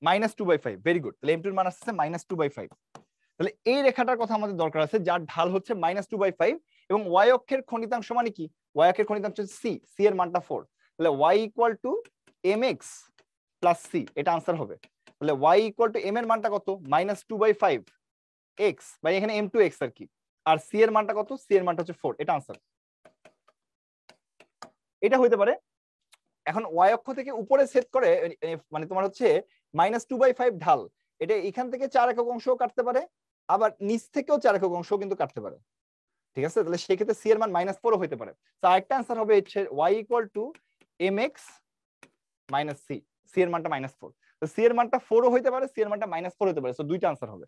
-2/5। ভেরি গুড, তাহলে m2 এর মান আসছে -2/5। তাহলে এই রেখাটার কথা আমাদের দরকার আছে যার ঢাল হচ্ছে -2/5 এবং y অক্ষের খণ্ডিতাংশ মানে কি? y অক্ষের খণ্ডিতাংশ হচ্ছে c, c এর মানটা 4। তাহলে y = mx + c, এটা आंसर হবে। তাহলে y = m এর মানটা কত? -2/5 x বাই এখানে m2x আর কি, আর c এর মানটা কত? c এর মানটা হচ্ছে 4, এটা आंसर। এটা হইতে পারে। এখন y অক্ষ থেকে উপরে সেট করে মানে তোমার হচ্ছে -2/5 ঢাল, এটা এখান থেকে 4 একক অংশও কাটতে পারে, আবার নিচ থেকেও 4 একক অংশও কিন্তু কাটতে পারে। ঠিক আছে, তাহলে সেই ক্ষেত্রে c এর মান -4 হতে পারে। তো আরেকটা आंसर হবে হচ্ছে y = mx - c, c এর মানটা -4। তো c এর মানটা 4 ও হতে পারে, c এর মানটা -4 হতে পারে। তো দুইটা आंसर হবে।